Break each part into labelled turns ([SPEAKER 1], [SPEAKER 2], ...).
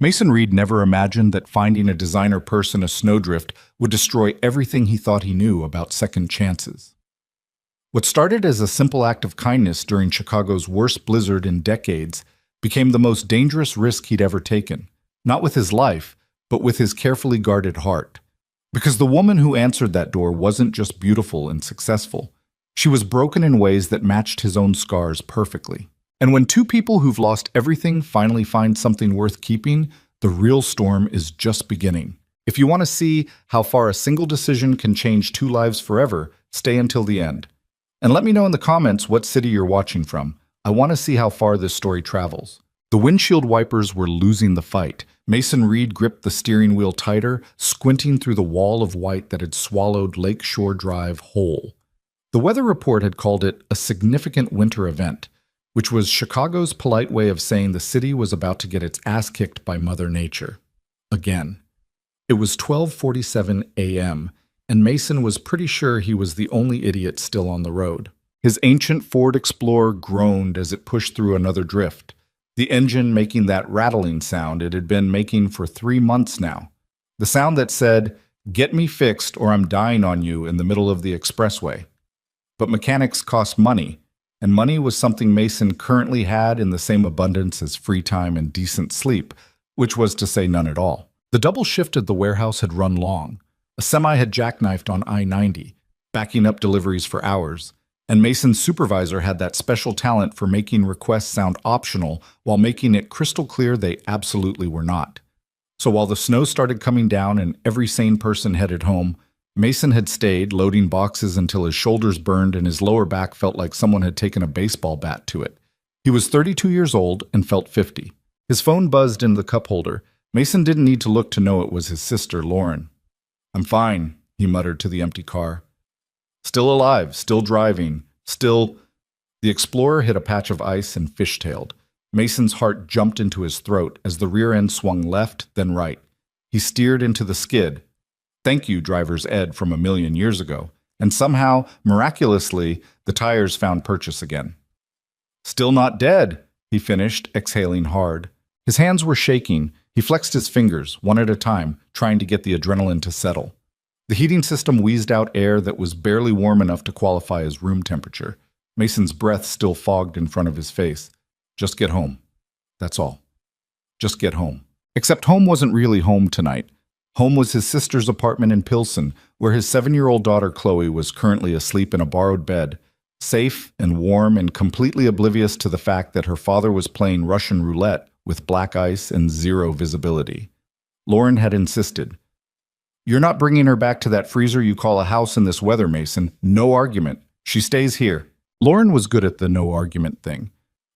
[SPEAKER 1] Mason Reed never imagined that finding a designer purse in a snowdrift would destroy everything he thought he knew about second chances. What started as a simple act of kindness during Chicago's worst blizzard in decades became the most dangerous risk he'd ever taken, not with his life, but with his carefully guarded heart. Because the woman who answered that door wasn't just beautiful and successful, she was broken in ways that matched his own scars perfectly. And when two people who've lost everything finally find something worth keeping, the real storm is just beginning. If you want to see how far a single decision can change two lives forever, stay until the end. And let me know in the comments what city you're watching from. I want to see how far this story travels. The windshield wipers were losing the fight. Mason Reed gripped the steering wheel tighter, squinting through the wall of white that had swallowed Lakeshore Drive whole. The weather report had called it a significant winter event, which was Chicago's polite way of saying the city was about to get its ass kicked by Mother Nature. Again. It was 12:47 a.m., and Mason was pretty sure he was the only idiot still on the road. His ancient Ford Explorer groaned as it pushed through another drift, the engine making that rattling sound it had been making for 3 months now. The sound that said, "Get me fixed or I'm dying on you," in the middle of the expressway. But mechanics cost money, and money was something Mason currently had in the same abundance as free time and decent sleep, which was to say none at all. The double shift at the warehouse had run long. A semi had jackknifed on I-90, backing up deliveries for hours, and Mason's supervisor had that special talent for making requests sound optional while making it crystal clear they absolutely were not. So while the snow started coming down and every sane person headed home, Mason had stayed, loading boxes until his shoulders burned and his lower back felt like someone had taken a baseball bat to it. He was 32 years old and felt 50. His phone buzzed in the cup holder. Mason didn't need to look to know it was his sister, Lauren. "I'm fine," he muttered to the empty car. "Still alive, still driving, still—" The Explorer hit a patch of ice and fishtailed. Mason's heart jumped into his throat as the rear end swung left, then right. He steered into the skid. Thank you, driver's ed from a million years ago. And somehow, miraculously, the tires found purchase again. "Still not dead," he finished, exhaling hard. His hands were shaking. He flexed his fingers, one at a time, trying to get the adrenaline to settle. The heating system wheezed out air that was barely warm enough to qualify as room temperature. Mason's breath still fogged in front of his face. Just get home. That's all. Just get home. Except home wasn't really home tonight. Home was his sister's apartment in Pilsen, where his 7-year-old daughter Chloe was currently asleep in a borrowed bed, safe and warm and completely oblivious to the fact that her father was playing Russian roulette with black ice and zero visibility. Lauren had insisted. "You're not bringing her back to that freezer you call a house in this weather, Mason. No argument. She stays here." Lauren was good at the no argument thing,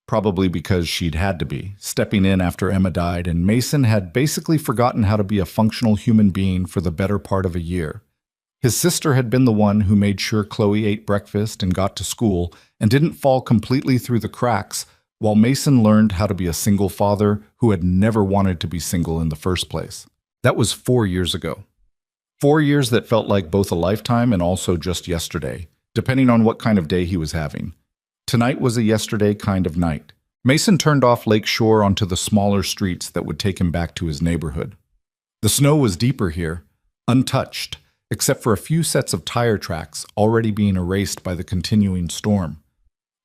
[SPEAKER 1] probably because she'd had to be, stepping in after Emma died, and Mason had basically forgotten how to be a functional human being for the better part of a year. His sister had been the one who made sure Chloe ate breakfast and got to school and didn't fall completely through the cracks, while Mason learned how to be a single father who had never wanted to be single in the first place. That was 4 years ago. 4 years that felt like both a lifetime and also just yesterday, depending on what kind of day he was having. Tonight was a yesterday kind of night. Mason turned off Lake Shore onto the smaller streets that would take him back to his neighborhood. The snow was deeper here, untouched, except for a few sets of tire tracks already being erased by the continuing storm.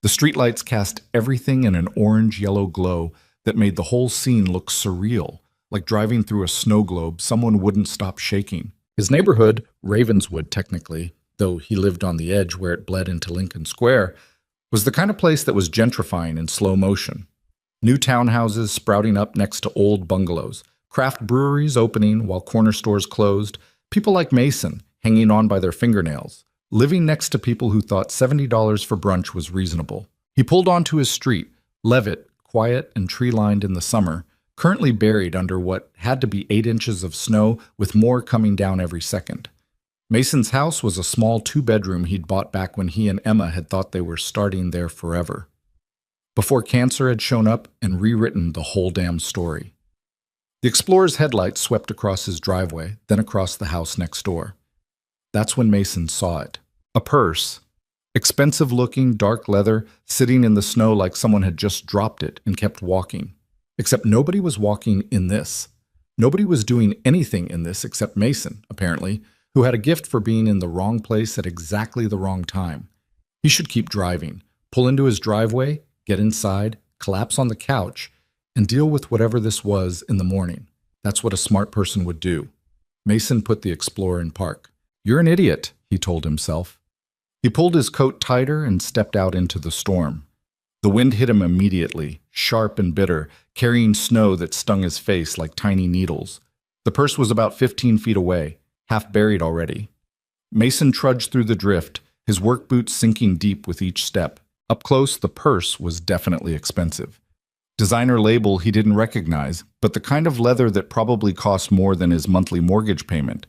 [SPEAKER 1] The streetlights cast everything in an orange-yellow glow that made the whole scene look surreal, like driving through a snow globe someone wouldn't stop shaking. His neighborhood, Ravenswood technically, though he lived on the edge where it bled into Lincoln Square, was the kind of place that was gentrifying in slow motion. New townhouses sprouting up next to old bungalows, craft breweries opening while corner stores closed, people like Mason hanging on by their fingernails, living next to people who thought $70 for brunch was reasonable. He pulled onto his street, Levitt, quiet and tree-lined in the summer, currently buried under what had to be 8 inches of snow with more coming down every second. Mason's house was a small 2-bedroom he'd bought back when he and Emma had thought they were starting there forever, before cancer had shown up and rewritten the whole damn story. The Explorer's headlights swept across his driveway, then across the house next door. That's when Mason saw it. A purse, expensive-looking dark leather, sitting in the snow like someone had just dropped it and kept walking. Except nobody was walking in this. Nobody was doing anything in this except Mason, apparently, who had a gift for being in the wrong place at exactly the wrong time. He should keep driving, pull into his driveway, get inside, collapse on the couch, and deal with whatever this was in the morning. That's what a smart person would do. Mason put the Explorer in park. "You're an idiot," he told himself. He pulled his coat tighter and stepped out into the storm. The wind hit him immediately, sharp and bitter, carrying snow that stung his face like tiny needles. The purse was about 15 feet away, half buried already. Mason trudged through the drift, his work boots sinking deep with each step. Up close, the purse was definitely expensive. Designer label he didn't recognize, but the kind of leather that probably cost more than his monthly mortgage payment.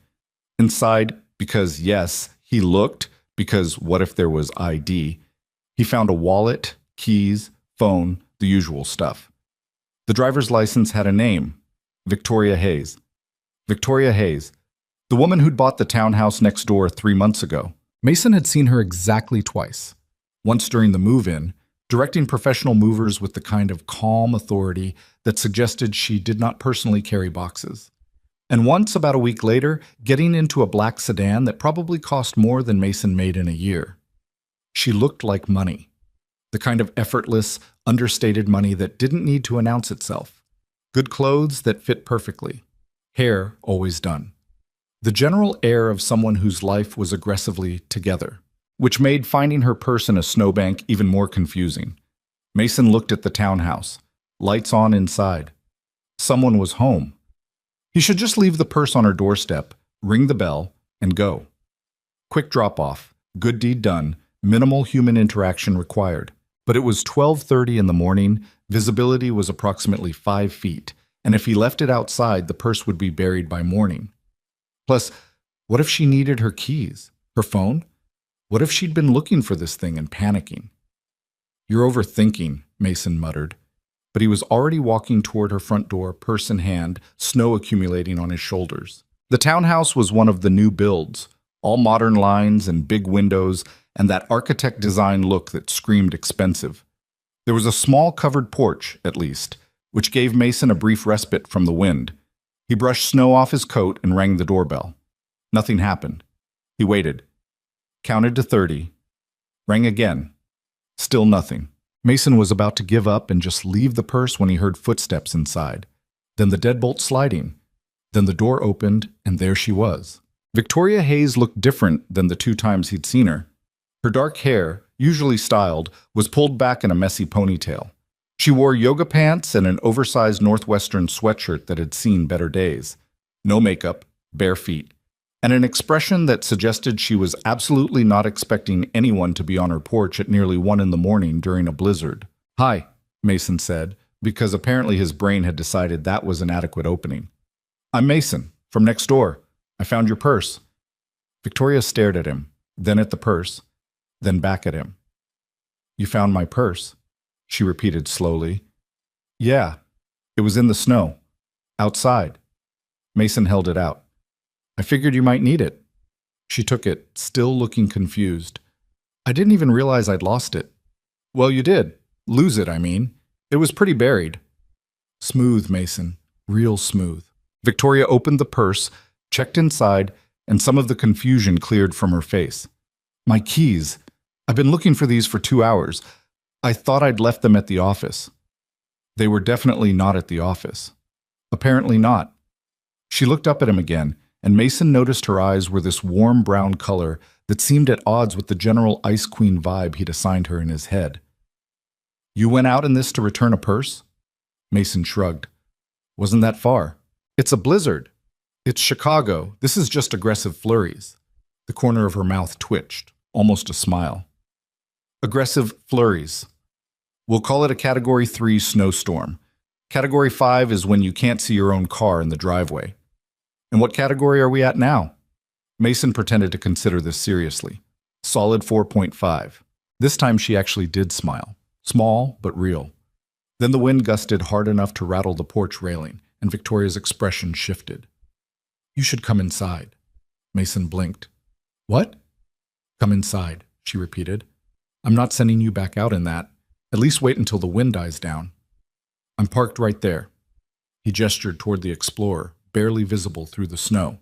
[SPEAKER 1] Inside, because yes, he looked, because what if there was ID? He found a wallet, keys, phone, the usual stuff. The driver's license had a name, Victoria Hayes. Victoria Hayes, the woman who'd bought the townhouse next door 3 months ago. Mason had seen her exactly twice. Once during the move-in, directing professional movers with the kind of calm authority that suggested she did not personally carry boxes. And once, about a week later, getting into a black sedan that probably cost more than Mason made in a year. She looked like money. The kind of effortless, understated money that didn't need to announce itself. Good clothes that fit perfectly. Hair always done. The general air of someone whose life was aggressively together, which made finding her purse in a snowbank even more confusing. Mason looked at the townhouse. Lights on inside. Someone was home. He should just leave the purse on her doorstep, ring the bell, and go. Quick drop-off. Good deed done. Minimal human interaction required. But it was 12:30 in the morning, visibility was approximately 5 feet, and if he left it outside, the purse would be buried by morning. Plus, what if she needed her keys? Her phone? What if she'd been looking for this thing and panicking? "You're overthinking," Mason muttered. But he was already walking toward her front door, purse in hand, snow accumulating on his shoulders. The townhouse was one of the new builds, all modern lines and big windows, and that architect design look that screamed expensive. There was a small covered porch, at least, which gave Mason a brief respite from the wind. He brushed snow off his coat and rang the doorbell. Nothing happened. He waited. Counted to 30. Rang again. Still nothing. Mason was about to give up and just leave the purse when he heard footsteps inside. Then the deadbolt sliding. Then the door opened, and there she was. Victoria Hayes looked different than the 2 times he'd seen her. Her dark hair, usually styled, was pulled back in a messy ponytail. She wore yoga pants and an oversized Northwestern sweatshirt that had seen better days. No makeup, bare feet, and an expression that suggested she was absolutely not expecting anyone to be on her porch at nearly 1 in the morning during a blizzard. "Hi," Mason said, because apparently his brain had decided that was an adequate opening. "I'm Mason, from next door. I found your purse." Victoria stared at him, then at the purse, then back at him. "You found my purse," she repeated slowly. "Yeah, it was in the snow. Outside." Mason held it out. "I figured you might need it." She took it, still looking confused. "I didn't even realize I'd lost it." "Well, you did. Lose it, I mean. It was pretty buried." Smooth, Mason. Real smooth. Victoria opened the purse, checked inside, and some of the confusion cleared from her face. "My keys. I've been looking for these for 2 hours. I thought I'd left them at the office." They were definitely not at the office. Apparently not. She looked up at him again, and Mason noticed her eyes were this warm brown color that seemed at odds with the general Ice Queen vibe he'd assigned her in his head. "You went out in this to return a purse?" Mason shrugged. "Wasn't that far. It's a blizzard. It's Chicago. This is just aggressive flurries." The corner of her mouth twitched, almost a smile. "Aggressive flurries. We'll call it a Category 3 snowstorm. Category 5 is when you can't see your own car in the driveway." "And what category are we at now?" Mason pretended to consider this seriously. "Solid 4.5. This time she actually did smile. Small, but real. Then the wind gusted hard enough to rattle the porch railing, and Victoria's expression shifted. "You should come inside." Mason blinked. "What?" "Come inside," she repeated. "I'm not sending you back out in that. At least wait until the wind dies down." I'm parked right there. He gestured toward the Explorer, barely visible through the snow.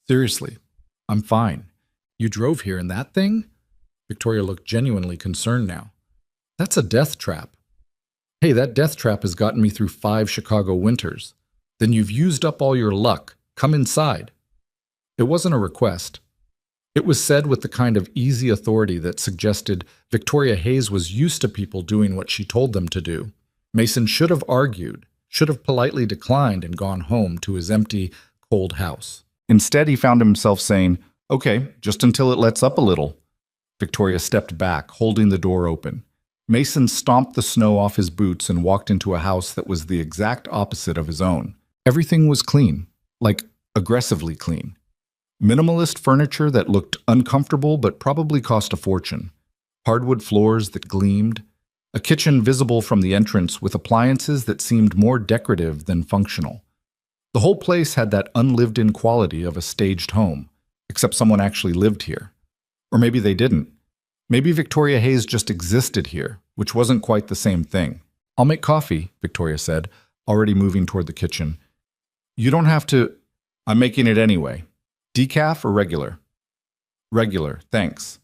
[SPEAKER 1] Seriously, I'm fine. You drove here in that thing? Victoria looked genuinely concerned now. That's a death trap. Hey, that death trap has gotten me through 5 Chicago winters. Then you've used up all your luck. Come inside. It wasn't a request. It was said with the kind of easy authority that suggested Victoria Hayes was used to people doing what she told them to do. Mason should have argued, should have politely declined and gone home to his empty, cold house. Instead, he found himself saying, "Okay, just until it lets up a little." Victoria stepped back, holding the door open. Mason stomped the snow off his boots and walked into a house that was the exact opposite of his own. Everything was clean, like aggressively clean. Minimalist furniture that looked uncomfortable but probably cost a fortune. Hardwood floors that gleamed. A kitchen visible from the entrance with appliances that seemed more decorative than functional. The whole place had that unlived-in quality of a staged home, except someone actually lived here. Or maybe they didn't. Maybe Victoria Hayes just existed here, which wasn't quite the same thing. "I'll make coffee," Victoria said, already moving toward the kitchen. "You don't have to—" "I'm making it anyway. Decaf or regular?" "Regular, thanks."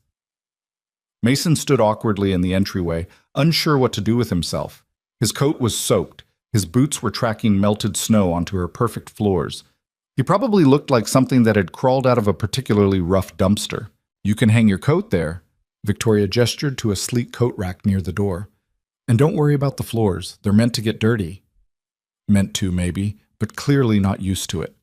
[SPEAKER 1] Mason stood awkwardly in the entryway, unsure what to do with himself. His coat was soaked. His boots were tracking melted snow onto her perfect floors. He probably looked like something that had crawled out of a particularly rough dumpster. "You can hang your coat there." Victoria gestured to a sleek coat rack near the door. "And don't worry about the floors. They're meant to get dirty." Meant to, maybe, but clearly not used to it.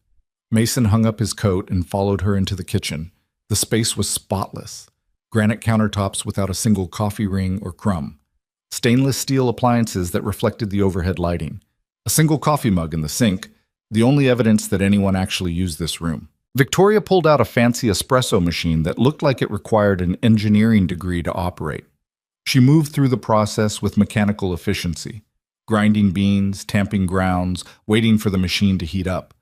[SPEAKER 1] Mason hung up his coat and followed her into the kitchen. The space was spotless. Granite countertops without a single coffee ring or crumb. Stainless steel appliances that reflected the overhead lighting. A single coffee mug in the sink, the only evidence that anyone actually used this room. Victoria pulled out a fancy espresso machine that looked like it required an engineering degree to operate. She moved through the process with mechanical efficiency, grinding beans, tamping grounds, waiting for the machine to heat up.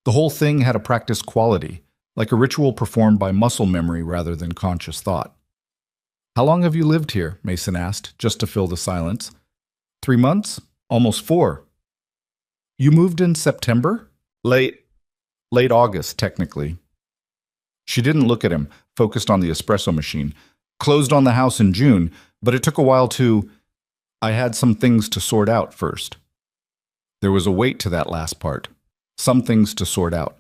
[SPEAKER 1] The whole thing had a practiced quality, like a ritual performed by muscle memory rather than conscious thought. "How long have you lived here?" Mason asked, just to fill the silence. 3 months? Almost 4. "You moved in September?" Late August, technically." She didn't look at him, focused on the espresso machine. "Closed on the house in June, but it took a while to... I had some things to sort out first." There was a weight to that last part. Some things to sort out.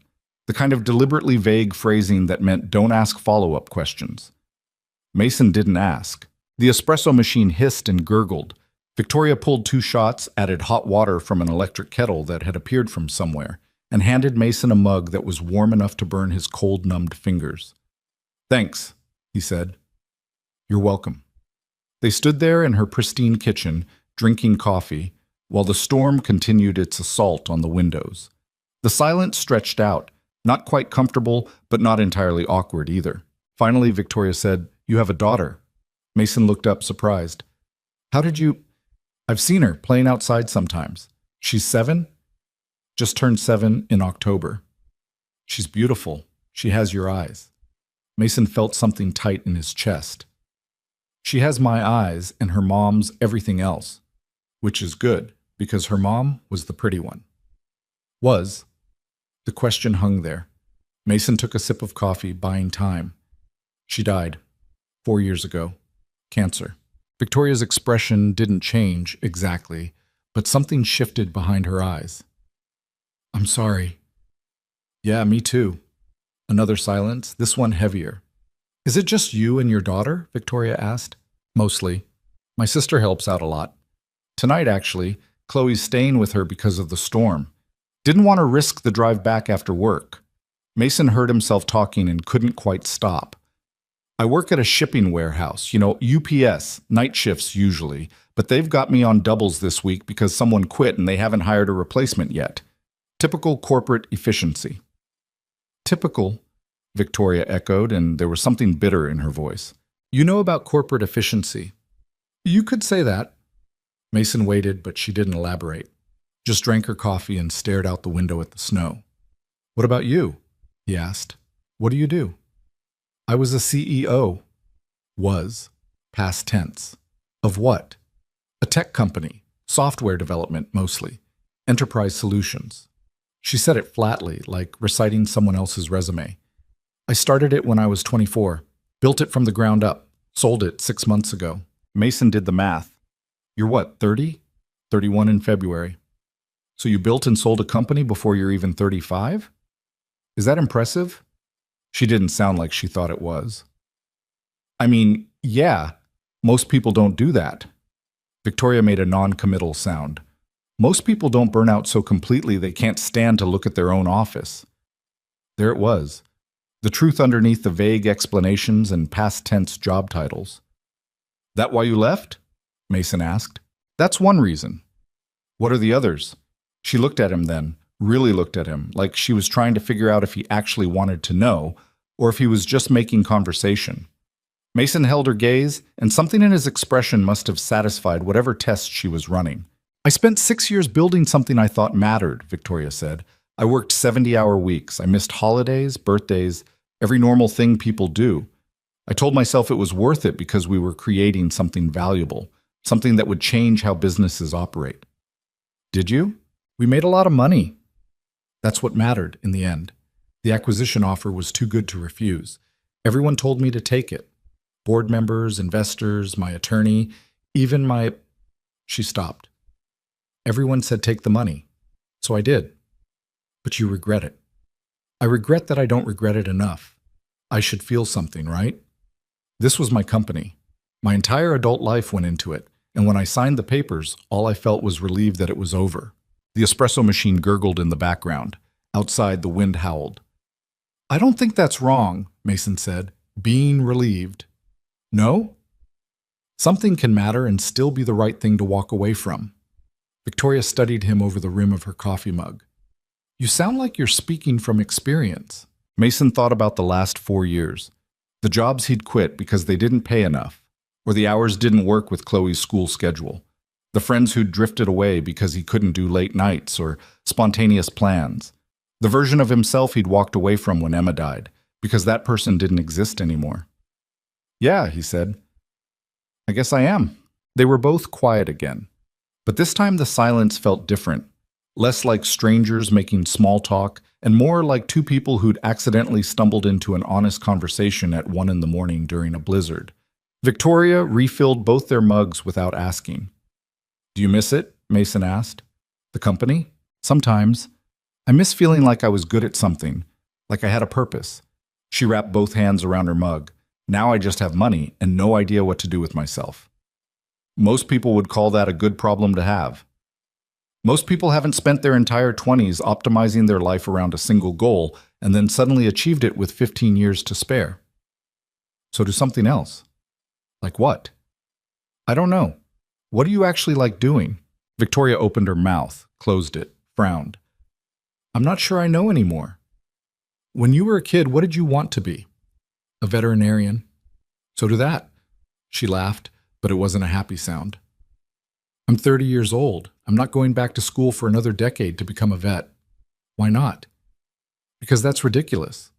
[SPEAKER 1] The kind of deliberately vague phrasing that meant don't ask follow-up questions. Mason didn't ask. The espresso machine hissed and gurgled. Victoria pulled 2 shots, added hot water from an electric kettle that had appeared from somewhere, and handed Mason a mug that was warm enough to burn his cold, numbed fingers. "Thanks," he said. "You're welcome." They stood there in her pristine kitchen, drinking coffee, while the storm continued its assault on the windows. The silence stretched out, not quite comfortable, but not entirely awkward either. Finally, Victoria said, "You have a daughter." Mason looked up, surprised. "How did you—" "I've seen her playing outside sometimes. She's 7? Just turned 7 in October. She's beautiful. She has your eyes." Mason felt something tight in his chest. "She has my eyes and her mom's everything else, which is good, because her mom was the pretty one." Was. The question hung there. Mason took a sip of coffee, buying time. "She died 4 years ago. Cancer." Victoria's expression didn't change exactly, but something shifted behind her eyes. "I'm sorry." "Yeah, me too." Another silence, this one heavier. "Is it just you and your daughter?" Victoria asked. "Mostly. My sister helps out a lot. Tonight, actually, Chloe's staying with her because of the storm. Didn't want to risk the drive back after work." Mason heard himself talking and couldn't quite stop. "I work at a shipping warehouse, UPS, night shifts usually, but they've got me on doubles this week because someone quit and they haven't hired a replacement yet. Typical corporate efficiency." "Typical," Victoria echoed, and there was something bitter in her voice. "You know about corporate efficiency." "You could say that." Mason waited, but she didn't elaborate. Just drank her coffee and stared out the window at the snow. "What about you?" he asked. "What do you do?" "I was a CEO." Was. Past tense. "Of what?" "A tech company. Software development, mostly. Enterprise solutions. She said it flatly, like reciting someone else's resume. I started it when I was 24. Built it from the ground up. Sold it 6 months ago. Mason did the math. You're what, 30? 31 in February. So you built and sold a company before you're even 35? Is that impressive? She didn't sound like she thought it was. I mean, yeah, most people don't do that. Victoria made a non-committal sound. Most people don't burn out so completely they can't stand to look at their own office. There it was. The truth underneath the vague explanations and past tense job titles. That why you left? Mason asked. That's one reason. What are the others? She looked at him then, really looked at him, like she was trying to figure out if he actually wanted to know, or if he was just making conversation. Mason held her gaze, and something in his expression must have satisfied whatever test she was running. I spent 6 years building something I thought mattered, Victoria said. I worked 70-hour weeks. I missed holidays, birthdays, every normal thing people do. I told myself it was worth it because we were creating something valuable, something that would change how businesses operate. Did you? We made a lot of money. That's what mattered in the end. The acquisition offer was too good to refuse. Everyone told me to take it. Board members, investors, my attorney, even my... She stopped. Everyone said take the money. So I did. But you regret it. I regret that I don't regret it enough. I should feel something, right? This was my company. My entire adult life went into it, and when I signed the papers, all I felt was relieved that it was over. The espresso machine gurgled in the background. Outside, the wind howled. I don't think that's wrong, Mason said, being relieved. No? Something can matter and still be the right thing to walk away from. Victoria studied him over the rim of her coffee mug. You sound like you're speaking from experience. Mason thought about the last 4 years. The jobs he'd quit because they didn't pay enough, or the hours didn't work with Chloe's school schedule. The friends who'd drifted away because he couldn't do late nights or spontaneous plans. The version of himself he'd walked away from when Emma died, because that person didn't exist anymore. Yeah, he said. I guess I am. They were both quiet again. But this time the silence felt different, less like strangers making small talk, and more like two people who'd accidentally stumbled into an honest conversation at 1 a.m. during a blizzard. Victoria refilled both their mugs without asking. Do you miss it? Mason asked. The company? Sometimes. I miss feeling like I was good at something, like I had a purpose. She wrapped both hands around her mug. Now I just have money and no idea what to do with myself. Most people would call that a good problem to have. Most people haven't spent their entire 20s optimizing their life around a single goal and then suddenly achieved it with 15 years to spare. So do something else. Like what? I don't know. What do you actually like doing? Victoria opened her mouth, closed it, frowned. I'm not sure I know anymore. When you were a kid, what did you want to be? A veterinarian. So do that. She laughed, but it wasn't a happy sound. I'm 30 years old. I'm not going back to school for another decade to become a vet. Why not? Because that's ridiculous.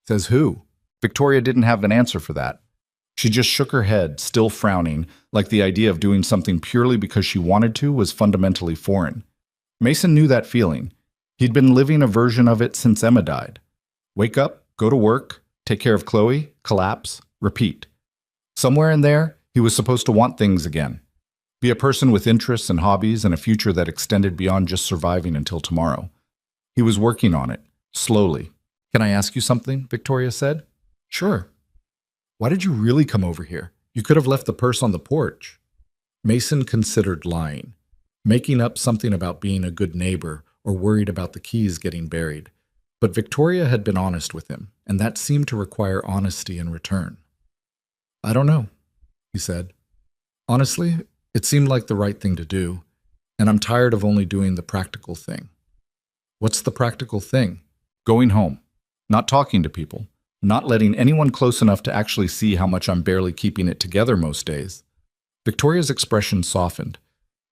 [SPEAKER 1] Says who? Victoria didn't have an answer for that. She just shook her head, still frowning, like the idea of doing something purely because she wanted to was fundamentally foreign. Mason knew that feeling. He'd been living a version of it since Emma died. Wake up, go to work, take care of Chloe, collapse, repeat. Somewhere in there, he was supposed to want things again. Be a person with interests and hobbies and a future that extended beyond just surviving until tomorrow. He was working on it, slowly. Can I ask you something? Victoria said. Sure. Why did you really come over here? You could have left the purse on the porch. Mason considered lying, making up something about being a good neighbor or worried about the keys getting buried. But Victoria had been honest with him, and that seemed to require honesty in return. I don't know, he said. Honestly, it seemed like the right thing to do, and I'm tired of only doing the practical thing. What's the practical thing? Going home, not talking to people, not letting anyone close enough to actually see how much I'm barely keeping it together most days. Victoria's expression softened.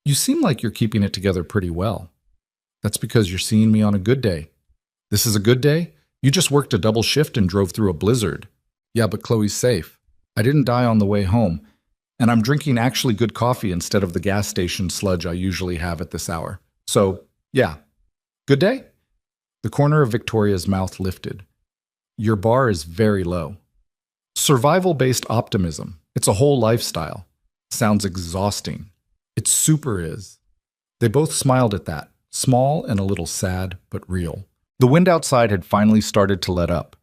[SPEAKER 1] You seem like you're keeping it together pretty well. That's because you're seeing me on a good day. This is a good day? You just worked a double shift and drove through a blizzard. Yeah, but Chloe's safe. I didn't die on the way home. And I'm drinking actually good coffee instead of the gas station sludge I usually have at this hour. So, yeah. Good day? The corner of Victoria's mouth lifted. Your bar is very low. Survival-based optimism. It's a whole lifestyle. Sounds exhausting. It super is. They both smiled at that, small and a little sad, but real. The wind outside had finally started to let up.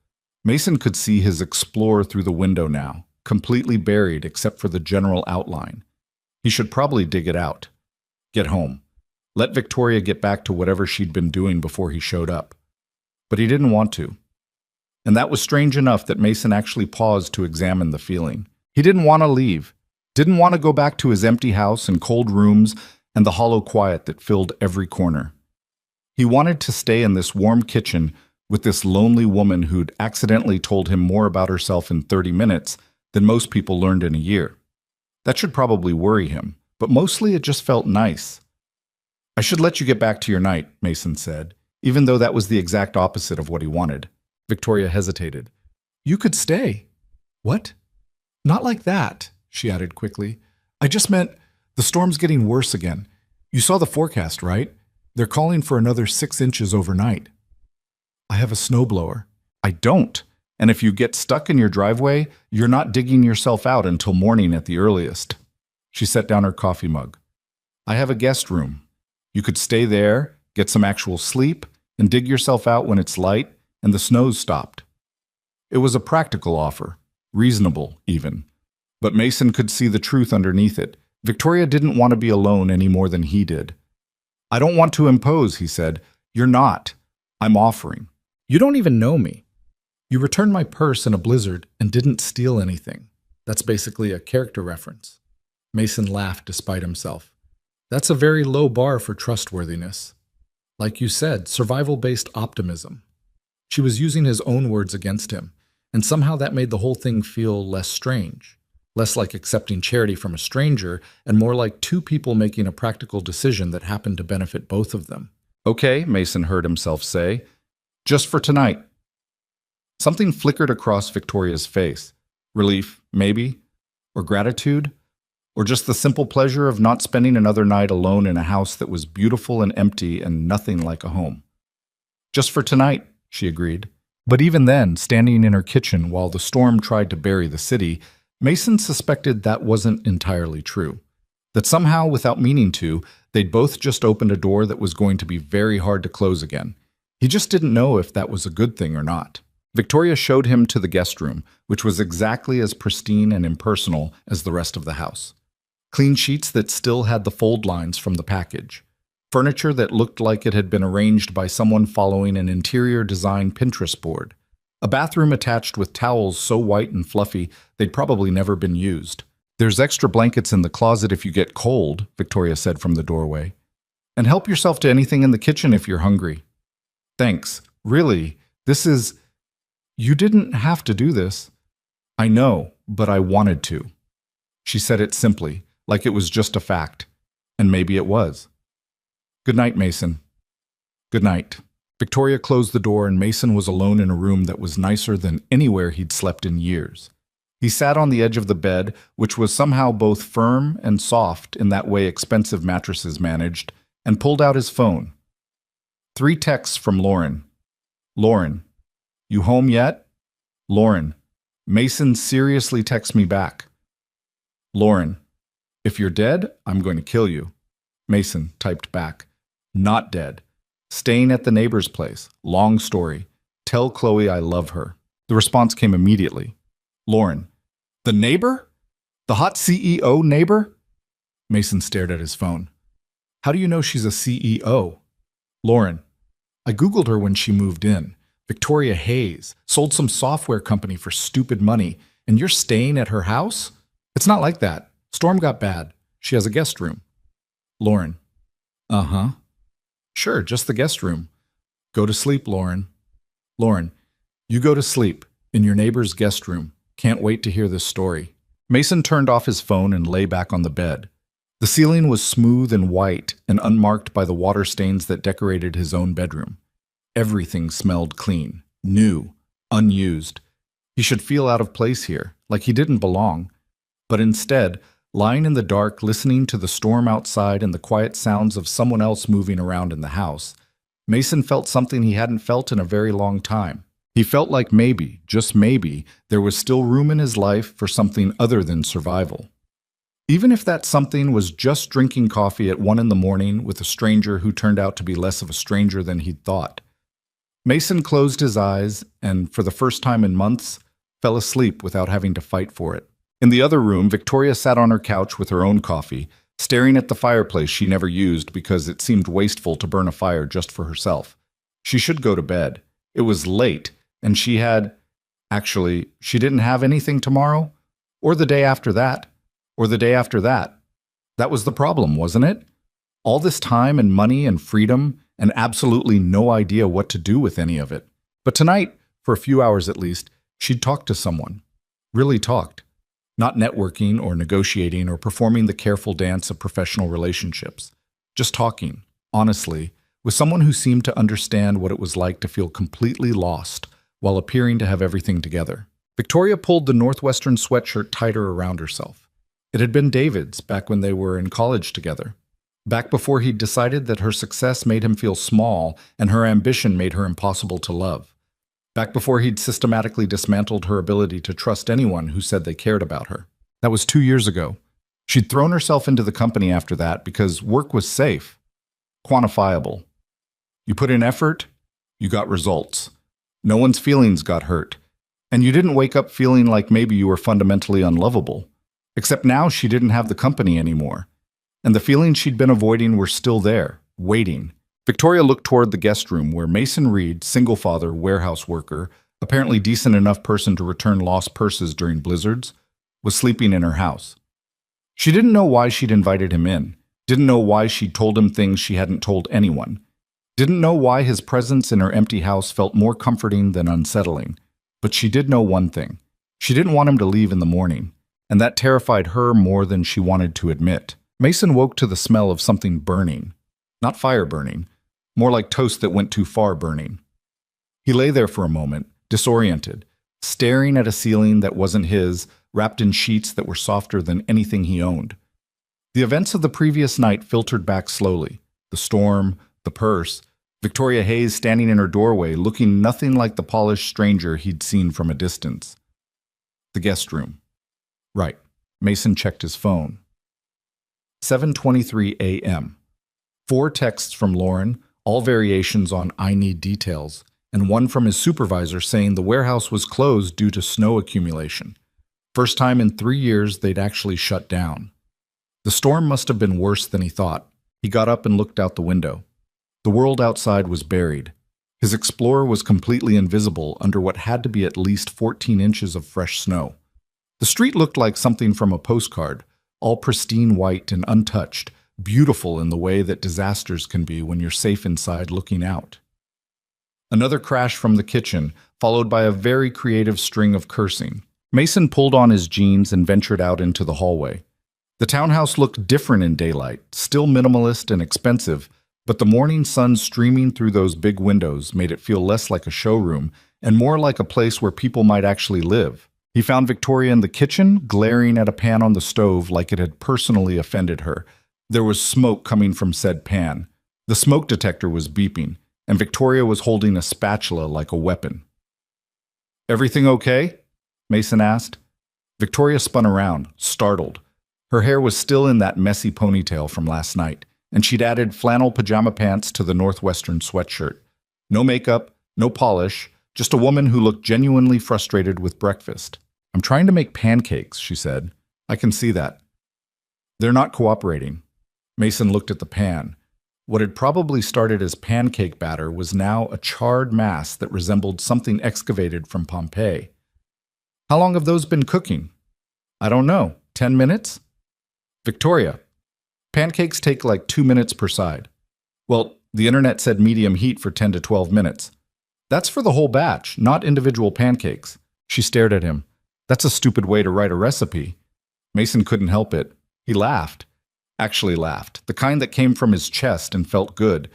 [SPEAKER 1] Mason could see his Explorer through the window now, completely buried except for the general outline. He should probably dig it out. Get home. Let Victoria get back to whatever she'd been doing before he showed up. But he didn't want to. And that was strange enough that Mason actually paused to examine the feeling. He didn't want to leave. Didn't want to go back to his empty house and cold rooms and the hollow quiet that filled every corner. He wanted to stay in this warm kitchen with this lonely woman who'd accidentally told him more about herself in 30 minutes than most people learned in a year. That should probably worry him, but mostly it just felt nice. I should let you get back to your night, Mason said, even though that was the exact opposite of what he wanted. Victoria hesitated. You could stay. What? Not like that, she added quickly. I just meant the storm's getting worse again. You saw the forecast, right? They're calling for another 6 inches overnight. I have a snowblower. I don't. And if you get stuck in your driveway, you're not digging yourself out until morning at the earliest. She set down her coffee mug. I have a guest room. You could stay there, get some actual sleep, and dig yourself out when it's light and the snow's stopped. It was a practical offer, reasonable even. But Mason could see the truth underneath it. Victoria didn't want to be alone any more than he did. I don't want to impose, he said. You're not. I'm offering. You don't even know me. You returned my purse in a blizzard and didn't steal anything. That's basically a character reference. Mason laughed despite himself. That's a very low bar for trustworthiness. Like you said, survival-based optimism. She was using his own words against him, and somehow that made the whole thing feel less strange. Less like accepting charity from a stranger, and more like two people making a practical decision that happened to benefit both of them. Okay, Mason heard himself say. Just for tonight. Something flickered across Victoria's face. Relief, maybe? Or gratitude? Or just the simple pleasure of not spending another night alone in a house that was beautiful and empty and nothing like a home. Just for tonight, she agreed. But even then, standing in her kitchen while the storm tried to bury the city, Mason suspected that wasn't entirely true. That somehow, without meaning to, they'd both just opened a door that was going to be very hard to close again. He just didn't know if that was a good thing or not. Victoria showed him to the guest room, which was exactly as pristine and impersonal as the rest of the house. Clean sheets that still had the fold lines from the package. Furniture that looked like it had been arranged by someone following an interior design Pinterest board. A bathroom attached with towels so white and fluffy they'd probably never been used. There's extra blankets in the closet if you get cold, Victoria said from the doorway. And help yourself to anything in the kitchen if you're hungry. Thanks. Really, this is... You didn't have to do this. I know, but I wanted to. She said it simply, like it was just a fact. And maybe it was. Good night, Mason. Good night. Victoria closed the door and Mason was alone in a room that was nicer than anywhere he'd slept in years. He sat on the edge of the bed, which was somehow both firm and soft in that way expensive mattresses managed, and pulled out his phone. 3 texts from Lauren. Lauren, you home yet? Lauren, Mason seriously texts me back. Lauren, if you're dead, I'm going to kill you. Mason typed back. Not dead. Staying at the neighbor's place. Long story. Tell Chloe I love her. The response came immediately. Lauren, the neighbor? The hot CEO neighbor? Mason stared at his phone. How do you know she's a CEO? Lauren, I Googled her when she moved in. Victoria Hayes, sold some software company for stupid money, and you're staying at her house? It's not like that. Storm got bad. She has a guest room. Lauren, uh-huh. Sure, just the guest room. Go to sleep, Lauren. Lauren, you go to sleep in your neighbor's guest room. Can't wait to hear this story. Mason turned off his phone and lay back on the bed. The ceiling was smooth and white and unmarked by the water stains that decorated his own bedroom. Everything smelled clean, new, unused. He should feel out of place here, like he didn't belong. But instead, Lying in the dark, listening to the storm outside and the quiet sounds of someone else moving around in the house, Mason felt something he hadn't felt in a very long time. He felt like maybe, just maybe, there was still room in his life for something other than survival. Even if that something was just drinking coffee at 1 in the morning with a stranger who turned out to be less of a stranger than he'd thought. Mason closed his eyes and, for the first time in months, fell asleep without having to fight for it. In the other room, Victoria sat on her couch with her own coffee, staring at the fireplace she never used because it seemed wasteful to burn a fire just for herself. She should go to bed. It was late, and she didn't have anything tomorrow, or the day after that, or the day after that. That was the problem, wasn't it? All this time and money and freedom, and absolutely no idea what to do with any of it. But tonight, for a few hours at least, she'd talked to someone. Really talked. Not networking or negotiating or performing the careful dance of professional relationships. Just talking, honestly, with someone who seemed to understand what it was like to feel completely lost while appearing to have everything together. Victoria pulled the Northwestern sweatshirt tighter around herself. It had been David's back when they were in college together. Back before he'd decided that her success made him feel small and her ambition made her impossible to love. Back before he'd systematically dismantled her ability to trust anyone who said they cared about her. That was 2 years ago. She'd thrown herself into the company after that because work was safe, quantifiable. You put in effort, you got results. No one's feelings got hurt. And you didn't wake up feeling like maybe you were fundamentally unlovable. Except now she didn't have the company anymore. And the feelings she'd been avoiding were still there, waiting. Victoria looked toward the guest room where Mason Reed, single father, warehouse worker, apparently decent enough person to return lost purses during blizzards, was sleeping in her house. She didn't know why she'd invited him in, didn't know why she'd told him things she hadn't told anyone, didn't know why his presence in her empty house felt more comforting than unsettling. But she did know one thing. She didn't want him to leave in the morning, and that terrified her more than she wanted to admit. Mason woke to the smell of something burning. Not fire burning, more like toast that went too far burning. He lay there for a moment, disoriented, staring at a ceiling that wasn't his, wrapped in sheets that were softer than anything he owned. The events of the previous night filtered back slowly. The storm, the purse, Victoria Hayes standing in her doorway, looking nothing like the polished stranger he'd seen from a distance. The guest room. Right. Mason checked his phone. 7:23 a.m. 4 texts from Lauren, all variations on "I need details," and one from his supervisor saying the warehouse was closed due to snow accumulation. First time in 3 years they'd actually shut down. The storm must have been worse than he thought. He got up and looked out the window. The world outside was buried. His Explorer was completely invisible under what had to be at least 14 inches of fresh snow. The street looked like something from a postcard, all pristine white and untouched, beautiful in the way that disasters can be when you're safe inside looking out. Another crash from the kitchen, followed by a very creative string of cursing. Mason pulled on his jeans and ventured out into the hallway. The townhouse looked different in daylight, still minimalist and expensive, but the morning sun streaming through those big windows made it feel less like a showroom and more like a place where people might actually live. He found Victoria in the kitchen, glaring at a pan on the stove like it had personally offended her. There was smoke coming from said pan. The smoke detector was beeping, and Victoria was holding a spatula like a weapon. "Everything okay?" Mason asked. Victoria spun around, startled. Her hair was still in that messy ponytail from last night, and she'd added flannel pajama pants to the Northwestern sweatshirt. No makeup, no polish, just a woman who looked genuinely frustrated with breakfast. "I'm trying to make pancakes," she said. "I can see that." "They're not cooperating." Mason looked at the pan. What had probably started as pancake batter was now a charred mass that resembled something excavated from Pompeii. "How long have those been cooking?" "I don't know. 10 minutes?" "Victoria, pancakes take like 2 minutes per side." "Well, the internet said medium heat for 10 to 12 minutes. "That's for the whole batch, not individual pancakes." She stared at him. "That's a stupid way to write a recipe." Mason couldn't help it. He laughed. Actually laughed, the kind that came from his chest and felt good.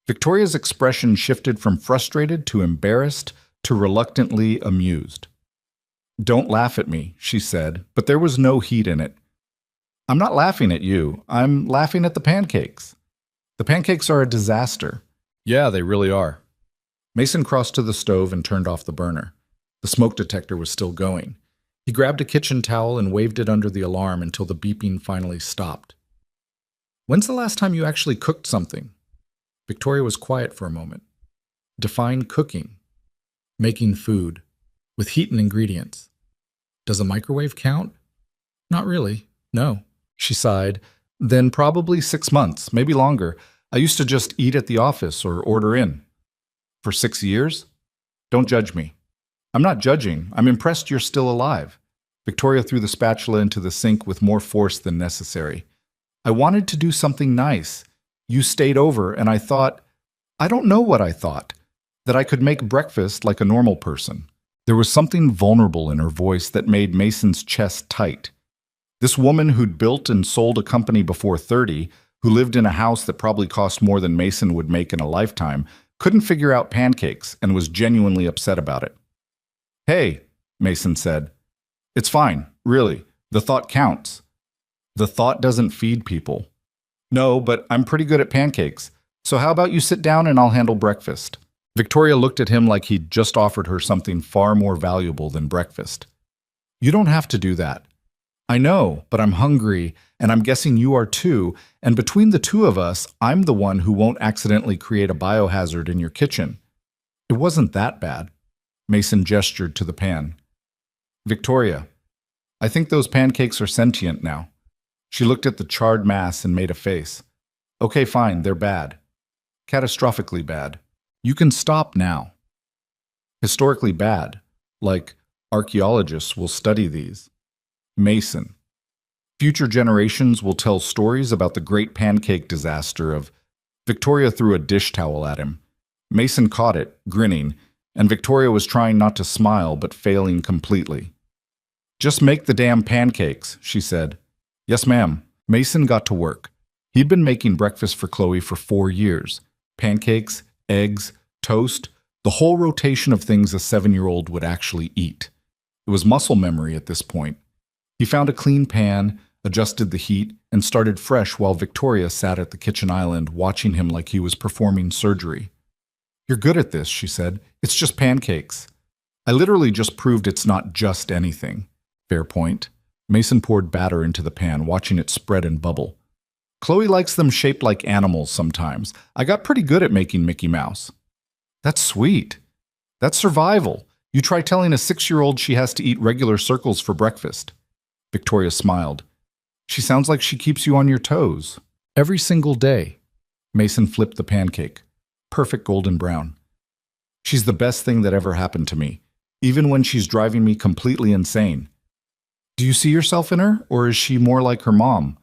[SPEAKER 1] Victoria's expression shifted from frustrated to embarrassed to reluctantly amused. "Don't laugh at me," she said, but there was no heat in it. I'm not laughing at you. I'm laughing at the pancakes. The pancakes are a disaster. Yeah, they really are. Mason crossed to the stove and turned off the burner. The smoke detector was still going. He grabbed a kitchen towel and waved it under the alarm until the beeping finally stopped. When's the last time you actually cooked something? Victoria was quiet for a moment. Define cooking. Making food. With heat and ingredients. Does a microwave count? Not really, no. She sighed. Then probably 6 months, maybe longer. I used to just eat at the office or order in. For 6 years? Don't judge me. I'm not judging. I'm impressed you're still alive. Victoria threw the spatula into the sink with more force than necessary. I wanted to do something nice. You stayed over, and I thought, I don't know what I thought, that I could make breakfast like a normal person. There was something vulnerable in her voice that made Mason's chest tight. This woman who'd built and sold a company before 30, who lived in a house that probably cost more than Mason would make in a lifetime, couldn't figure out pancakes and was genuinely upset about it. Hey, Mason said. It's fine, really. The thought counts. The thought doesn't feed people. No, but I'm pretty good at pancakes. So how about you sit down and I'll handle breakfast? Victoria looked at him like he'd just offered her something far more valuable than breakfast. You don't have to do that. I know, but I'm hungry, and I'm guessing you are too, and between the two of us, I'm the one who won't accidentally create a biohazard in your kitchen. It wasn't that bad. Mason gestured to the pan. Victoria, I think those pancakes are sentient now. She looked at the charred mass and made a face. Okay, fine, they're bad. Catastrophically bad. You can stop now. Historically bad, like archaeologists will study these. Mason. Future generations will tell stories about the great pancake disaster of... Victoria threw a dish towel at him. Mason caught it, grinning, and Victoria was trying not to smile but failing completely. Just make the damn pancakes, she said. Yes, ma'am. Mason got to work. He'd been making breakfast for Chloe for 4 years. Pancakes, eggs, toast, the whole rotation of things a 7-year-old would actually eat. It was muscle memory at this point. He found a clean pan, adjusted the heat, and started fresh while Victoria sat at the kitchen island watching him like he was performing surgery. You're good at this, she said. It's just pancakes. I literally just proved it's not just anything. Fair point. Mason poured batter into the pan, watching it spread and bubble. Chloe likes them shaped like animals sometimes. I got pretty good at making Mickey Mouse. That's sweet. That's survival. You try telling a 6-year-old she has to eat regular circles for breakfast. Victoria smiled. She sounds like she keeps you on your toes. Every single day. Mason flipped the pancake. Perfect golden brown. She's the best thing that ever happened to me, even when she's driving me completely insane. Do you see yourself in her, or is she more like her mom?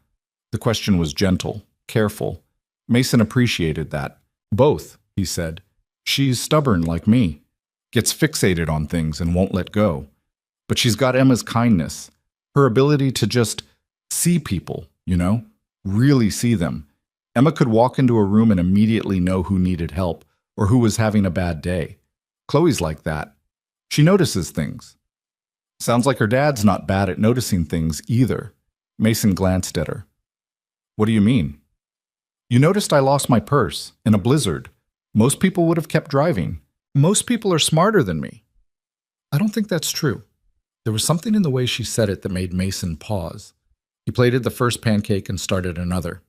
[SPEAKER 1] The question was gentle, careful. Mason appreciated that. Both, he said. She's stubborn like me, gets fixated on things and won't let go. But she's got Emma's kindness, her ability to just see people, really see them. Emma could walk into a room and immediately know who needed help or who was having a bad day. Chloe's like that. She notices things. Sounds like her dad's not bad at noticing things either. Mason glanced at her. What do you mean? You noticed I lost my purse in a blizzard. Most people would have kept driving. Most people are smarter than me. I don't think that's true. There was something in the way she said it that made Mason pause. He plated the first pancake and started another.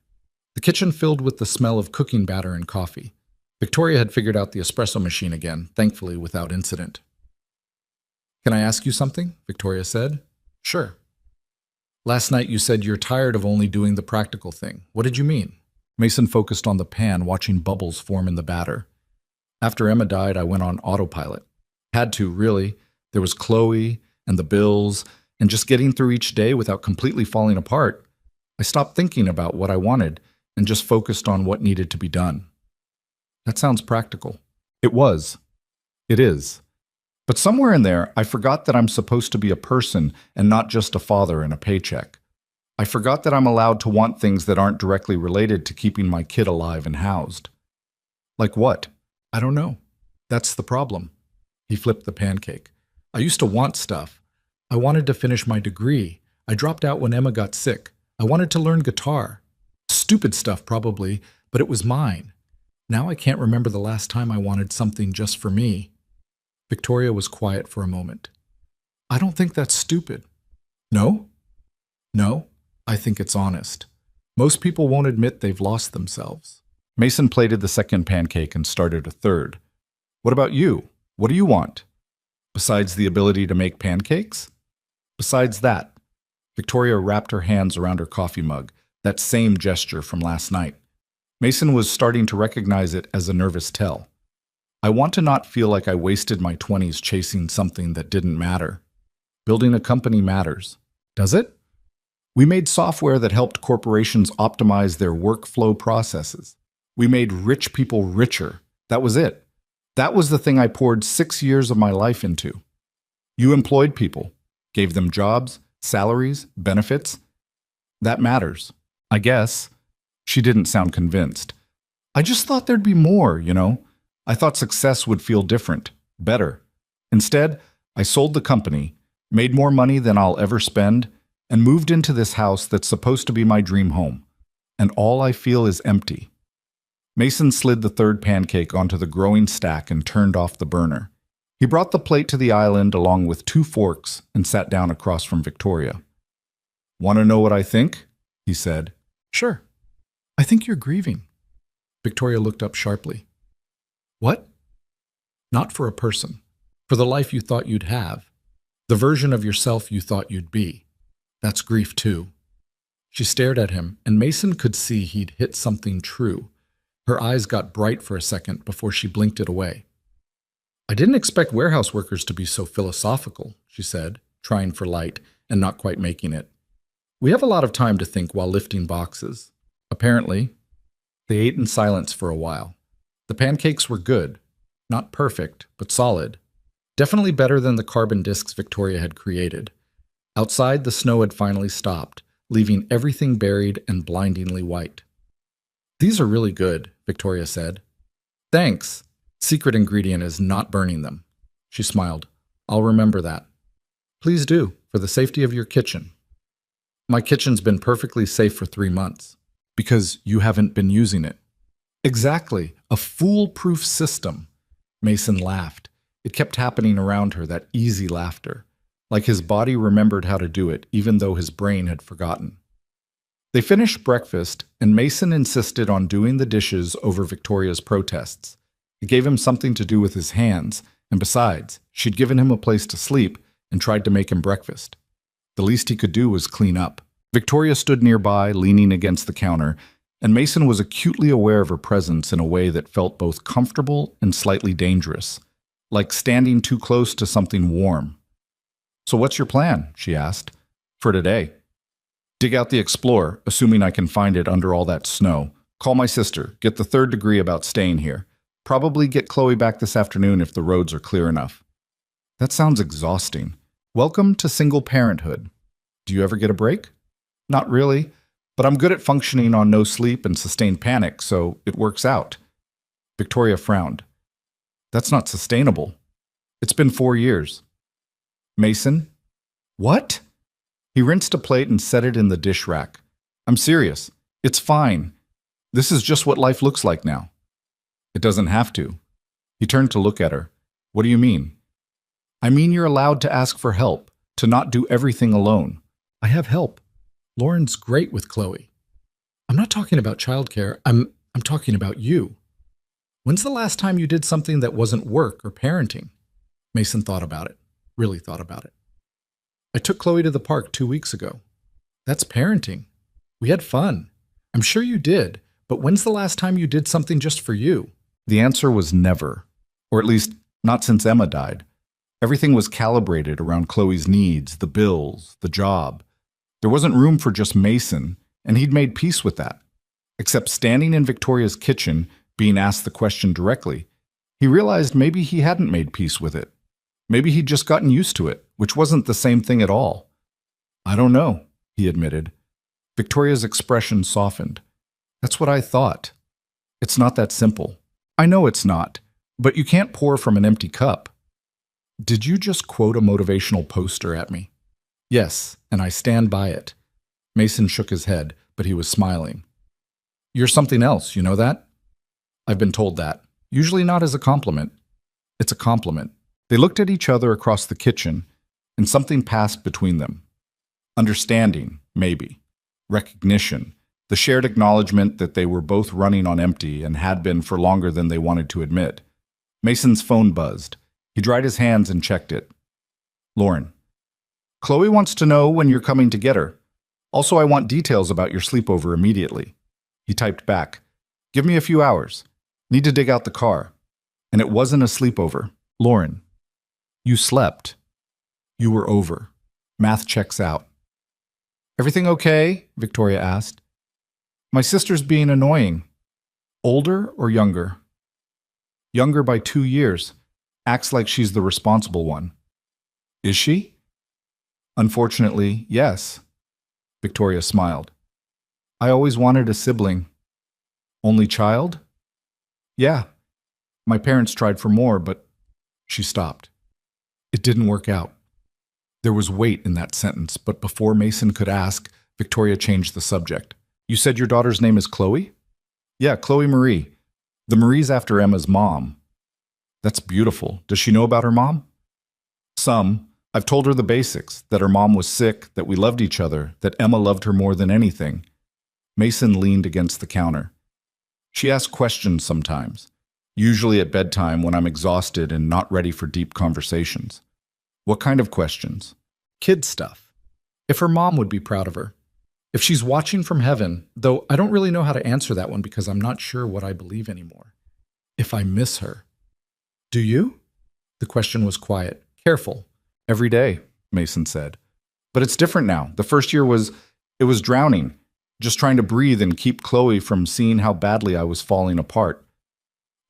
[SPEAKER 1] The kitchen filled with the smell of cooking batter and coffee. Victoria had figured out the espresso machine again, thankfully without incident. Can I ask you something? Victoria said. Sure. Last night you said you're tired of only doing the practical thing. What did you mean? Mason focused on the pan, watching bubbles form in the batter. After Emma died, I went on autopilot. Had to, really. There was Chloe and the bills, and just getting through each day without completely falling apart. I stopped thinking about what I wanted and just focused on what needed to be done. That sounds practical. It was. It is. But somewhere in there, I forgot that I'm supposed to be a person and not just a father and a paycheck. I forgot that I'm allowed to want things that aren't directly related to keeping my kid alive and housed. Like what? I don't know. That's the problem. He flipped the pancake. I used to want stuff. I wanted to finish my degree. I dropped out when Emma got sick. I wanted to learn guitar. Stupid stuff, probably, but it was mine. Now I can't remember the last time I wanted something just for me. Victoria was quiet for a moment. I don't think that's stupid. No? No, I think it's honest. Most people won't admit they've lost themselves. Mason plated the second pancake and started a third. What about you? What do you want? Besides the ability to make pancakes? Besides that, Victoria wrapped her hands around her coffee mug, that same gesture from last night. Mason was starting to recognize it as a nervous tell. I want to not feel like I wasted my 20s chasing something that didn't matter. Building a company matters. Does it? We made software that helped corporations optimize their workflow processes. We made rich people richer. That was it. That was the thing I poured 6 years of my life into. You employed people, gave them jobs, salaries, benefits. That matters. I guess. She didn't sound convinced. I just thought there'd be more, you know. I thought success would feel different, better. Instead, I sold the company, made more money than I'll ever spend, and moved into this house that's supposed to be my dream home. And all I feel is empty. Mason slid the third pancake onto the growing stack and turned off the burner. He brought the plate to the island along with 2 forks and sat down across from Victoria. Want to know what I think? He said. Sure. I think you're grieving. Victoria looked up sharply. What? Not for a person. For the life you thought you'd have. The version of yourself you thought you'd be. That's grief too. She stared at him, and Mason could see he'd hit something true. Her eyes got bright for a second before she blinked it away. I didn't expect warehouse workers to be so philosophical, she said, trying for light and not quite making it. We have a lot of time to think while lifting boxes. Apparently. They ate in silence for a while. The pancakes were good. Not perfect, but solid. Definitely better than the carbon discs Victoria had created. Outside, the snow had finally stopped, leaving everything buried and blindingly white. These are really good, Victoria said. Thanks. Secret ingredient is not burning them. She smiled. I'll remember that. Please do, for the safety of your kitchen. My kitchen's been perfectly safe for 3 months. Because you haven't been using it. Exactly. A foolproof system. Mason laughed. It kept happening around her, that easy laughter. Like his body remembered how to do it, even though his brain had forgotten. They finished breakfast, and Mason insisted on doing the dishes over Victoria's protests. It gave him something to do with his hands, and besides, she'd given him a place to sleep and tried to make him breakfast. The least he could do was clean up. Victoria stood nearby, leaning against the counter, and Mason was acutely aware of her presence in a way that felt both comfortable and slightly dangerous, like standing too close to something warm. So what's your plan? She asked. For today. Dig out the Explorer, assuming I can find it under all that snow. Call my sister, get the 3rd degree about staying here. Probably get Chloe back this afternoon if the roads are clear enough. That sounds exhausting. Welcome to single parenthood. Do you ever get a break? Not really, but I'm good at functioning on no sleep and sustained panic, so it works out. Victoria frowned. That's not sustainable. It's been 4 years. Mason? What? He rinsed a plate and set it in the dish rack. I'm serious. It's fine. This is just what life looks like now. It doesn't have to. He turned to look at her. What do you mean? I mean you're allowed to ask for help, to not do everything alone. I have help. Lauren's great with Chloe. I'm not talking about childcare. I'm talking about you. When's the last time you did something that wasn't work or parenting? Mason thought about it. Really thought about it. I took Chloe to the park 2 weeks ago. That's parenting. We had fun. I'm sure you did, but when's the last time you did something just for you? The answer was never, or at least not since Emma died. Everything was calibrated around Chloe's needs, the bills, the job. There wasn't room for just Mason, and he'd made peace with that. Except standing in Victoria's kitchen, being asked the question directly, he realized maybe he hadn't made peace with it. Maybe he'd just gotten used to it, which wasn't the same thing at all. I don't know, he admitted. Victoria's expression softened. That's what I thought. It's not that simple. I know it's not, but you can't pour from an empty cup. Did you just quote a motivational poster at me? Yes, and I stand by it. Mason shook his head, but he was smiling. You're something else, you know that? I've been told that. Usually not as a compliment. It's a compliment. They looked at each other across the kitchen, and something passed between them. Understanding, maybe. Recognition. The shared acknowledgement that they were both running on empty and had been for longer than they wanted to admit. Mason's phone buzzed. He dried his hands and checked it. Lauren. Chloe wants to know when you're coming to get her. Also, I want details about your sleepover immediately. He typed back. Give me a few hours. Need to dig out the car. And it wasn't a sleepover. Lauren. You slept. You were over. Math checks out. Everything okay? Victoria asked. My sister's being annoying. Older or younger? Younger by 2 years. Acts like she's the responsible one. Is she? Unfortunately, yes. Victoria smiled. I always wanted a sibling. Only child? Yeah. My parents tried for more, but she stopped. It didn't work out. There was weight in that sentence, but before Mason could ask, Victoria changed the subject. You said your daughter's name is Chloe? Yeah, Chloe Marie. The Marie's after Emma's mom. That's beautiful. Does she know about her mom? Some. I've told her the basics, that her mom was sick, that we loved each other, that Emma loved her more than anything. Mason leaned against the counter. She asks questions sometimes, usually at bedtime when I'm exhausted and not ready for deep conversations. What kind of questions? Kid stuff. If her mom would be proud of her. If she's watching from heaven, though I don't really know how to answer that one because I'm not sure what I believe anymore. If I miss her. Do you? The question was quiet. Careful. Every day, Mason said. But it's different now. The first year it was drowning, just trying to breathe and keep Chloe from seeing how badly I was falling apart.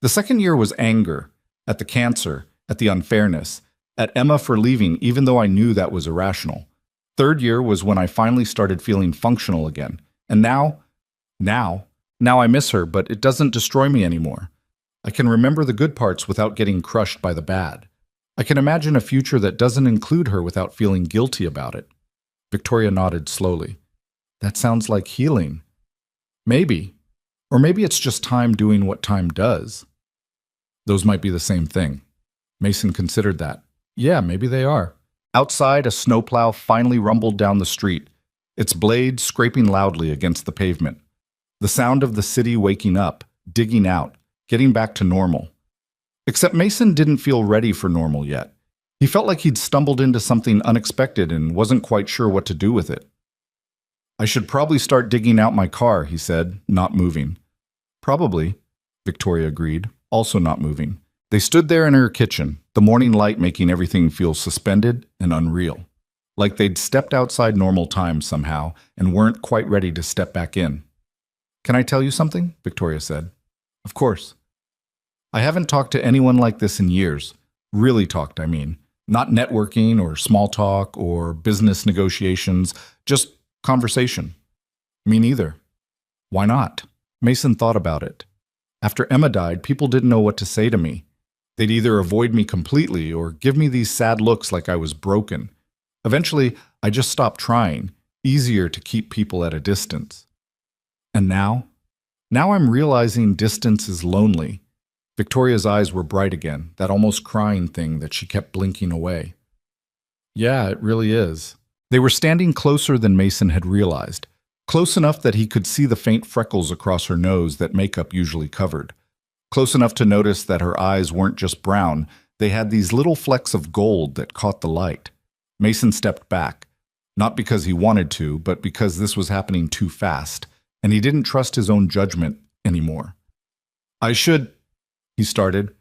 [SPEAKER 1] The second year was anger, at the cancer, at the unfairness, at Emma for leaving even though I knew that was irrational. Third year was when I finally started feeling functional again. And now I miss her, but it doesn't destroy me anymore. I can remember the good parts without getting crushed by the bad. I can imagine a future that doesn't include her without feeling guilty about it. Victoria nodded slowly. That sounds like healing. Maybe. Or maybe it's just time doing what time does. Those might be the same thing. Mason considered that. Yeah, maybe they are. Outside, a snowplow finally rumbled down the street, its blades scraping loudly against the pavement. The sound of the city waking up, digging out, getting back to normal. Except Mason didn't feel ready for normal yet. He felt like he'd stumbled into something unexpected and wasn't quite sure what to do with it. I should probably start digging out my car, he said, not moving. Probably, Victoria agreed, also not moving. They stood there in her kitchen, the morning light making everything feel suspended and unreal. Like they'd stepped outside normal time somehow and weren't quite ready to step back in. Can I tell you something? Victoria said. Of course. I haven't talked to anyone like this in years. Really talked, I mean. Not networking or small talk or business negotiations, just conversation. Me neither. Why not? Mason thought about it. After Emma died, people didn't know what to say to me. They'd either avoid me completely or give me these sad looks like I was broken. Eventually, I just stopped trying. Easier to keep people at a distance. And now? Now I'm realizing distance is lonely. Victoria's eyes were bright again, that almost crying thing that she kept blinking away. Yeah, it really is. They were standing closer than Mason had realized. Close enough that he could see the faint freckles across her nose that makeup usually covered. Close enough to notice that her eyes weren't just brown, they had these little flecks of gold that caught the light. Mason stepped back, not because he wanted to, but because this was happening too fast, and he didn't trust his own judgment anymore. He started.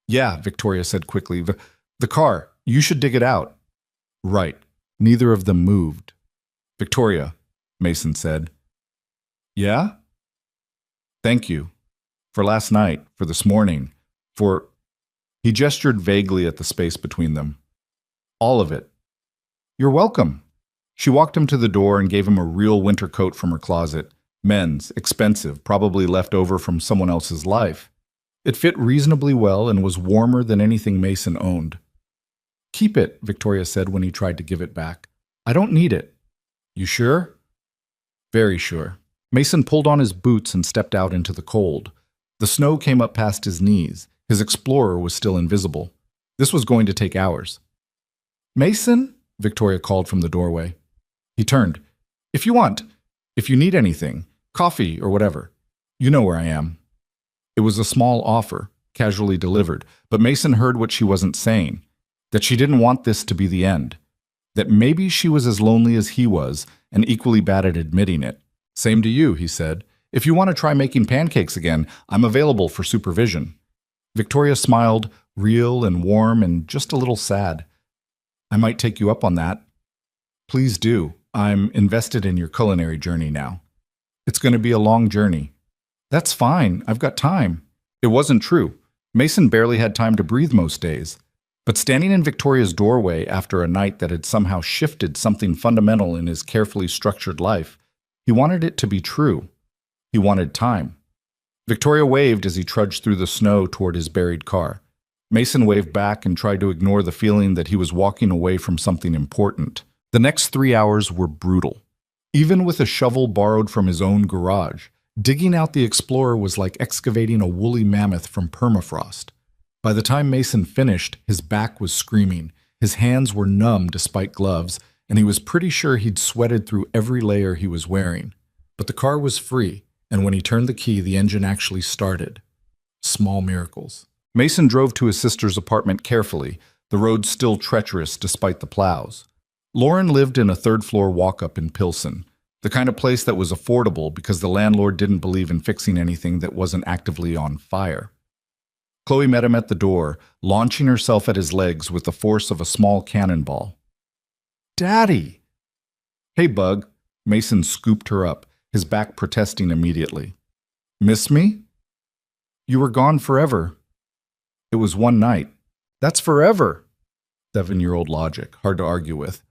[SPEAKER 1] Yeah, Victoria said quickly. The car, you should dig it out. Right. Neither of them moved. Victoria, Mason said. Yeah? Thank you. For last night, for this morning, for... He gestured vaguely at the space between them. All of it. You're welcome. She walked him to the door and gave him a real winter coat from her closet. Men's, expensive, probably left over from someone else's life. It fit reasonably well and was warmer than anything Mason owned. Keep it, Victoria said when he tried to give it back. I don't need it. You sure? Very sure. Mason pulled on his boots and stepped out into the cold. The snow came up past his knees. His explorer was still invisible. This was going to take hours. Mason? Victoria called from the doorway. He turned. If you want. If you need anything. Coffee or whatever. You know where I am. It was a small offer, casually delivered, but Mason heard what she wasn't saying. That she didn't want this to be the end. That maybe she was as lonely as he was, and equally bad at admitting it. Same to you, he said. If you want to try making pancakes again, I'm available for supervision. Victoria smiled, real and warm and just a little sad. I might take you up on that. Please do. I'm invested in your culinary journey now. It's going to be a long journey. That's fine. I've got time. It wasn't true. Mason barely had time to breathe most days. But standing in Victoria's doorway after a night that had somehow shifted something fundamental in his carefully structured life, he wanted it to be true. He wanted time. Victoria waved as he trudged through the snow toward his buried car. Mason waved back and tried to ignore the feeling that he was walking away from something important. The next 3 hours were brutal. Even with a shovel borrowed from his own garage, digging out the Explorer was like excavating a woolly mammoth from permafrost. By the time Mason finished, his back was screaming, his hands were numb despite gloves, and he was pretty sure he'd sweated through every layer he was wearing. But the car was free, and when he turned the key, the engine actually started. Small miracles. Mason drove to his sister's apartment carefully, the road still treacherous despite the plows. Lauren lived in a third-floor walk-up in Pilsen, the kind of place that was affordable because the landlord didn't believe in fixing anything that wasn't actively on fire. Chloe met him at the door, launching herself at his legs with the force of a small cannonball. Daddy! Hey, Bug. Mason scooped her up, his back protesting immediately. Miss me? You were gone forever. It was one night. That's forever. 7-year-old logic, hard to argue with.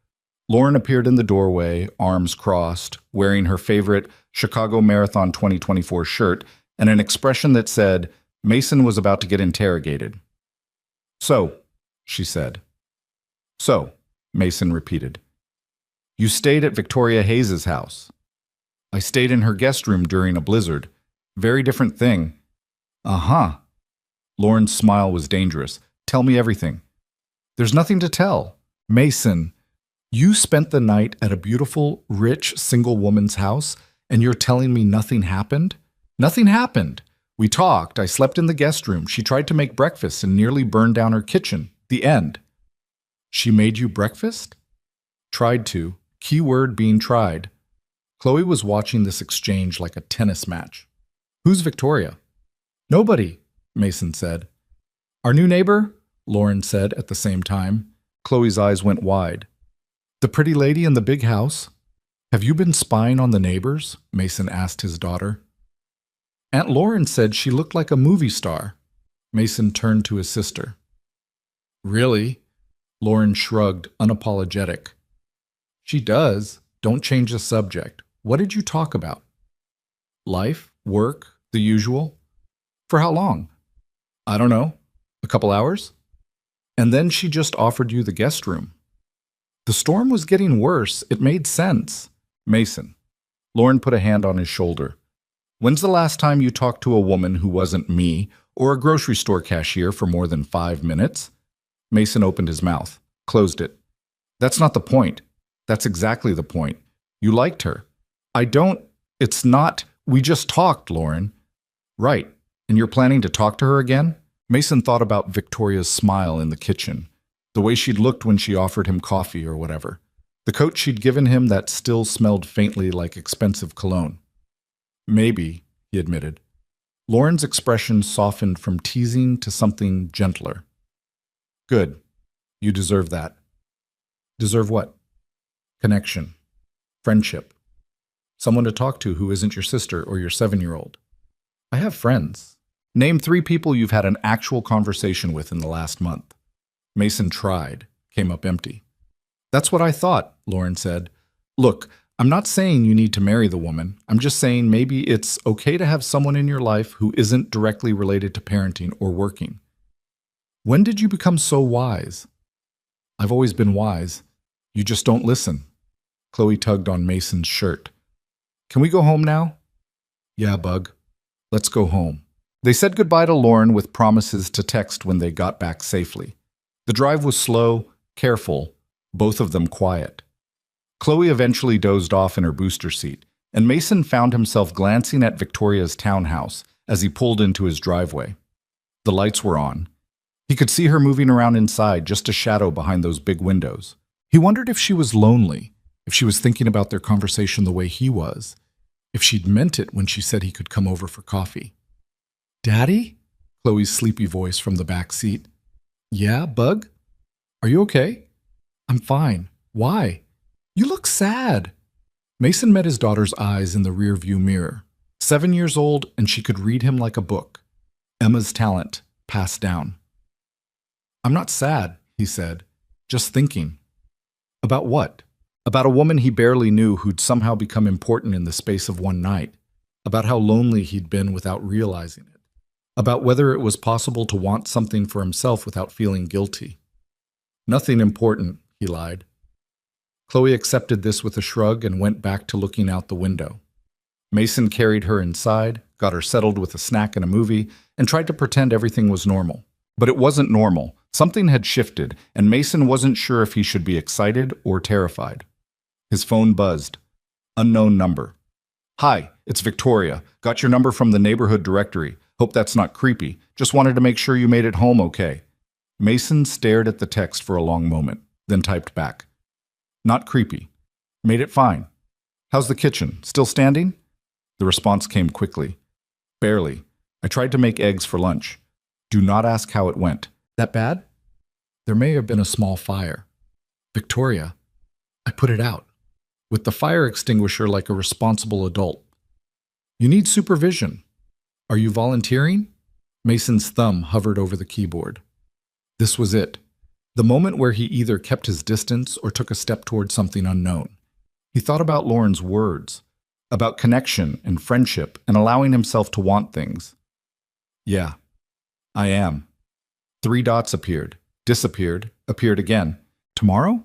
[SPEAKER 1] Lauren appeared in the doorway, arms crossed, wearing her favorite Chicago Marathon 2024 shirt and an expression that said, Mason was about to get interrogated. So, she said. So, Mason repeated. You stayed at Victoria Hayes's house. I stayed in her guest room during a blizzard. Very different thing. Uh-huh. Lauren's smile was dangerous. Tell me everything. There's nothing to tell. Mason, you spent the night at a beautiful, rich, single woman's house, and you're telling me nothing happened? Nothing happened. We talked. I slept in the guest room. She tried to make breakfast and nearly burned down her kitchen. The end. She made you breakfast? Tried to. Key word being tried. Chloe was watching this exchange like a tennis match. Who's Victoria? Nobody, Mason said. Our new neighbor? Lauren said at the same time. Chloe's eyes went wide. The pretty lady in the big house? Have you been spying on the neighbors? Mason asked his daughter. Aunt Lauren said she looked like a movie star. Mason turned to his sister. Really? Lauren shrugged, unapologetic. She does. Don't change the subject. What did you talk about? Life, work, the usual. For how long? I don't know. A couple hours? And then she just offered you the guest room. The storm was getting worse. It made sense. Mason. Lauren put a hand on his shoulder. When's the last time you talked to a woman who wasn't me or a grocery store cashier for more than 5 minutes? Mason opened his mouth, closed it. That's not the point. That's exactly the point. You liked her. I don't. It's not. We just talked, Lauren. Right. And you're planning to talk to her again? Mason thought about Victoria's smile in the kitchen, the way she'd looked when she offered him coffee or whatever, the coat she'd given him that still smelled faintly like expensive cologne. Maybe, he admitted. Lauren's expression softened from teasing to something gentler. Good. You deserve that. Deserve what? Connection. Friendship. Someone to talk to who isn't your sister or your 7-year-old. I have friends. Name 3 people you've had an actual conversation with in the last month. Mason tried, came up empty. That's what I thought, Lauren said. Look, I'm not saying you need to marry the woman. I'm just saying maybe it's okay to have someone in your life who isn't directly related to parenting or working. When did you become so wise? I've always been wise. You just don't listen. Chloe tugged on Mason's shirt. Can we go home now? Yeah, Bug. Let's go home. They said goodbye to Lauren with promises to text when they got back safely. The drive was slow, careful, both of them quiet. Chloe eventually dozed off in her booster seat, and Mason found himself glancing at Victoria's townhouse as he pulled into his driveway. The lights were on. He could see her moving around inside, just a shadow behind those big windows. He wondered if she was lonely, if she was thinking about their conversation the way he was, if she'd meant it when she said he could come over for coffee. Daddy? Chloe's sleepy voice from the back seat. Yeah, Bug? Are you okay? I'm fine. Why? You look sad. Mason met his daughter's eyes in the rearview mirror. 7 years old, and she could read him like a book. Emma's talent, passed down. I'm not sad, he said. Just thinking. About what? About a woman he barely knew who'd somehow become important in the space of one night. About how lonely he'd been without realizing it. About whether it was possible to want something for himself without feeling guilty. Nothing important, he lied. Chloe accepted this with a shrug and went back to looking out the window. Mason carried her inside, got her settled with a snack and a movie, and tried to pretend everything was normal. But it wasn't normal. Something had shifted, and Mason wasn't sure if he should be excited or terrified. His phone buzzed. Unknown number. Hi, it's Victoria. Got your number from the neighborhood directory. Hope that's not creepy. Just wanted to make sure you made it home okay. Mason stared at the text for a long moment, then typed back. Not creepy. Made it fine. How's the kitchen? Still standing? The response came quickly. Barely. I tried to make eggs for lunch. Do not ask how it went. That bad? There may have been a small fire. Victoria, I put it out. With the fire extinguisher like a responsible adult. You need supervision. Are you volunteering? Mason's thumb hovered over the keyboard. This was it. The moment where he either kept his distance or took a step toward something unknown. He thought about Lauren's words, about connection and friendship and allowing himself to want things. Yeah, I am. 3 dots appeared, disappeared, appeared again. Tomorrow?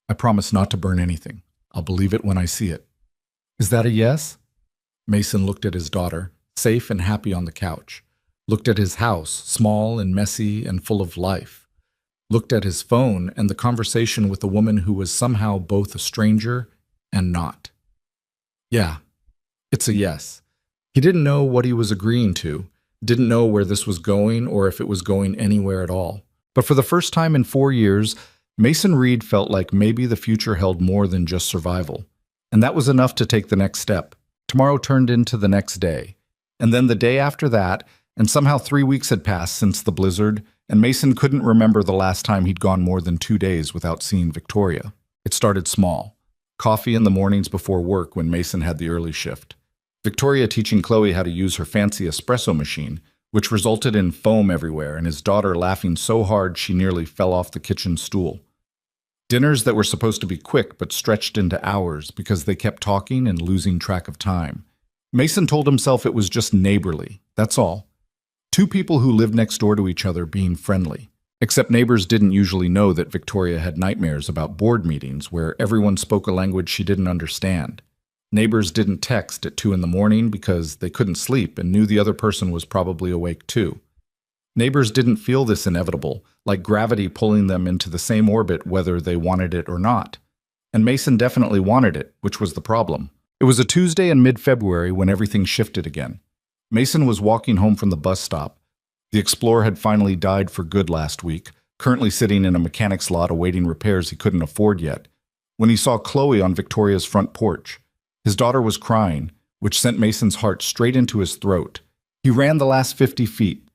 [SPEAKER 1] I promise not to burn anything. I'll believe it when I see it. Is that a yes? Mason looked at his daughter, safe and happy on the couch. Looked at his house, small and messy and full of life. Looked at his phone and the conversation with a woman who was somehow both a stranger and not. Yeah, it's a yes. He didn't know what he was agreeing to, didn't know where this was going or if it was going anywhere at all. But for the first time in 4 years, Mason Reed felt like maybe the future held more than just survival. And that was enough to take the next step. Tomorrow turned into the next day. And then the day after that, and somehow 3 weeks had passed since the blizzard, and Mason couldn't remember the last time he'd gone more than 2 days without seeing Victoria. It started small. Coffee in the mornings before work when Mason had the early shift. Victoria teaching Chloe how to use her fancy espresso machine, which resulted in foam everywhere and his daughter laughing so hard she nearly fell off the kitchen stool. Dinners that were supposed to be quick but stretched into hours because they kept talking and losing track of time. Mason told himself it was just neighborly, that's all. 2 people who lived next door to each other being friendly. Except neighbors didn't usually know that Victoria had nightmares about board meetings where everyone spoke a language she didn't understand. Neighbors didn't text at 2 in the morning because they couldn't sleep and knew the other person was probably awake too. Neighbors didn't feel this inevitable, like gravity pulling them into the same orbit whether they wanted it or not. And Mason definitely wanted it, which was the problem. It was a Tuesday in mid-February when everything shifted again. Mason was walking home from the bus stop. The Explorer had finally died for good last week, currently sitting in a mechanic's lot awaiting repairs he couldn't afford yet, when he saw Chloe on Victoria's front porch. His daughter was crying, which sent Mason's heart straight into his throat. He ran the last 50 feet.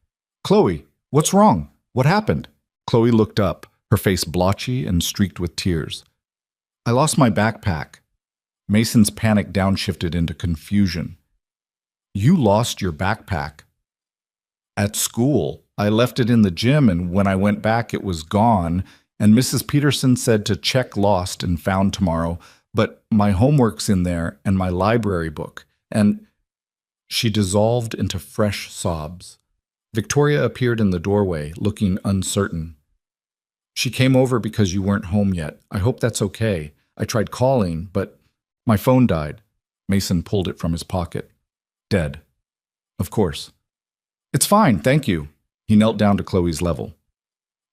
[SPEAKER 1] Chloe, what's wrong? What happened? Chloe looked up, her face blotchy and streaked with tears. I lost my backpack. Mason's panic downshifted into confusion. You lost your backpack? At school. I left it in the gym, and when I went back it was gone, and Mrs. Peterson said to check lost and found tomorrow, but my homework's in there and my library book, and... She dissolved into fresh sobs. Victoria appeared in the doorway, looking uncertain. She came over because you weren't home yet. I hope that's okay. I tried calling, but my phone died. Mason pulled it from his pocket. Dead. Of course. It's fine, thank you. He knelt down to Chloe's level.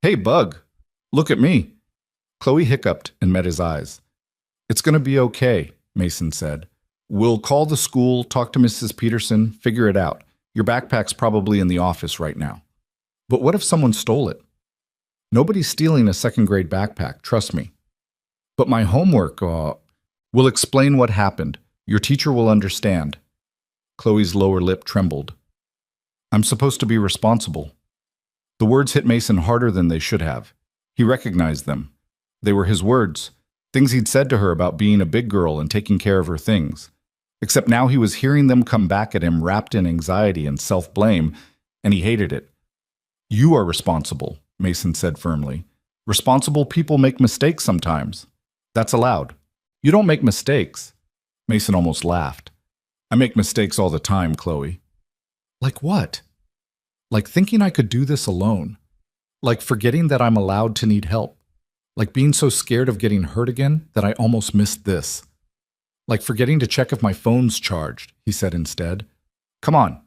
[SPEAKER 1] Hey, Bug, look at me. Chloe hiccuped and met his eyes. It's going to be okay, Mason said. We'll call the school, talk to Mrs. Peterson, figure it out. Your backpack's probably in the office right now. But what if someone stole it? Nobody's stealing a second-grade backpack, trust me. But my homework, We'll explain what happened. Your teacher will understand. Chloe's lower lip trembled. I'm supposed to be responsible. The words hit Mason harder than they should have. He recognized them. They were his words, things he'd said to her about being a big girl and taking care of her things. Except now he was hearing them come back at him wrapped in anxiety and self-blame, and he hated it. You are responsible, Mason said firmly. Responsible people make mistakes sometimes. That's allowed. You don't make mistakes. Mason almost laughed. I make mistakes all the time, Chloe. Like what? Like thinking I could do this alone. Like forgetting that I'm allowed to need help. Like being so scared of getting hurt again that I almost missed this. Like forgetting to check if my phone's charged, he said instead. Come on.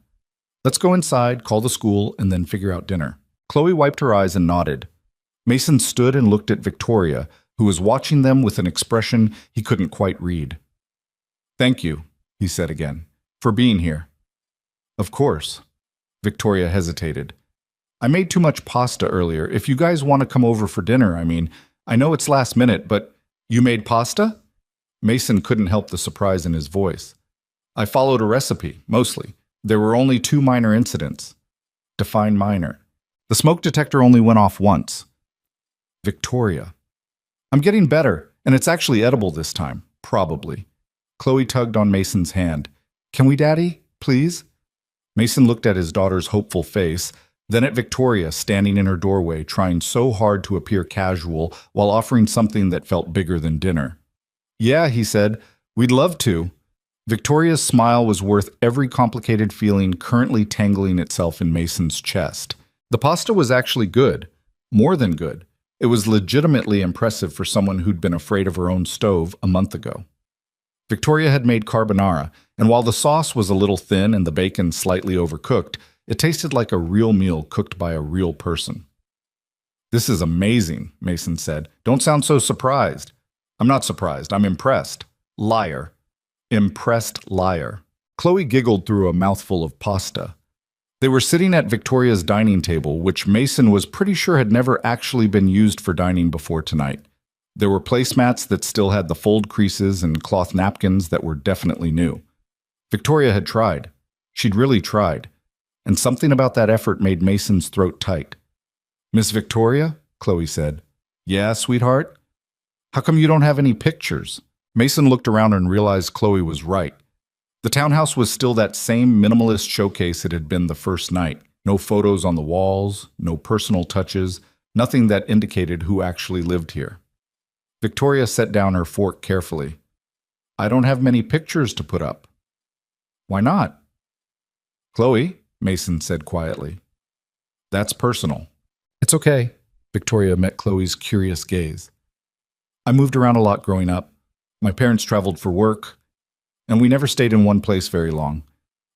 [SPEAKER 1] Let's go inside, call the school, and then figure out dinner. Chloe wiped her eyes and nodded. Mason stood and looked at Victoria, who was watching them with an expression he couldn't quite read. Thank you, he said again, for being here. Of course. Victoria hesitated. I made too much pasta earlier. If you guys want to come over for dinner, I know it's last minute, but you made pasta? Mason couldn't help the surprise in his voice. I followed a recipe, mostly. There were only 2 minor incidents. Define minor. The smoke detector only went off once. Victoria. I'm getting better, and it's actually edible this time. Probably. Chloe tugged on Mason's hand. Can we, Daddy? Please? Mason looked at his daughter's hopeful face, then at Victoria standing in her doorway trying so hard to appear casual while offering something that felt bigger than dinner. Yeah, he said, we'd love to. Victoria's smile was worth every complicated feeling currently tangling itself in Mason's chest. The pasta was actually good. More than good. It was legitimately impressive for someone who'd been afraid of her own stove a month ago. Victoria had made carbonara, and while the sauce was a little thin and the bacon slightly overcooked, it tasted like a real meal cooked by a real person. This is amazing, Mason said. Don't sound so surprised. I'm not surprised. I'm impressed. Liar. Impressed liar. Chloe giggled through a mouthful of pasta. They were sitting at Victoria's dining table, which Mason was pretty sure had never actually been used for dining before tonight. There were placemats that still had the fold creases and cloth napkins that were definitely new. Victoria had tried. She'd really tried. And something about that effort made Mason's throat tight. Miss Victoria? Chloe said. Yeah, sweetheart? How come you don't have any pictures? Mason looked around and realized Chloe was right. The townhouse was still that same minimalist showcase it had been the first night. No photos on the walls, no personal touches, nothing that indicated who actually lived here. Victoria set down her fork carefully. I don't have many pictures to put up. Why not? Chloe, Mason said quietly. That's personal. It's okay. Victoria met Chloe's curious gaze. I moved around a lot growing up. My parents traveled for work, and we never stayed in one place very long.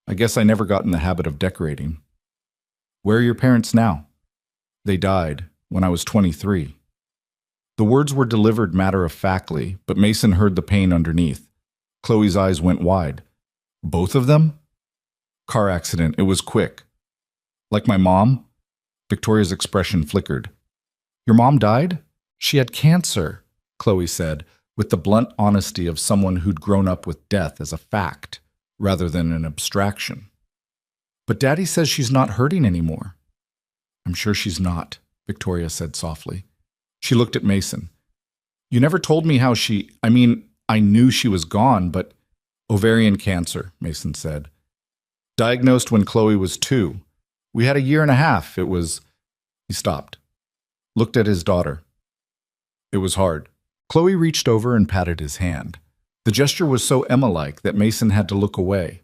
[SPEAKER 1] I guess I never got in the habit of decorating. Where are your parents now? They died when I was 23. The words were delivered matter-of-factly, but Mason heard the pain underneath. Chloe's eyes went wide. Both of them? Car accident. It was quick. Like my mom? Victoria's expression flickered. Your mom died? She had cancer, Chloe said, with the blunt honesty of someone who'd grown up with death as a fact, rather than an abstraction. But Daddy says she's not hurting anymore. I'm sure she's not, Victoria said softly. She looked at Mason. You never told me how I knew she was gone, but ovarian cancer, Mason said. Diagnosed when Chloe was 2. We had a year and a half. He stopped. Looked at his daughter. It was hard. Chloe reached over and patted his hand. The gesture was so Emma-like that Mason had to look away.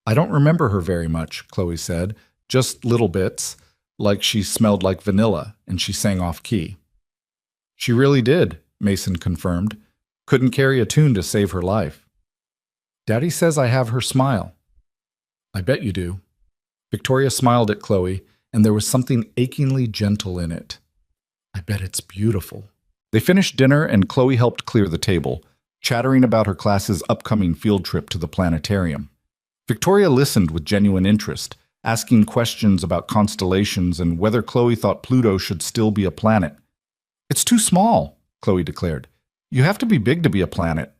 [SPEAKER 1] I don't remember her very much, Chloe said. Just little bits, like she smelled like vanilla and she sang off-key. She really did, Mason confirmed. Couldn't carry a tune to save her life. Daddy says I have her smile. I bet you do. Victoria smiled at Chloe, and there was something achingly gentle in it. I bet it's beautiful. They finished dinner, and Chloe helped clear the table, chattering about her class's upcoming field trip to the planetarium. Victoria listened with genuine interest, asking questions about constellations and whether Chloe thought Pluto should still be a planet. It's too small, Chloe declared. You have to be big to be a planet.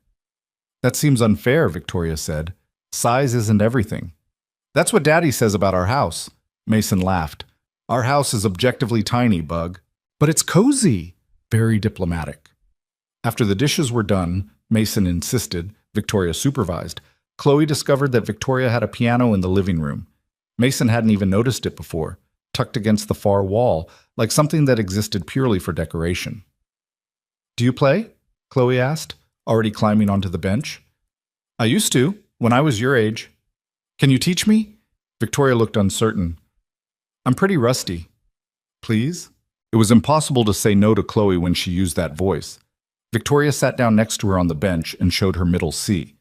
[SPEAKER 1] That seems unfair, Victoria said. Size isn't everything. That's what Daddy says about our house. Mason laughed. Our house is objectively tiny, Bug. But it's cozy. Very diplomatic. After the dishes were done, Mason insisted, Victoria supervised. Chloe discovered that Victoria had a piano in the living room. Mason hadn't even noticed it before, tucked against the far wall, like something that existed purely for decoration. Do you play? Chloe asked, already climbing onto the bench. I used to, when I was your age. Can you teach me? Victoria looked uncertain. I'm pretty rusty. Please? It was impossible to say no to Chloe when she used that voice. Victoria sat down next to her on the bench and showed her middle C.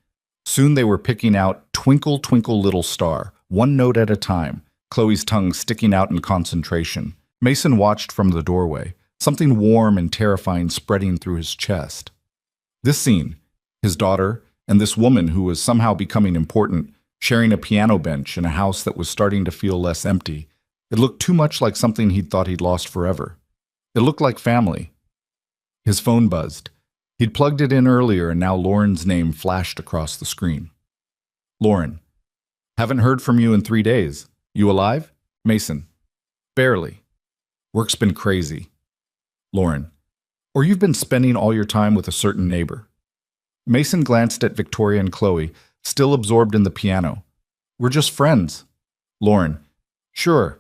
[SPEAKER 1] Soon they were picking out Twinkle, Twinkle, Little Star, one note at a time, Chloe's tongue sticking out in concentration. Mason watched from the doorway, something warm and terrifying spreading through his chest. This scene, his daughter, and this woman who was somehow becoming important, sharing a piano bench in a house that was starting to feel less empty, it looked too much like something he'd thought he'd lost forever. It looked like family. His phone buzzed. He'd plugged it in earlier, and now Lauren's name flashed across the screen. Lauren. Haven't heard from you in 3 days. You alive? Mason. Barely. Work's been crazy. Lauren. Or you've been spending all your time with a certain neighbor. Mason glanced at Victoria and Chloe, still absorbed in the piano. We're just friends. Lauren. Sure.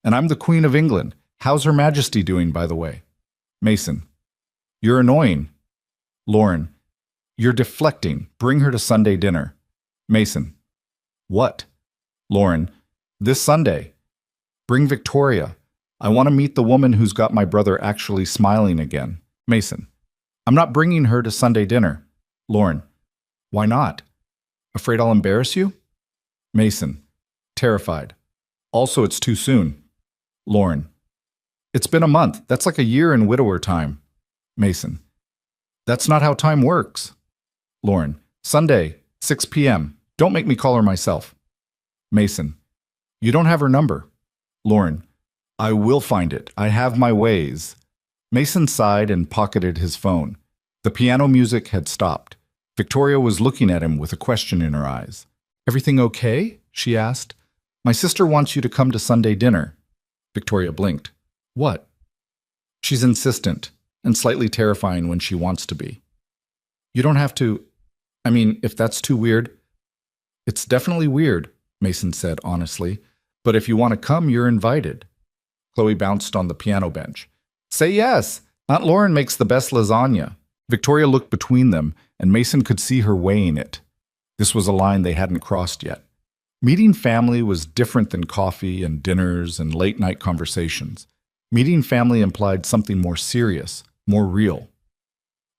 [SPEAKER 1] And I'm the Queen of England. How's Her Majesty doing, by the way? Mason. You're annoying. Lauren. You're deflecting. Bring her to Sunday dinner. Mason. What? Lauren. This Sunday. Bring Victoria. I want to meet the woman who's got my brother actually smiling again. Mason. I'm not bringing her to Sunday dinner. Lauren. Why not? Afraid I'll embarrass you? Mason. Terrified. Also, it's too soon. Lauren. It's been a month. That's like a year in widower time. Mason. That's not how time works. Lauren. Sunday, 6 p.m. Don't make me call her myself. Mason. You don't have her number. Lauren. I will find it. I have my ways. Mason sighed and pocketed his phone. The piano music had stopped. Victoria was looking at him with a question in her eyes. Everything okay? She asked. My sister wants you to come to Sunday dinner. Victoria blinked. What? She's insistent and slightly terrifying when she wants to be. You don't have to. I mean, if that's too weird. It's definitely weird, Mason said honestly. But if you want to come, you're invited. Chloe bounced on the piano bench. Say yes. Aunt Lauren makes the best lasagna. Victoria looked between them, and Mason could see her weighing it. This was a line they hadn't crossed yet. Meeting family was different than coffee and dinners and late-night conversations. Meeting family implied something more serious, more real.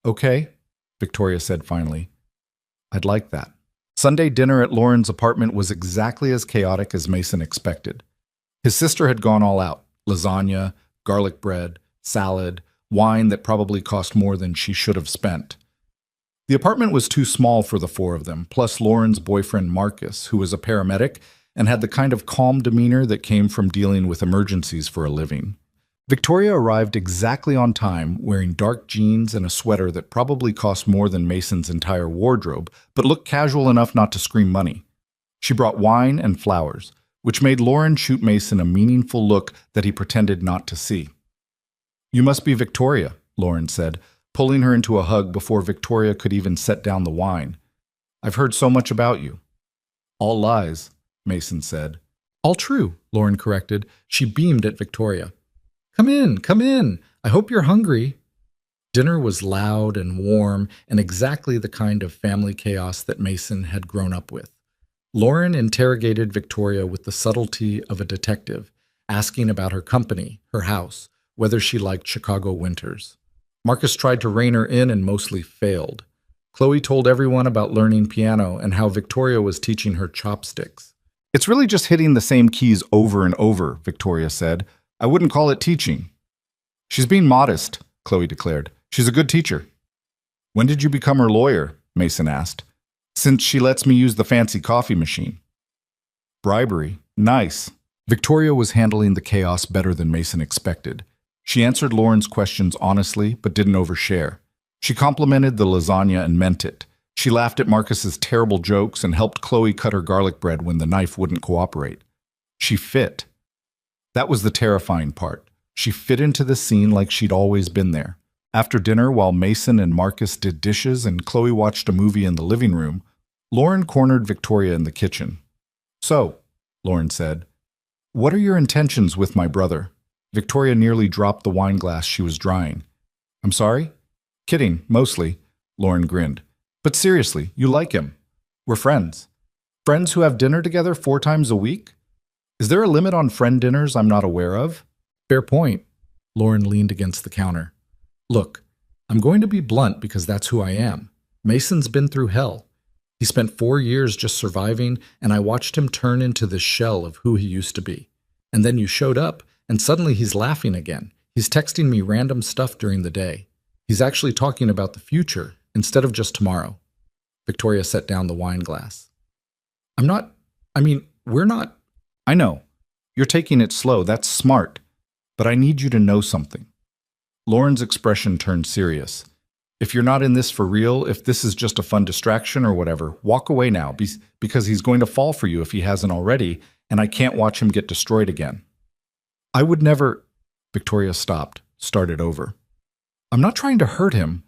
[SPEAKER 1] Okay, Victoria said finally. I'd like that. Sunday dinner at Lauren's apartment was exactly as chaotic as Mason expected. His sister had gone all out. Lasagna, garlic bread, salad, wine that probably cost more than she should have spent. The apartment was too small for the four of them, plus Lauren's boyfriend Marcus, who was a paramedic and had the kind of calm demeanor that came from dealing with emergencies for a living. Victoria arrived exactly on time, wearing dark jeans and a sweater that probably cost more than Mason's entire wardrobe, but looked casual enough not to scream money. She brought wine and flowers, which made Lauren shoot Mason a meaningful look that he pretended not to see. You must be Victoria, Lauren said, pulling her into a hug before Victoria could even set down the wine. I've heard so much about you. All lies, Mason said. All true, Lauren corrected. She beamed at Victoria. Come in, come in. I hope you're hungry. Dinner was loud and warm and exactly the kind of family chaos that Mason had grown up with. Lauren interrogated Victoria with the subtlety of a detective, asking about her company, her house, whether she liked Chicago winters. Marcus tried to rein her in and mostly failed. Chloe told everyone about learning piano and how Victoria was teaching her chopsticks. It's really just hitting the same keys over and over, Victoria said. I wouldn't call it teaching. She's being modest, Chloe declared. She's a good teacher. When did you become her lawyer? Mason asked. Since she lets me use the fancy coffee machine. Bribery. Nice. Victoria was handling the chaos better than Mason expected. She answered Lauren's questions honestly, but didn't overshare. She complimented the lasagna and meant it. She laughed at Marcus's terrible jokes and helped Chloe cut her garlic bread when the knife wouldn't cooperate. She fit. That was the terrifying part. She fit into the scene like she'd always been there. After dinner, while Mason and Marcus did dishes and Chloe watched a movie in the living room, Lauren cornered Victoria in the kitchen. So, Lauren said, what are your intentions with my brother? Victoria nearly dropped the wine glass she was drying. I'm sorry? Kidding, mostly, Lauren grinned. But seriously, you like him. We're friends. Friends who have dinner together 4 times a week? Is there a limit on friend dinners I'm not aware of? Fair point. Lauren leaned against the counter. Look, I'm going to be blunt because that's who I am. Mason's been through hell. He spent 4 years just surviving, and I watched him turn into this shell of who he used to be. And then you showed up, and suddenly he's laughing again. He's texting me random stuff during the day. He's actually talking about the future instead of just tomorrow. Victoria set down the wine glass. We're not. I know. You're taking it slow. That's smart. But I need you to know something. Lauren's expression turned serious. If you're not in this for real, if this is just a fun distraction or whatever, walk away now, because he's going to fall for you if he hasn't already, and I can't watch him get destroyed again. I would never. Victoria stopped, started over. I'm not trying to hurt him.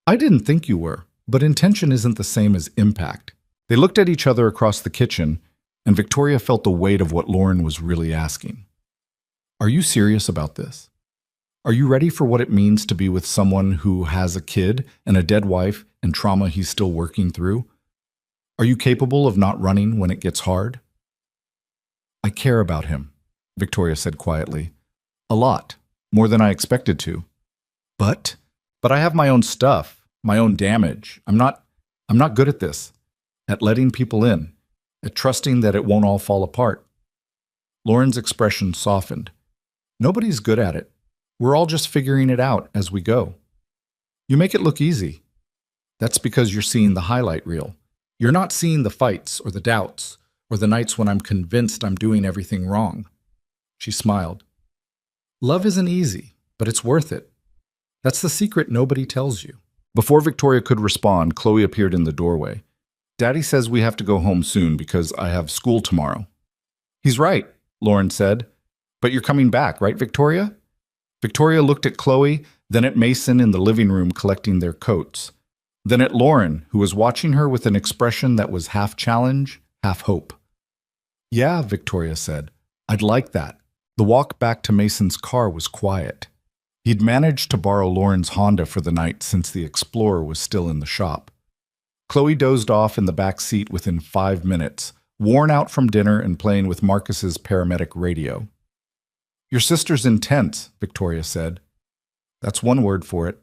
[SPEAKER 1] I didn't think you were, but intention isn't the same as impact. They looked at each other across the kitchen, and Victoria felt the weight of what Lauren was really asking. Are you serious about this? Are you ready for what it means to be with someone who has a kid and a dead wife and trauma he's still working through? Are you capable of not running when it gets hard? I care about him, Victoria said quietly. A lot, more than I expected to. But I have my own stuff, my own damage. I'm not good at this, at letting people in, at trusting that it won't all fall apart. Lauren's expression softened. Nobody's good at it. We're all just figuring it out as we go. You make it look easy. That's because you're seeing the highlight reel. You're not seeing the fights or the doubts or the nights when I'm convinced I'm doing everything wrong. She smiled. Love isn't easy, but it's worth it. That's the secret nobody tells you. Before Victoria could respond, Chloe appeared in the doorway. Daddy says we have to go home soon because I have school tomorrow. He's right, Lauren said. But you're coming back, right, Victoria? Victoria looked at Chloe, then at Mason in the living room collecting their coats, then at Lauren, who was watching her with an expression that was half challenge, half hope. Yeah, Victoria said. I'd like that. The walk back to Mason's car was quiet. He'd managed to borrow Lauren's Honda for the night since the Explorer was still in the shop. Chloe dozed off in the back seat within 5 minutes, worn out from dinner and playing with Marcus's paramedic radio. Your sister's intense, Victoria said. That's one word for it.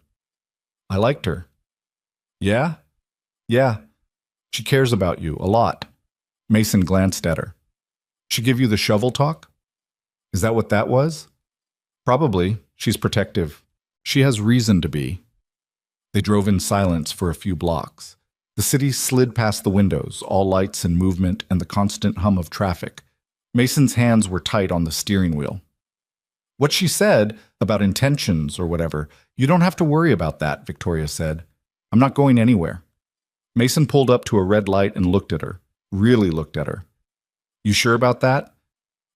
[SPEAKER 1] I liked her. Yeah? Yeah. She cares about you a lot. Mason glanced at her. She give you the shovel talk? Is that what that was? Probably. She's protective. She has reason to be. They drove in silence for a few blocks. The city slid past the windows, all lights and movement and the constant hum of traffic. Mason's hands were tight on the steering wheel. What she said about intentions or whatever, you don't have to worry about that, Victoria said. I'm not going anywhere. Mason pulled up to a red light and looked at her, really looked at her. You sure about that?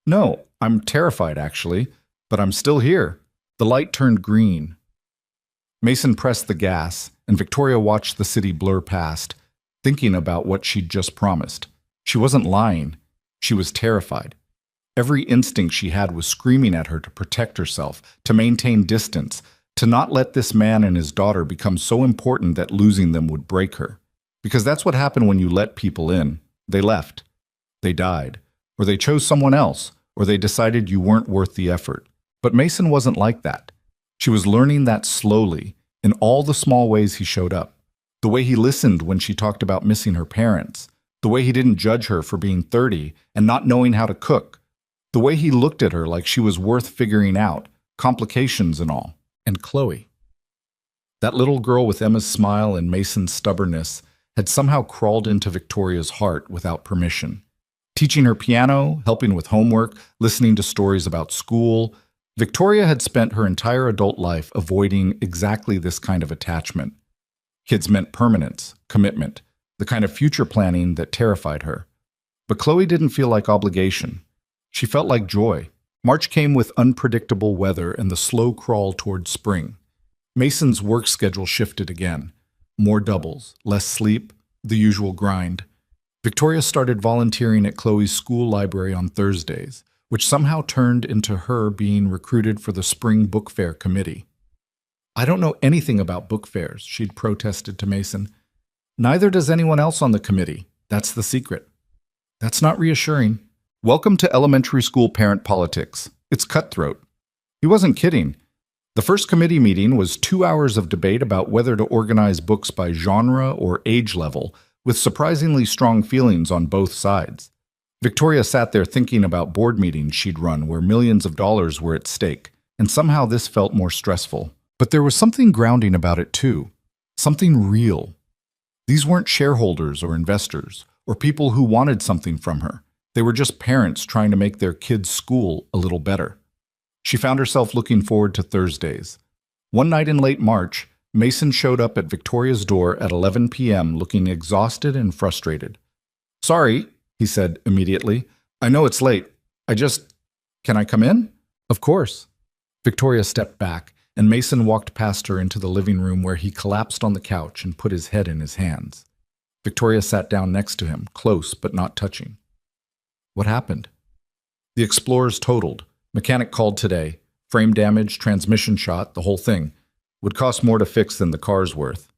[SPEAKER 1] No, I'm terrified actually, but I'm still here. The light turned green. Mason pressed the gas, and Victoria watched the city blur past, thinking about what she'd just promised. She wasn't lying. She was terrified. Every instinct she had was screaming at her to protect herself, to maintain distance, to not let this man and his daughter become so important that losing them would break her. Because that's what happened when you let people in. They left. They died. Or they chose someone else. Or they decided you weren't worth the effort. But Mason wasn't like that. She was learning that slowly, in all the small ways he showed up. The way he listened when she talked about missing her parents. The way he didn't judge her for being 30 and not knowing how to cook. The way he looked at her like she was worth figuring out, complications and all. And Chloe. That little girl with Emma's smile and Mason's stubbornness had somehow crawled into Victoria's heart without permission. Teaching her piano, helping with homework, listening to stories about school, Victoria had spent her entire adult life avoiding exactly this kind of attachment. Kids meant permanence, commitment, the kind of future planning that terrified her. But Chloe didn't feel like obligation. She felt like joy. March came with unpredictable weather and the slow crawl toward spring. Mason's work schedule shifted again. More doubles, less sleep, the usual grind. Victoria started volunteering at Chloe's school library on Thursdays, which somehow turned into her being recruited for the spring book fair committee. "I don't know anything about book fairs," she'd protested to Mason. "Neither does anyone else on the committee. That's the secret." "That's not reassuring." "Welcome to elementary school parent politics. It's cutthroat." He wasn't kidding. The first committee meeting was 2 hours of debate about whether to organize books by genre or age level, with surprisingly strong feelings on both sides. Victoria sat there thinking about board meetings she'd run where millions of dollars were at stake, and somehow this felt more stressful. But there was something grounding about it too, something real. These weren't shareholders or investors, or people who wanted something from her. They were just parents trying to make their kids' school a little better. She found herself looking forward to Thursdays. One night in late March, Mason showed up at Victoria's door at 11 p.m. looking exhausted and frustrated. "Sorry," he said immediately. "I know it's late. Can I come in?" "Of course." Victoria stepped back, and Mason walked past her into the living room where he collapsed on the couch and put his head in his hands. Victoria sat down next to him, close but not touching. "What happened?" "The Explorer's totaled. Mechanic called today. Frame damage, transmission shot, the whole thing. Would cost more to fix than the car's worth."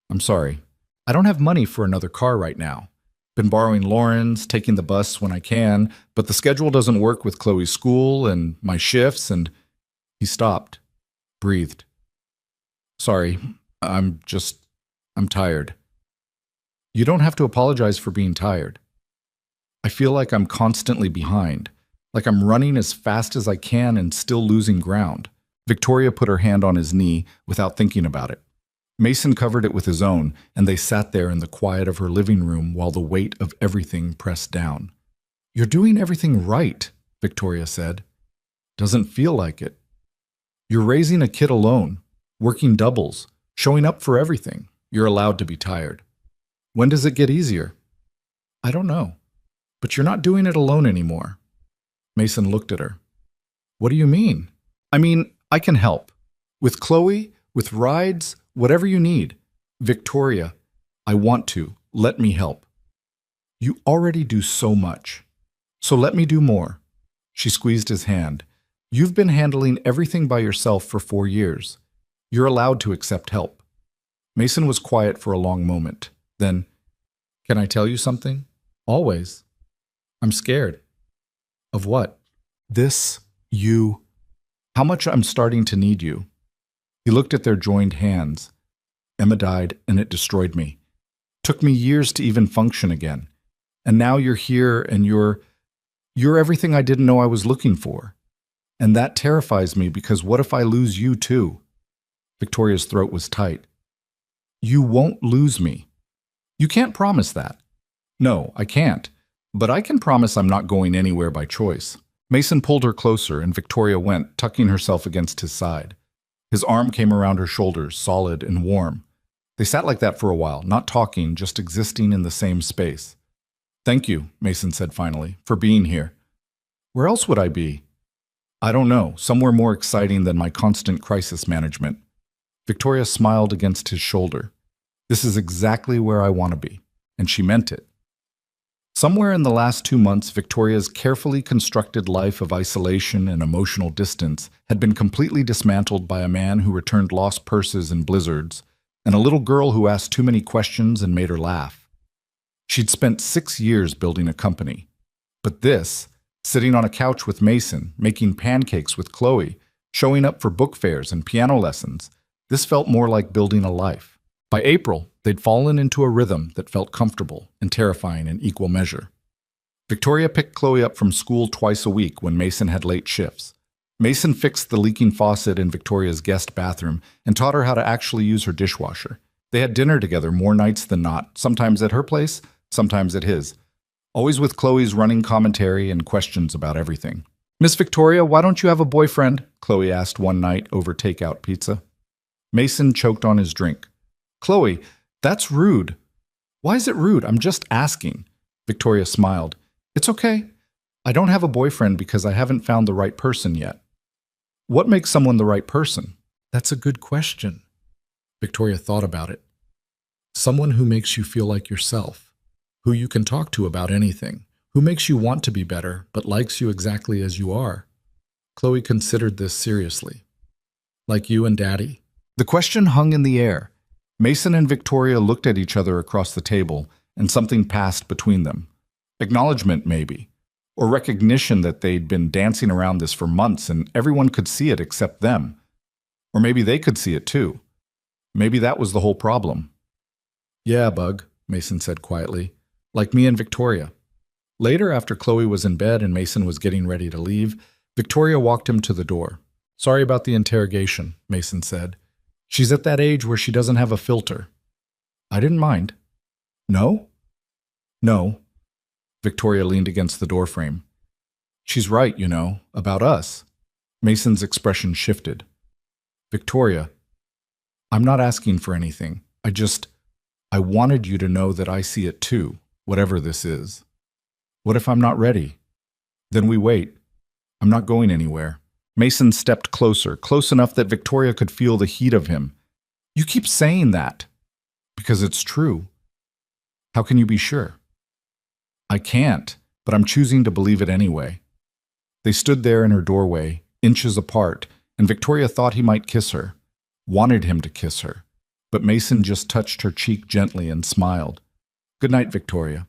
[SPEAKER 1] "I'm sorry. I don't have money for another car right now. Been borrowing Lauren's, taking the bus when I can, but the schedule doesn't work with Chloe's school and my shifts and—" He stopped, breathed. "Sorry, I'm tired." "You don't have to apologize for being tired. I feel like I'm constantly behind, like I'm running as fast as I can and still losing ground." Victoria put her hand on his knee without thinking about it. Mason covered it with his own, and they sat there in the quiet of her living room while the weight of everything pressed down. "You're doing everything right," Victoria said. "Doesn't feel like it. You're raising a kid alone, working doubles, showing up for everything. You're allowed to be tired. When does it get easier?" "I don't know. But you're not doing it alone anymore." Mason looked at her. "What do you mean?" "I mean, I can help. With Chloe, with rides, whatever you need. Victoria, I want to. Let me help." "You already do so much. So let me do more." She squeezed his hand. "You've been handling everything by yourself for 4 years. You're allowed to accept help." Mason was quiet for a long moment. Then, "Can I tell you something?" "Always." "I'm scared." "Of what?" "This, you. How much I'm starting to need you." He looked at their joined hands. "Emma died, and it destroyed me. Took me years to even function again. And now you're here, and you're everything I didn't know I was looking for. And that terrifies me because what if I lose you too?" Victoria's throat was tight. "You won't lose me." "You can't promise that." "No, I can't. But I can promise I'm not going anywhere by choice." Mason pulled her closer, and Victoria went, tucking herself against his side. His arm came around her shoulders, solid and warm. They sat like that for a while, not talking, just existing in the same space. "Thank you," Mason said finally, "for being here." "Where else would I be?" "I don't know, somewhere more exciting than my constant crisis management." Victoria smiled against his shoulder. "This is exactly where I want to be." And she meant it. Somewhere in the last 2 months, Victoria's carefully constructed life of isolation and emotional distance had been completely dismantled by a man who returned lost purses in blizzards, and a little girl who asked too many questions and made her laugh. She'd spent 6 years building a company. But this, sitting on a couch with Mason, making pancakes with Chloe, showing up for book fairs and piano lessons, this felt more like building a life. By April, they'd fallen into a rhythm that felt comfortable and terrifying in equal measure. Victoria picked Chloe up from school twice a week when Mason had late shifts. Mason fixed the leaking faucet in Victoria's guest bathroom and taught her how to actually use her dishwasher. They had dinner together more nights than not, sometimes at her place, sometimes at his, always with Chloe's running commentary and questions about everything. "Miss Victoria, why don't you have a boyfriend?" Chloe asked one night over takeout pizza. Mason choked on his drink. "Chloe, that's rude." "Why is it rude? I'm just asking." Victoria smiled. "It's okay. I don't have a boyfriend because I haven't found the right person yet." "What makes someone the right person?" "That's a good question." Victoria thought about it. "Someone who makes you feel like yourself, who you can talk to about anything, who makes you want to be better but likes you exactly as you are." Chloe considered this seriously. "Like you and Daddy?" The question hung in the air. Mason and Victoria looked at each other across the table, and something passed between them. Acknowledgement, maybe, or recognition that they'd been dancing around this for months and everyone could see it except them. Or maybe they could see it too. Maybe that was the whole problem. "Yeah, Bug," Mason said quietly, "like me and Victoria." Later, after Chloe was in bed and Mason was getting ready to leave, Victoria walked him to the door. "Sorry about the interrogation," Mason said. "She's at that age where she doesn't have a filter." "I didn't mind." "No?" "No." Victoria leaned against the doorframe. "She's right, you know, about us." Mason's expression shifted. "Victoria, I'm not asking for anything. I wanted you to know that I see it too, whatever this is. What if I'm not ready? Then we wait. I'm not going anywhere." Mason stepped closer, close enough that Victoria could feel the heat of him. "You keep saying that." "Because it's true." "How can you be sure?" "I can't, but I'm choosing to believe it anyway." They stood there in her doorway, inches apart, and Victoria thought he might kiss her, wanted him to kiss her. But Mason just touched her cheek gently and smiled. "Good night, Victoria."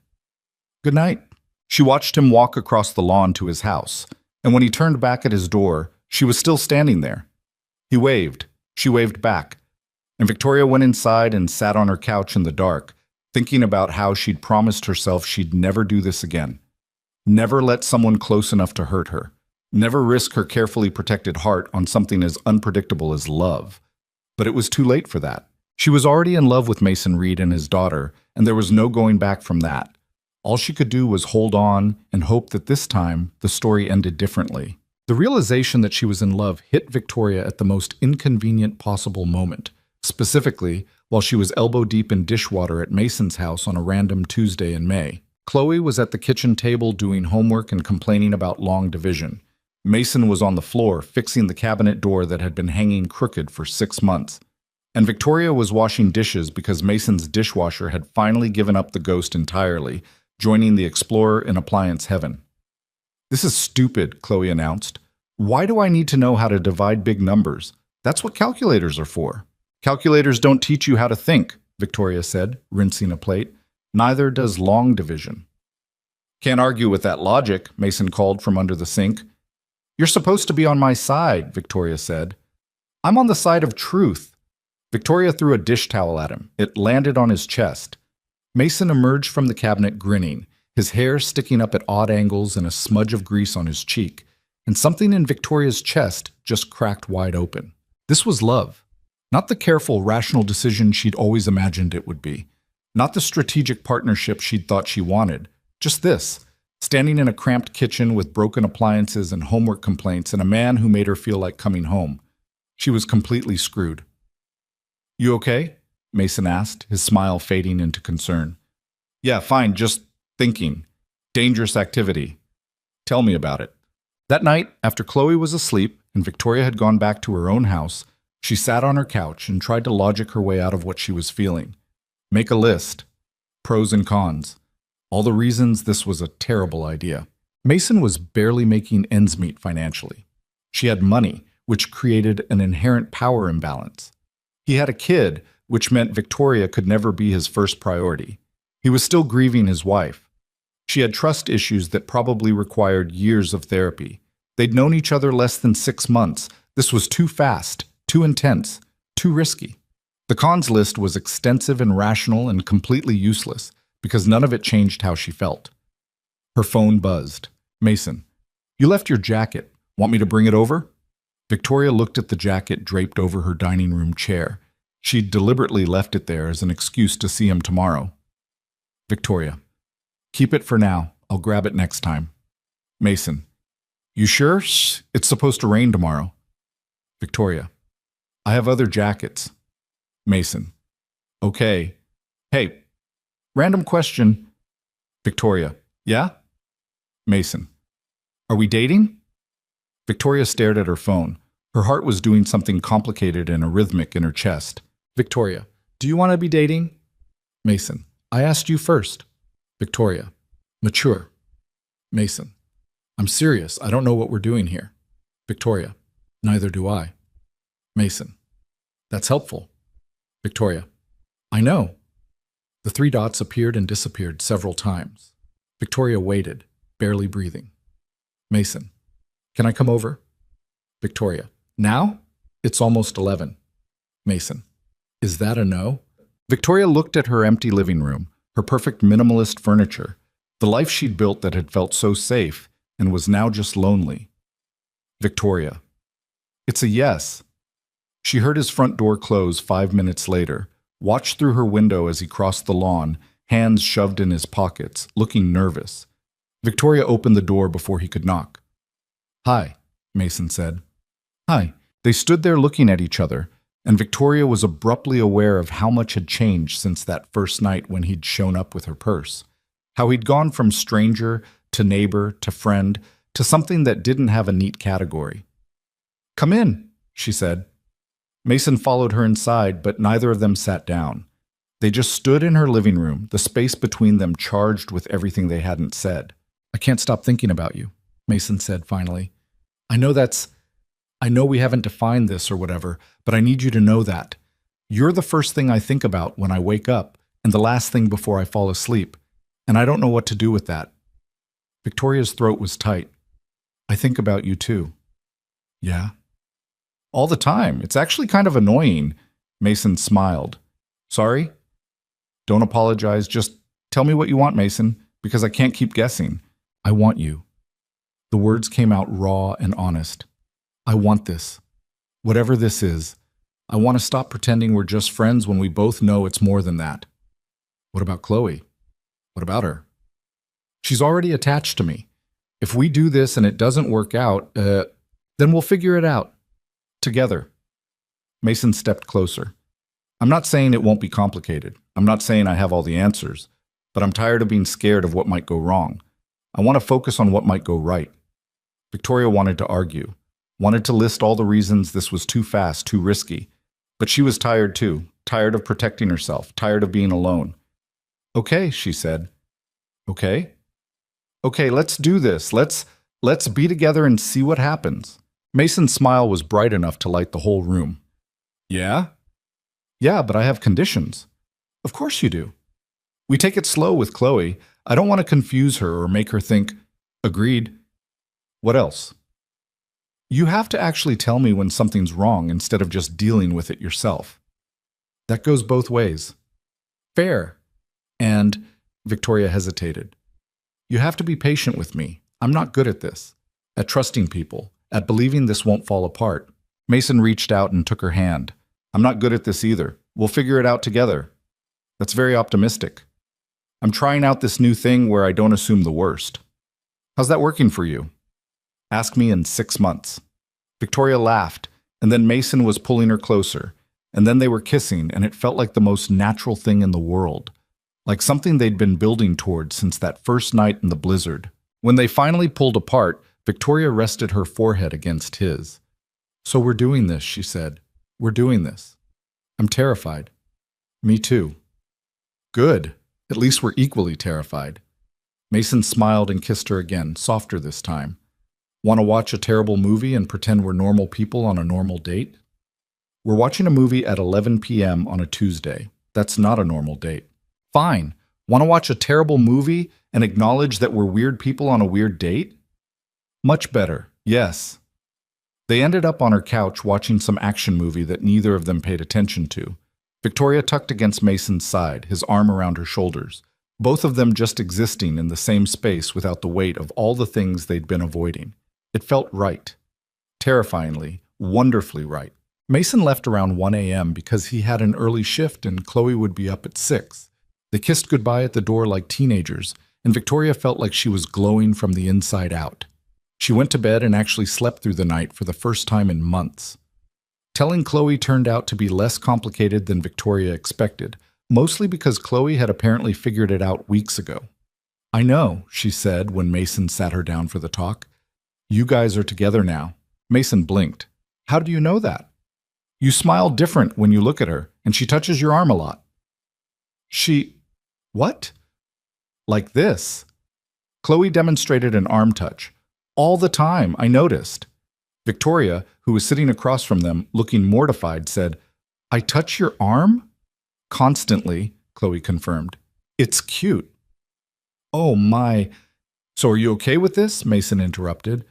[SPEAKER 1] "Good night." She watched him walk across the lawn to his house, and when he turned back at his door, she was still standing there. He waved. She waved back. And Victoria went inside and sat on her couch in the dark, thinking about how she'd promised herself she'd never do this again. Never let someone close enough to hurt her. Never risk her carefully protected heart on something as unpredictable as love. But it was too late for that. She was already in love with Mason Reed and his daughter, and there was no going back from that. All she could do was hold on and hope that this time the story ended differently. The realization that she was in love hit Victoria at the most inconvenient possible moment, specifically while she was elbow-deep in dishwater at Mason's house on a random Tuesday in May. Chloe was at the kitchen table doing homework and complaining about long division. Mason was on the floor fixing the cabinet door that had been hanging crooked for 6 months. And Victoria was washing dishes because Mason's dishwasher had finally given up the ghost entirely, joining the explorer in appliance heaven. "This is stupid," Chloe announced. "Why do I need to know how to divide big numbers? That's what calculators are for." "Calculators don't teach you how to think," Victoria said, rinsing a plate. "Neither does long division." "Can't argue with that logic," Mason called from under the sink. "You're supposed to be on my side," Victoria said. "I'm on the side of truth." Victoria threw a dish towel at him. It landed on his chest. Mason emerged from the cabinet grinning, his hair sticking up at odd angles and a smudge of grease on his cheek, and something in Victoria's chest just cracked wide open. This was love. Not the careful, rational decision she'd always imagined it would be. Not the strategic partnership she'd thought she wanted. Just this, standing in a cramped kitchen with broken appliances and homework complaints and a man who made her feel like coming home. She was completely screwed. "You okay?" Mason asked, his smile fading into concern. "Yeah, fine, just thinking. Dangerous activity. Tell me about it." That night, after Chloe was asleep and Victoria had gone back to her own house, she sat on her couch and tried to logic her way out of what she was feeling. Make a list. Pros and cons. All the reasons this was a terrible idea. Mason was barely making ends meet financially. She had money, which created an inherent power imbalance. He had a kid, which meant Victoria could never be his first priority. He was still grieving his wife. She had trust issues that probably required years of therapy. They'd known each other less than 6 months. This was too fast, too intense, too risky. The cons list was extensive and rational and completely useless because none of it changed how she felt. Her phone buzzed. Mason, you left your jacket. Want me to bring it over? Victoria looked at the jacket draped over her dining room chair. She'd deliberately left it there as an excuse to see him tomorrow. Victoria, keep it for now. I'll grab it next time. Mason, you sure? Shh, it's supposed to rain tomorrow. Victoria, I have other jackets. Mason, okay. Hey, random question. Victoria, yeah? Mason, are we dating? Victoria stared at her phone. Her heart was doing something complicated and arrhythmic in her chest. Victoria, do you want to be dating? Mason, I asked you first. Victoria, mature. Mason, I'm serious. I don't know what we're doing here. Victoria, neither do I. Mason, that's helpful. Victoria, I know. The three dots appeared and disappeared several times. Victoria waited, barely breathing. Mason, can I come over? Victoria, now? It's almost 11. Mason, is that a no? Victoria looked at her empty living room, her perfect minimalist furniture, the life she'd built that had felt so safe and was now just lonely. Victoria, it's a yes. She heard his front door close 5 minutes later, watched through her window as he crossed the lawn, hands shoved in his pockets, looking nervous. Victoria opened the door before he could knock. Hi, Mason said. Hi. They stood there looking at each other, and Victoria was abruptly aware of how much had changed since that first night when he'd shown up with her purse. How he'd gone from stranger to neighbor to friend to something that didn't have a neat category. Come in, she said. Mason followed her inside, but neither of them sat down. They just stood in her living room, the space between them charged with everything they hadn't said. I can't stop thinking about you, Mason said finally. I know we haven't defined this or whatever, but I need you to know that. You're the first thing I think about when I wake up and the last thing before I fall asleep, and I don't know what to do with that. Victoria's throat was tight. I think about you too. Yeah? All the time. It's actually kind of annoying. Mason smiled. Sorry? Don't apologize. Just tell me what you want, Mason, because I can't keep guessing. I want you. The words came out raw and honest. I want this. Whatever this is. I want to stop pretending we're just friends when we both know it's more than that. What about Chloe? What about her? She's already attached to me. If we do this and it doesn't work out, then we'll figure it out. Together. Mason stepped closer. I'm not saying it won't be complicated. I'm not saying I have all the answers, but I'm tired of being scared of what might go wrong. I want to focus on what might go right. Victoria wanted to argue, wanted to list all the reasons this was too fast, too risky, but she was tired too, tired of protecting herself, tired of being alone. Okay, she said. Okay? Okay, let's do this. Let's be together and see what happens. Mason's smile was bright enough to light the whole room. Yeah? Yeah, but I have conditions. Of course you do. We take it slow with Chloe. I don't want to confuse her or make her think, agreed. What else? You have to actually tell me when something's wrong instead of just dealing with it yourself. That goes both ways. Fair. And Victoria hesitated. You have to be patient with me. I'm not good at this, at trusting people, at believing this won't fall apart. Mason reached out and took her hand. I'm not good at this either. We'll figure it out together. That's very optimistic. I'm trying out this new thing where I don't assume the worst. How's that working for you? Ask me in 6 months. Victoria laughed, and then Mason was pulling her closer, and then they were kissing, and it felt like the most natural thing in the world, like something they'd been building toward since that first night in the blizzard. When they finally pulled apart, Victoria rested her forehead against his. So we're doing this, she said. We're doing this. I'm terrified. Me too. Good. At least we're equally terrified. Mason smiled and kissed her again, softer this time. Want to watch a terrible movie and pretend we're normal people on a normal date? We're watching a movie at 11 p.m. on a Tuesday. That's not a normal date. Fine. Want to watch a terrible movie and acknowledge that we're weird people on a weird date? Much better, yes. They ended up on her couch watching some action movie that neither of them paid attention to. Victoria tucked against Mason's side, his arm around her shoulders, both of them just existing in the same space without the weight of all the things they'd been avoiding. It felt right. Terrifyingly, wonderfully right. Mason left around 1 a.m. because he had an early shift and Chloe would be up at 6. They kissed goodbye at the door like teenagers, and Victoria felt like she was glowing from the inside out. She went to bed and actually slept through the night for the first time in months. Telling Chloe turned out to be less complicated than Victoria expected, mostly because Chloe had apparently figured it out weeks ago. "I know," she said when Mason sat her down for the talk. "You guys are together now." Mason blinked. "How do you know that?" "You smile different when you look at her, and she touches your arm a lot." What?" "Like this." Chloe demonstrated an arm touch. "All the time, I noticed." Victoria, who was sitting across from them, looking mortified, said, "I touch your arm?" "Constantly," Chloe confirmed. "It's cute." "Oh my. So are you okay with this?" Mason interrupted.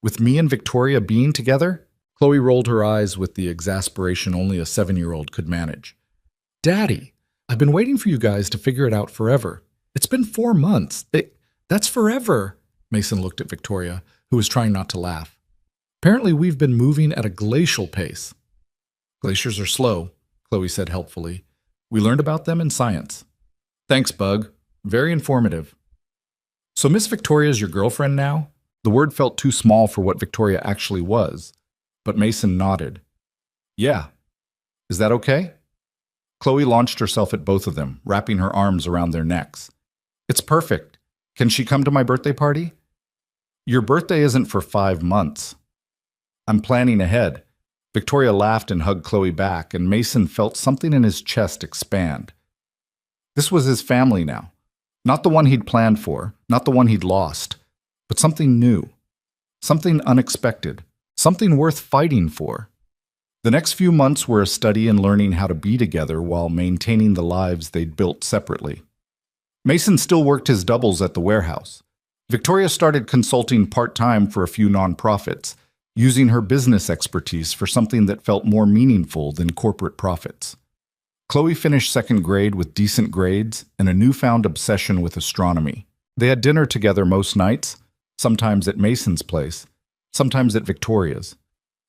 [SPEAKER 1] "With me and Victoria being together?" Chloe rolled her eyes with the exasperation only a 7-year-old could manage. "Daddy, I've been waiting for you guys to figure it out forever. It's been 4 months. That's forever." Mason looked at Victoria, who was trying not to laugh. "Apparently we've been moving at a glacial pace." "Glaciers are slow," Chloe said helpfully. "We learned about them in science." "Thanks, Bug. Very informative." "So Miss Victoria's your girlfriend now?" The word felt too small for what Victoria actually was, but Mason nodded. "Yeah. Is that okay?" Chloe launched herself at both of them, wrapping her arms around their necks. "It's perfect. Can she come to my birthday party?" "Your birthday isn't for 5 months." "I'm planning ahead." Victoria laughed and hugged Chloe back, and Mason felt something in his chest expand. This was his family now. Not the one he'd planned for, not the one he'd lost, but something new, something unexpected, something worth fighting for. The next few months were a study in learning how to be together while maintaining the lives they'd built separately. Mason still worked his doubles at the warehouse. Victoria started consulting part-time for a few nonprofits, using her business expertise for something that felt more meaningful than corporate profits. Chloe finished 2nd grade with decent grades and a newfound obsession with astronomy. They had dinner together most nights, sometimes at Mason's place, sometimes at Victoria's.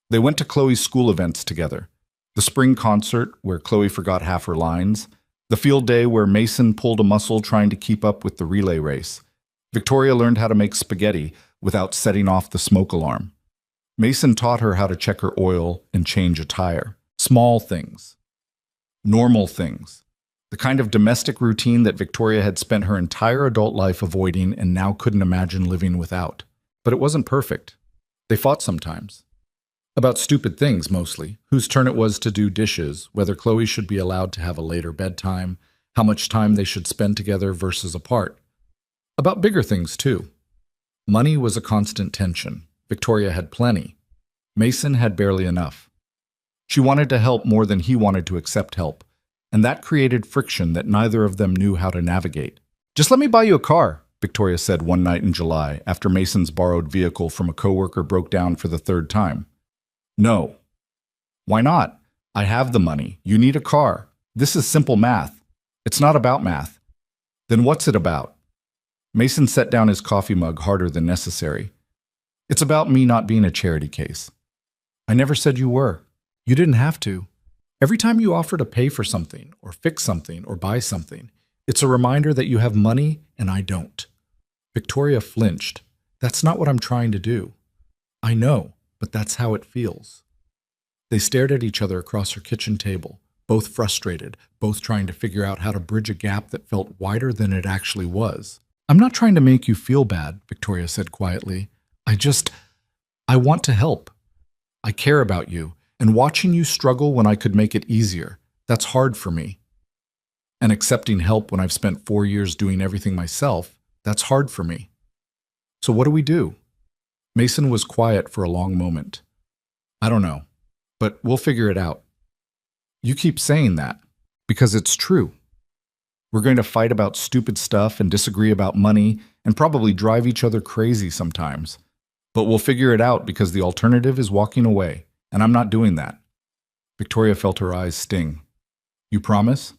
[SPEAKER 1] They went to Chloe's school events together. The spring concert, where Chloe forgot half her lines. The field day where Mason pulled a muscle trying to keep up with the relay race. Victoria learned how to make spaghetti without setting off the smoke alarm. Mason taught her how to check her oil and change a tire. Small things. Normal things. The kind of domestic routine that Victoria had spent her entire adult life avoiding and now couldn't imagine living without. But it wasn't perfect. They fought sometimes. About stupid things, mostly. Whose turn it was to do dishes, whether Chloe should be allowed to have a later bedtime, how much time they should spend together versus apart. About bigger things, too. Money was a constant tension. Victoria had plenty. Mason had barely enough. She wanted to help more than he wanted to accept help, and that created friction that neither of them knew how to navigate. "Just let me buy you a car," Victoria said one night in July after Mason's borrowed vehicle from a coworker broke down for the 3rd time. "No." "Why not? I have the money. You need a car. This is simple math." "It's not about math." "Then what's it about?" Mason set down his coffee mug harder than necessary. "It's about me not being a charity case." "I never said you were. You didn't have to. Every time you offer to pay for something, or fix something, or buy something, it's a reminder that you have money and I don't." Victoria flinched. "That's not what I'm trying to do." "I know, but that's how it feels." They stared at each other across her kitchen table, both frustrated, both trying to figure out how to bridge a gap that felt wider than it actually was. "I'm not trying to make you feel bad," Victoria said quietly. I want to help. I care about you, and watching you struggle when I could make it easier, that's hard for me. And accepting help when I've spent 4 years doing everything myself, that's hard for me. So what do we do?" Mason was quiet for a long moment. "I don't know, but we'll figure it out." "You keep saying that, because it's true. We're going to fight about stupid stuff and disagree about money and probably drive each other crazy sometimes. But we'll figure it out because the alternative is walking away, and I'm not doing that." Victoria felt her eyes sting. You promise?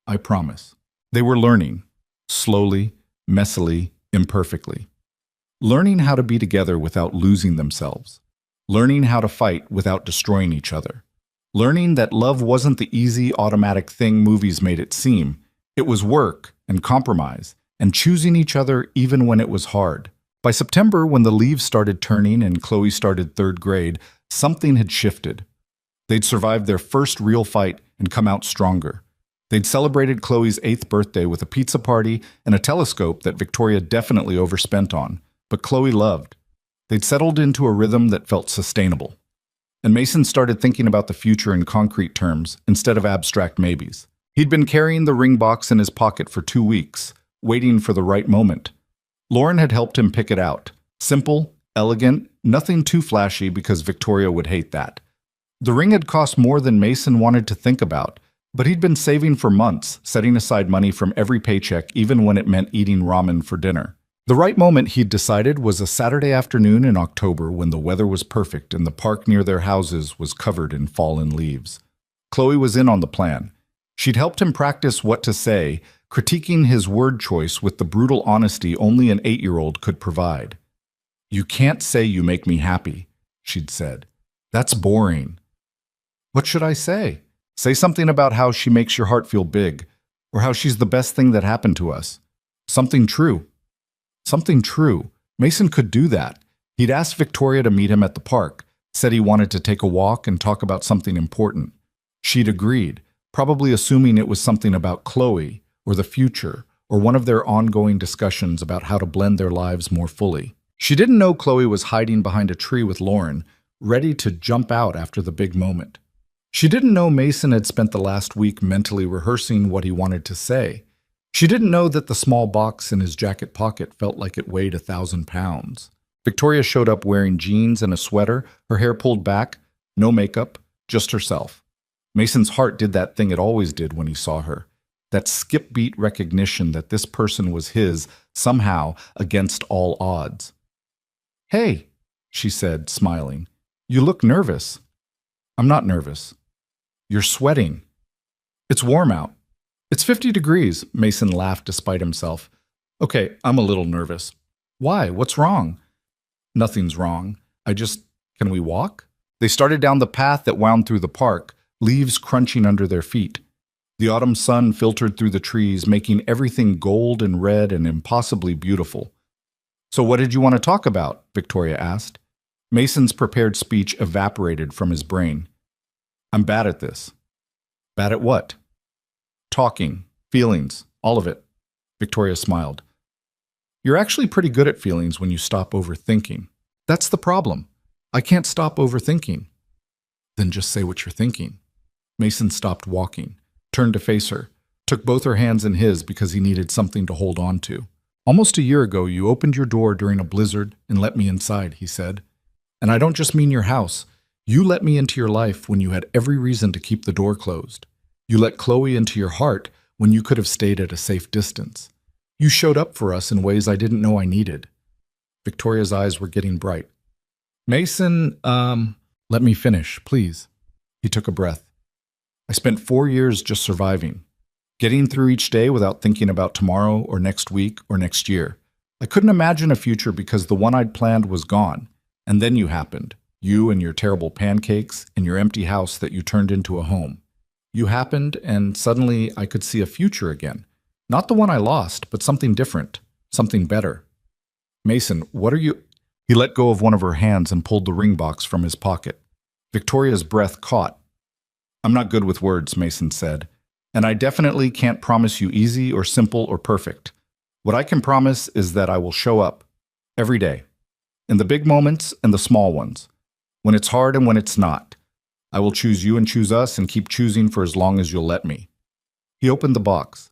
[SPEAKER 1] I promise. They were learning, slowly, messily, imperfectly. Learning how to be together without losing themselves. Learning how to fight without destroying each other. Learning that love wasn't the easy, automatic thing movies made it seem. It was work and compromise and choosing each other even when it was hard. By September, when the leaves started turning and Chloe started third grade, something had shifted. They'd survived their first real fight and come out stronger. They'd celebrated Chloe's 8th birthday with a pizza party and a telescope that Victoria definitely overspent on, but Chloe loved. They'd settled into a rhythm that felt sustainable. And Mason started thinking about the future in concrete terms instead of abstract maybes. He'd been carrying the ring box in his pocket for 2 weeks, waiting for the right moment. Lauren had helped him pick it out. Simple, elegant, nothing too flashy because Victoria would hate that. The ring had cost more than Mason wanted to think about, but he'd been saving for months, setting aside money from every paycheck even when it meant eating ramen for dinner. The right moment, he'd decided, was a Saturday afternoon in October when the weather was perfect and the park near their houses was covered in fallen leaves. Chloe was in on the plan. She'd helped him practice what to say, critiquing his word choice with the brutal honesty only an 8-year-old could provide. "You can't say you make me happy," she'd said. "That's boring." "What should I say? Say something about how she makes your heart feel big, or how she's the best thing that happened to us. Something true." Something true. Mason could do that. He'd asked Victoria to meet him at the park, said he wanted to take a walk and talk about something important. She'd agreed, probably assuming it was something about Chloe, or the future, or one of their ongoing discussions about how to blend their lives more fully. She didn't know Chloe was hiding behind a tree with Lauren, ready to jump out after the big moment. She didn't know Mason had spent the last week mentally rehearsing what he wanted to say. She didn't know that the small box in his jacket pocket felt like it weighed 1,000 pounds. Victoria showed up wearing jeans and a sweater, her hair pulled back, no makeup, just herself. Mason's heart did that thing it always did when he saw her. That skip-beat recognition that this person was his, somehow, against all odds. "Hey," she said, smiling. "You look nervous." "I'm not nervous." "You're sweating." "It's warm out." "It's 50 degrees, Mason laughed despite himself. "Okay, I'm a little nervous." "Why? What's wrong?" "Nothing's wrong. Can we walk?" They started down the path that wound through the park, leaves crunching under their feet. The autumn sun filtered through the trees, making everything gold and red and impossibly beautiful. "So what did you want to talk about?" Victoria asked. Mason's prepared speech evaporated from his brain. "I'm bad at this." "Bad at what?" "Talking, feelings, all of it." Victoria smiled. "You're actually pretty good at feelings when you stop overthinking. That's the problem. I can't stop overthinking." "Then just say what you're thinking." Mason stopped walking, turned to face her, took both her hands in his because he needed something to hold on to. "Almost a year ago, you opened your door during a blizzard and let me inside," he said. "And I don't just mean your house. You let me into your life when you had every reason to keep the door closed. You let Chloe into your heart when you could have stayed at a safe distance. You showed up for us in ways I didn't know I needed." Victoria's eyes were getting bright. "Mason, let me finish, please." He took a breath. "I spent 4 years just surviving, getting through each day without thinking about tomorrow or next week or next year. I couldn't imagine a future because the one I'd planned was gone. And then you happened. You and your terrible pancakes and your empty house that you turned into a home. You happened, and suddenly I could see a future again. Not the one I lost, but something different, something better." "Mason, what are you—" He let go of one of her hands and pulled the ring box from his pocket. Victoria's breath caught. "I'm not good with words," Mason said. "And I definitely can't promise you easy or simple or perfect. What I can promise is that I will show up. Every day. In the big moments and the small ones. When it's hard and when it's not. I will choose you and choose us and keep choosing for as long as you'll let me." He opened the box.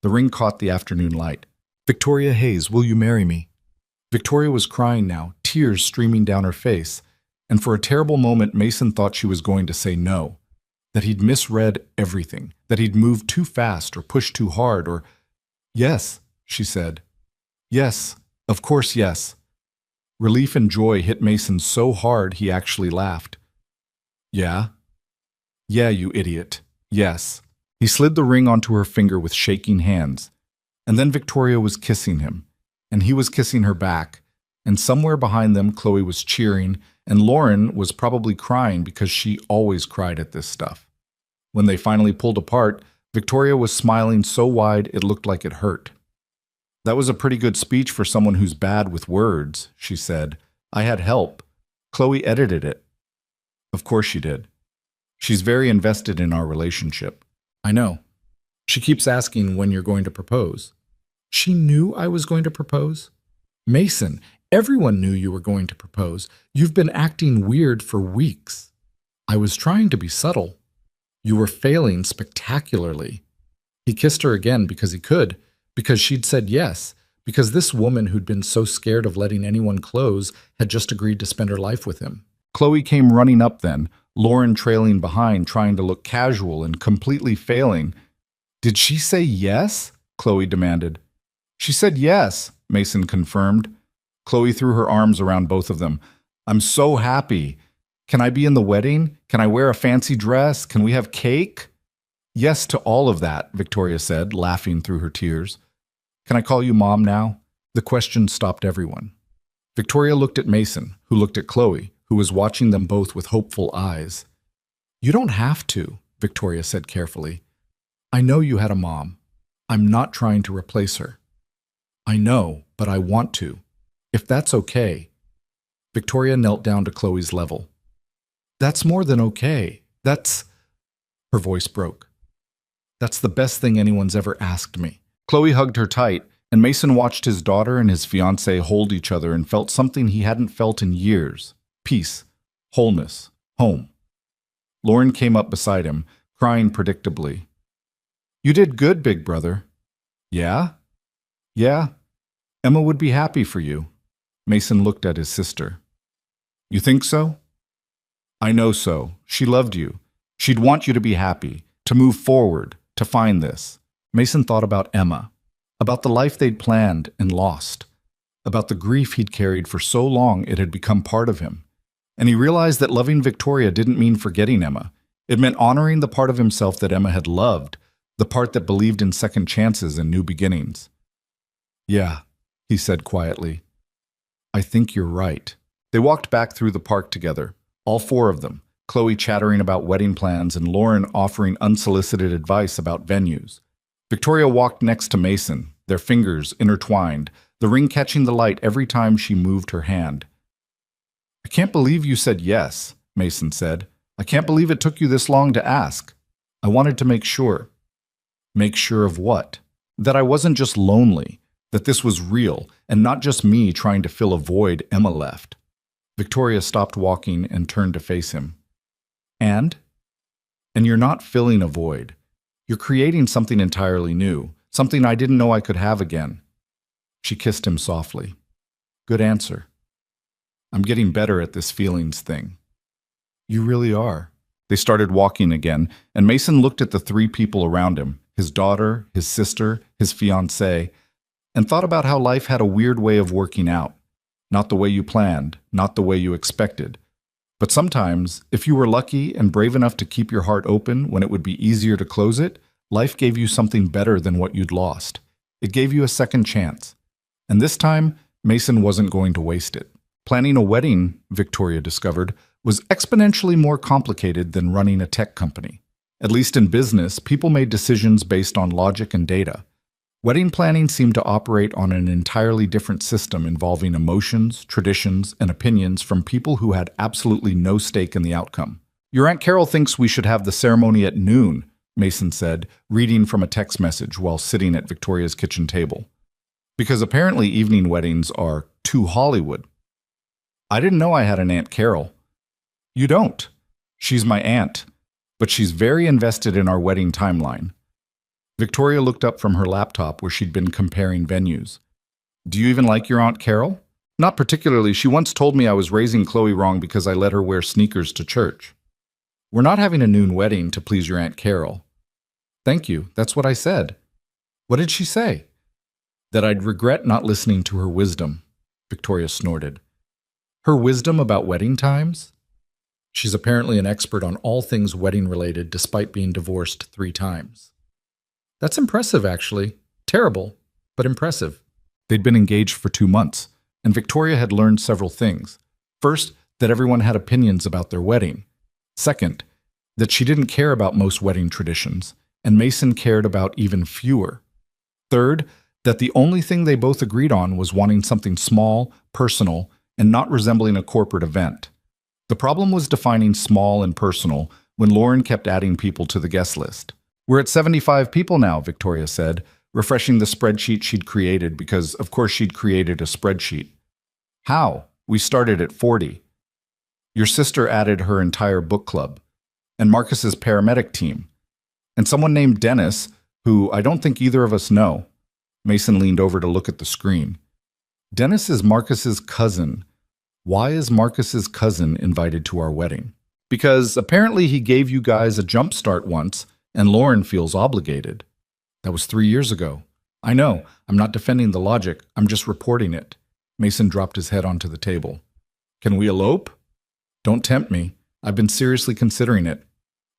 [SPEAKER 1] The ring caught the afternoon light. "Victoria Hayes, will you marry me?" Victoria was crying now, tears streaming down her face, and for a terrible moment Mason thought she was going to say no, that he'd misread everything, that he'd moved too fast or pushed too hard or— "Yes," she said. "Yes, of course yes." Relief and joy hit Mason so hard he actually laughed. "Yeah?" "Yeah, you idiot. Yes. He slid the ring onto her finger with shaking hands, and then Victoria was kissing him, and he was kissing her back, and somewhere behind them Chloe was cheering, and Lauren was probably crying because she always cried at this stuff. When they finally pulled apart, Victoria was smiling so wide it looked like it hurt. "That was a pretty good speech for someone who's bad with words," she said. "I had help. Chloe edited it." "Of course she did. She's very invested in our relationship." "I know. She keeps asking when you're going to propose." "She knew I was going to propose?" "Mason, everyone knew you were going to propose. You've been acting weird for weeks." "I was trying to be subtle." "You were failing spectacularly." He kissed her again because he could, because she'd said yes, because this woman who'd been so scared of letting anyone close had just agreed to spend her life with him. Chloe came running up then, Lauren trailing behind, trying to look casual and completely failing. "Did she say yes?" Chloe demanded. "She said yes," Mason confirmed. Chloe threw her arms around both of them. "I'm so happy. Can I be in the wedding? Can I wear a fancy dress? Can we have cake?" "Yes to all of that," Victoria said, laughing through her tears. "Can I call you Mom now?" The question stopped everyone. Victoria looked at Mason, who looked at Chloe, who was watching them both with hopeful eyes. "You don't have to," Victoria said carefully. "I know you had a mom. I'm not trying to replace her." "I know, but I want to. If that's okay." Victoria knelt down to Chloe's level. "That's more than okay. That's—" Her voice broke. "That's the best thing anyone's ever asked me." Chloe hugged her tight, and Mason watched his daughter and his fiancée hold each other and felt something he hadn't felt in years. Peace, wholeness, home. Lauren came up beside him, crying predictably. "You did good, big brother." "Yeah?" "Yeah. Emma would be happy for you." Mason looked at his sister. "You think so?" "I know so. She loved you. She'd want you to be happy, to move forward, to find this." Mason thought about Emma, about the life they'd planned and lost, about the grief he'd carried for so long it had become part of him. And he realized that loving Victoria didn't mean forgetting Emma. It meant honoring the part of himself that Emma had loved, the part that believed in second chances and new beginnings. "Yeah," he said quietly. "I think you're right." They walked back through the park together, all four of them, Chloe chattering about wedding plans and Lauren offering unsolicited advice about venues. Victoria walked next to Mason, their fingers intertwined, the ring catching the light every time she moved her hand. "I can't believe you said yes," Mason said. "I can't believe it took you this long to ask. I wanted to make sure." "Make sure of what?" "That I wasn't just lonely, that this was real, and not just me trying to fill a void Emma left." Victoria stopped walking and turned to face him. And you're not filling a void. You're creating something entirely new, something I didn't know I could have again." She kissed him softly. "Good answer. I'm getting better at this feelings thing." "You really are." They started walking again, and Mason looked at the three people around him, his daughter, his sister, his fiancée, and thought about how life had a weird way of working out. Not the way you planned, not the way you expected. But sometimes, if you were lucky and brave enough to keep your heart open when it would be easier to close it, life gave you something better than what you'd lost. It gave you a second chance. And this time, Mason wasn't going to waste it. Planning a wedding, Victoria discovered, was exponentially more complicated than running a tech company. At least in business, people made decisions based on logic and data. Wedding planning seemed to operate on an entirely different system involving emotions, traditions, and opinions from people who had absolutely no stake in the outcome. "Your Aunt Carol thinks we should have the ceremony at noon," Mason said, reading from a text message while sitting at Victoria's kitchen table. "Because apparently evening weddings are too Hollywood." "I didn't know I had an Aunt Carol." "You don't. She's my aunt, but she's very invested in our wedding timeline." Victoria looked up from her laptop where she'd been comparing venues. "Do you even like your Aunt Carol?" "Not particularly. She once told me I was raising Chloe wrong because I let her wear sneakers to church." "We're not having a noon wedding to please your Aunt Carol." "Thank you. That's what I said." "What did she say?" "That I'd regret not listening to her wisdom," Victoria snorted. "Her wisdom about wedding times?" She's apparently an expert on all things wedding-related despite being divorced 3 times. That's impressive, actually. Terrible, but impressive. They'd been engaged for 2 months, and Victoria had learned several things. First, that everyone had opinions about their wedding. Second, that she didn't care about most wedding traditions, and Mason cared about even fewer. Third, that the only thing they both agreed on was wanting something small, personal, and not resembling a corporate event. The problem was defining small and personal when Lauren kept adding people to the guest list. "We're at 75 people now," Victoria said, refreshing the spreadsheet she'd created because, of course, she'd created a spreadsheet. "How? We started at 40. Your sister added her entire book club, and Marcus's paramedic team, and someone named Dennis, who I don't think either of us know." Mason leaned over to look at the screen. "Dennis is Marcus's cousin. Why is Marcus's cousin invited to our wedding?" "Because apparently he gave you guys a jump start once, and Lauren feels obligated." "That was 3 years ago." "I know. I'm not defending the logic. I'm just reporting it." Mason dropped his head onto the table. "Can we elope?" "Don't tempt me. I've been seriously considering it.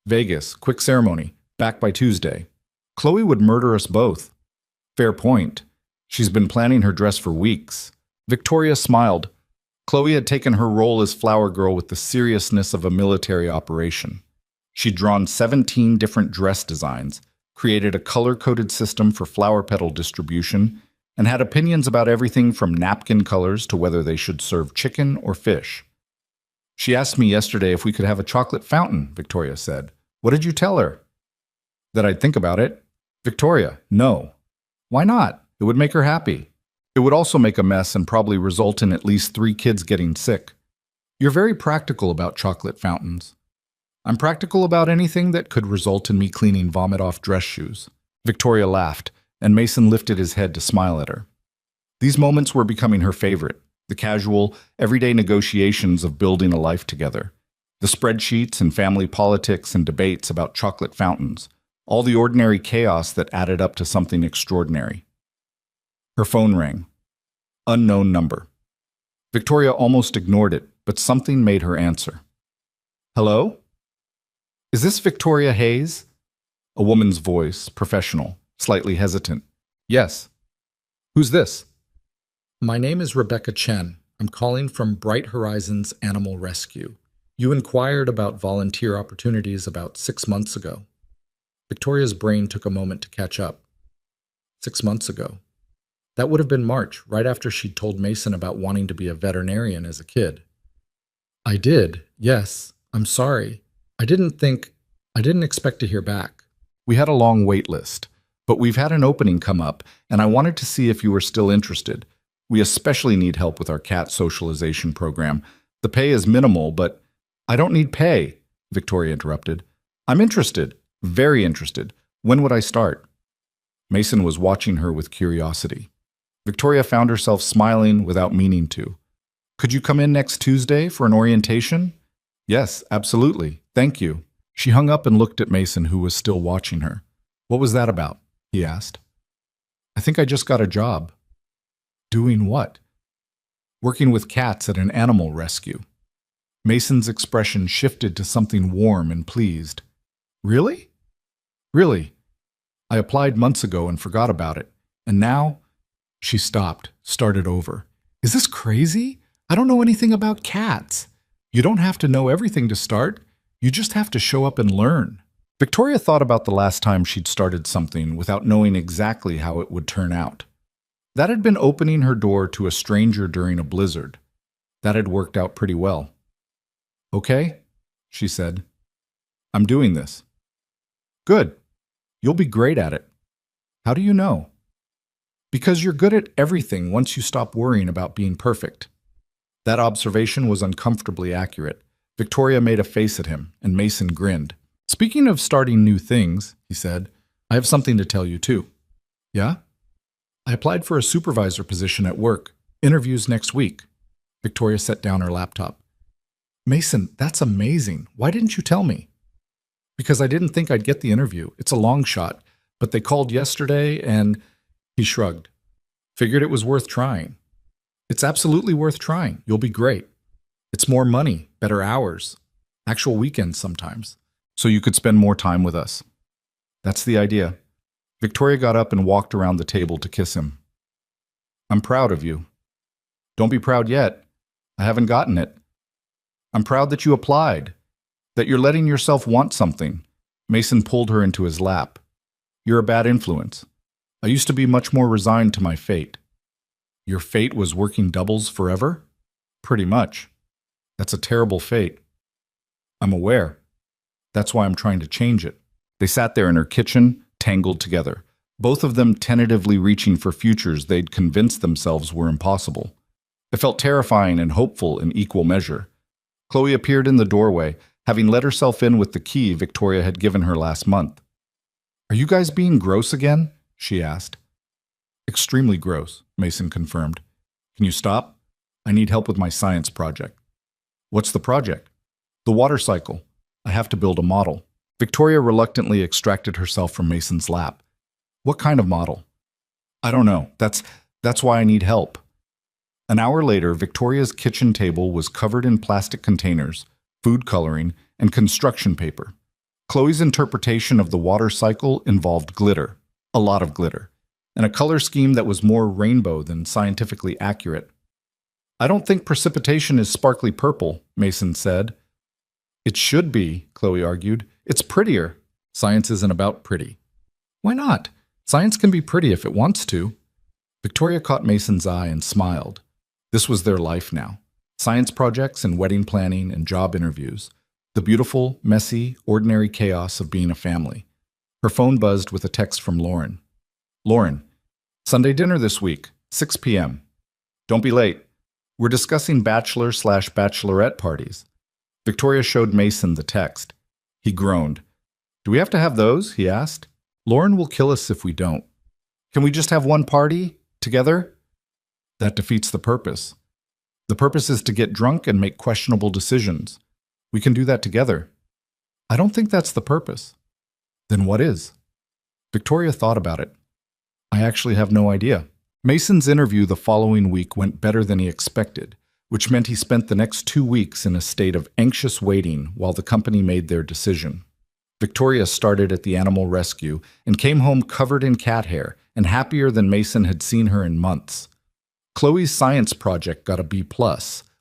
[SPEAKER 1] Vegas, quick ceremony, back by Tuesday. Chloe would murder us both." "Fair point. She's been planning her dress for weeks." Victoria smiled. Chloe had taken her role as flower girl with the seriousness of a military operation. She'd drawn 17 different dress designs, created a color-coded system for flower petal distribution, and had opinions about everything from napkin colors to whether they should serve chicken or fish. "She asked me yesterday if we could have a chocolate fountain," Victoria said. "What did you tell her?" "That I'd think about it." "Victoria, no." "Why not? It would make her happy." "It would also make a mess and probably result in at least 3 kids getting sick." "You're very practical about chocolate fountains." "I'm practical about anything that could result in me cleaning vomit off dress shoes." Victoria laughed, and Mason lifted his head to smile at her. These moments were becoming her favorite, the casual, everyday negotiations of building a life together. The spreadsheets and family politics and debates about chocolate fountains, all the ordinary chaos that added up to something extraordinary. Her phone rang. Unknown number. Victoria almost ignored it, but something made her answer. "Hello? Is this Victoria Hayes?" A woman's voice, professional, slightly hesitant. "Yes." "Who's this?" "My name is Rebecca Chen. I'm calling from Bright Horizons Animal Rescue. You inquired about volunteer opportunities about 6 months ago." Victoria's brain took a moment to catch up. 6 months ago. That would have been March, right after she'd told Mason about wanting to be a veterinarian as a kid. "I did, yes. I'm sorry. I didn't expect to hear back." "We had a long wait list, but we've had an opening come up, and I wanted to see if you were still interested. We especially need help with our cat socialization program. The pay is minimal, but—" "I don't need pay," Victoria interrupted. "I'm interested, very interested. When would I start?" Mason was watching her with curiosity. Victoria found herself smiling without meaning to. "Could you come in next Tuesday for an orientation?" "Yes, absolutely. Thank you." She hung up and looked at Mason, who was still watching her. "What was that about?" he asked. "I think I just got a job." "Doing what?" "Working with cats at an animal rescue." Mason's expression shifted to something warm and pleased. "Really?" "Really. I applied months ago and forgot about it. And now—" She stopped, started over. "Is this crazy? I don't know anything about cats." "You don't have to know everything to start. You just have to show up and learn." Victoria thought about the last time she'd started something without knowing exactly how it would turn out. That had been opening her door to a stranger during a blizzard. That had worked out pretty well. "Okay," she said. "I'm doing this." "Good. You'll be great at it." "How do you know?" "Because you're good at everything once you stop worrying about being perfect." That observation was uncomfortably accurate. Victoria made a face at him, and Mason grinned. "Speaking of starting new things," he said, "I have something to tell you too." "Yeah?" "I applied for a supervisor position at work. Interviews next week." Victoria set down her laptop. "Mason, that's amazing. Why didn't you tell me?" "Because I didn't think I'd get the interview. It's a long shot. But they called yesterday and—" He shrugged. "Figured it was worth trying." "It's absolutely worth trying. You'll be great. It's more money, better hours." Actual weekends sometimes. So you could spend more time with us. That's the idea. Victoria got up and walked around the table to kiss him. I'm proud of you. Don't be proud yet. I haven't gotten it. I'm proud that you applied, that you're letting yourself want something. Mason pulled her into his lap. You're a bad influence. I used to be much more resigned to my fate. Your fate was working doubles forever? Pretty much. That's a terrible fate. I'm aware. That's why I'm trying to change it. They sat there in her kitchen, tangled together, both of them tentatively reaching for futures they'd convinced themselves were impossible. It felt terrifying and hopeful in equal measure. Chloe appeared in the doorway, having let herself in with the key Victoria had given her last month. Are you guys being gross again? She asked. Extremely gross, Mason confirmed. Can you stop? I need help with my science project. What's the project? The water cycle. I have to build a model. Victoria reluctantly extracted herself from Mason's lap. What kind of model? I don't know. That's why I need help. An hour later, Victoria's kitchen table was covered in plastic containers, food coloring, and construction paper. Chloe's interpretation of the water cycle involved glitter, a lot of glitter, and a color scheme that was more rainbow than scientifically accurate. I don't think precipitation is sparkly purple, Mason said. It should be, Chloe argued. It's prettier. Science isn't about pretty. Why not? Science can be pretty if it wants to. Victoria caught Mason's eye and smiled. This was their life now. Science projects and wedding planning and job interviews. The beautiful, messy, ordinary chaos of being a family. Her phone buzzed with a text from Lauren. Lauren, Sunday dinner this week, 6 p.m. Don't be late. We're discussing bachelor/bachelorette parties. Victoria showed Mason the text. He groaned. Do we have to have those? He asked. Lauren will kill us if we don't. Can we just have one party? Together? That defeats the purpose. The purpose is to get drunk and make questionable decisions. We can do that together. I don't think that's the purpose. Then what is? Victoria thought about it. I actually have no idea. Mason's interview the following week went better than he expected, which meant he spent the next 2 weeks in a state of anxious waiting while the company made their decision. Victoria started at the animal rescue and came home covered in cat hair and happier than Mason had seen her in months. Chloe's science project got a B+,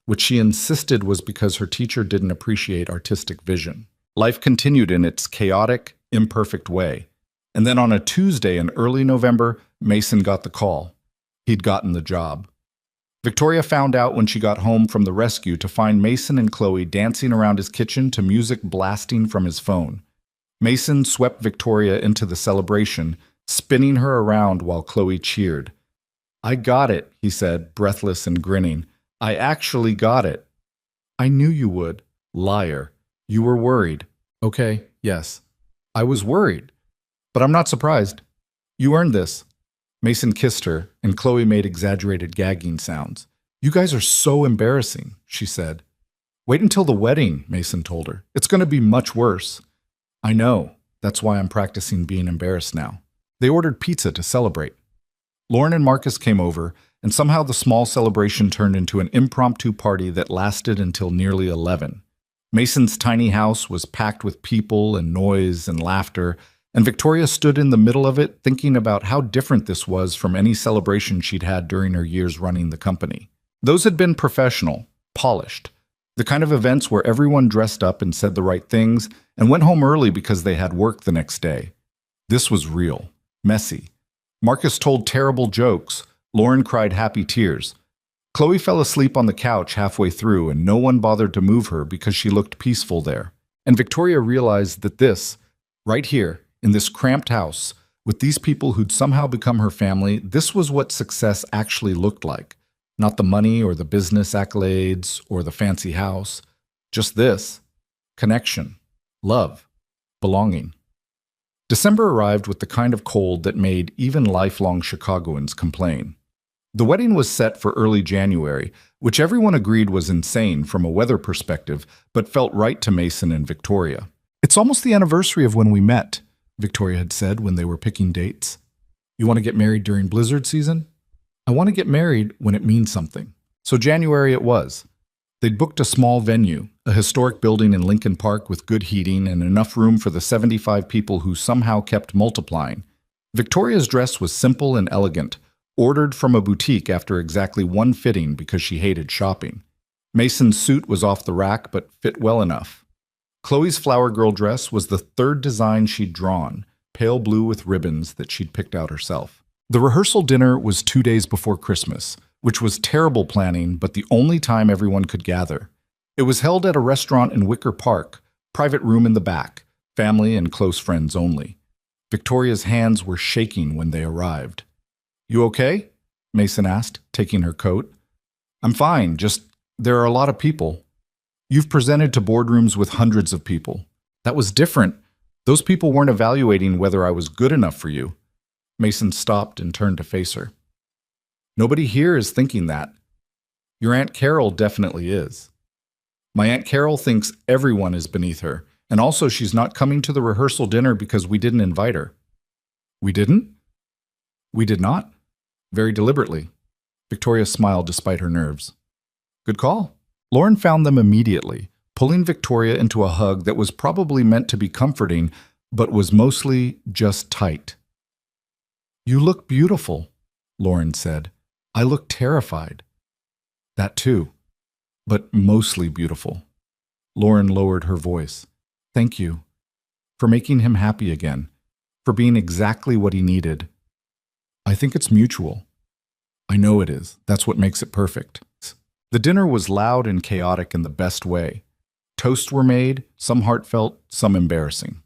[SPEAKER 1] which she insisted was because her teacher didn't appreciate artistic vision. Life continued in its chaotic, imperfect way. And then on a Tuesday in early November, Mason got the call. He'd gotten the job. Victoria found out when she got home from the rescue to find Mason and Chloe dancing around his kitchen to music blasting from his phone. Mason swept Victoria into the celebration, spinning her around while Chloe cheered. I got it, he said, breathless and grinning. I actually got it. I knew you would. Liar. You were worried. Okay, yes. I was worried. But I'm not surprised. You earned this. Mason kissed her, and Chloe made exaggerated gagging sounds. You guys are so embarrassing, she said. Wait until the wedding, Mason told her. It's going to be much worse. I know. That's why I'm practicing being embarrassed now. They ordered pizza to celebrate. Lauren and Marcus came over, and somehow the small celebration turned into an impromptu party that lasted until nearly 11. Mason's tiny house was packed with people and noise and laughter, and Victoria stood in the middle of it thinking about how different this was from any celebration she'd had during her years running the company. Those had been professional, polished, the kind of events where everyone dressed up and said the right things and went home early because they had work the next day. This was real, messy. Marcus told terrible jokes. Lauren cried happy tears. Chloe fell asleep on the couch halfway through, and no one bothered to move her because she looked peaceful there. And Victoria realized that this, right here, in this cramped house, with these people who'd somehow become her family, this was what success actually looked like. Not the money or the business accolades or the fancy house. Just this. Connection. Love. Belonging. December arrived with the kind of cold that made even lifelong Chicagoans complain. The wedding was set for early January, which everyone agreed was insane from a weather perspective, but felt right to Mason and Victoria. It's almost the anniversary of when we met, Victoria had said when they were picking dates. You want to get married during blizzard season? I want to get married when it means something. So January it was. They'd booked a small venue, a historic building in Lincoln Park with good heating and enough room for the 75 people who somehow kept multiplying. Victoria's dress was simple and elegant, ordered from a boutique after exactly one fitting because she hated shopping. Mason's suit was off the rack but fit well enough. Chloe's flower girl dress was the third design she'd drawn, pale blue with ribbons that she'd picked out herself. The rehearsal dinner was 2 days before Christmas, which was terrible planning but the only time everyone could gather. It was held at a restaurant in Wicker Park, private room in the back, family and close friends only. Victoria's hands were shaking when they arrived. "You okay?" Mason asked, taking her coat. "I'm fine, just there are a lot of people. You've presented to boardrooms with hundreds of people. That was different. Those people weren't evaluating whether I was good enough for you." Mason stopped and turned to face her. "Nobody here is thinking that. Your Aunt Carol definitely is. My Aunt Carol thinks everyone is beneath her, and also she's not coming to the rehearsal dinner because we didn't invite her." "We didn't?" "We did not." Very deliberately. Victoria smiled despite her nerves. "Good call." Lauren found them immediately, pulling Victoria into a hug that was probably meant to be comforting, but was mostly just tight. "You look beautiful," Lauren said. "I look terrified." "That too, but mostly beautiful." Lauren lowered her voice. "Thank you. For making him happy again. For being exactly what he needed. I think it's mutual." "I know it is. That's what makes it perfect." The dinner was loud and chaotic in the best way. Toasts were made, some heartfelt, some embarrassing.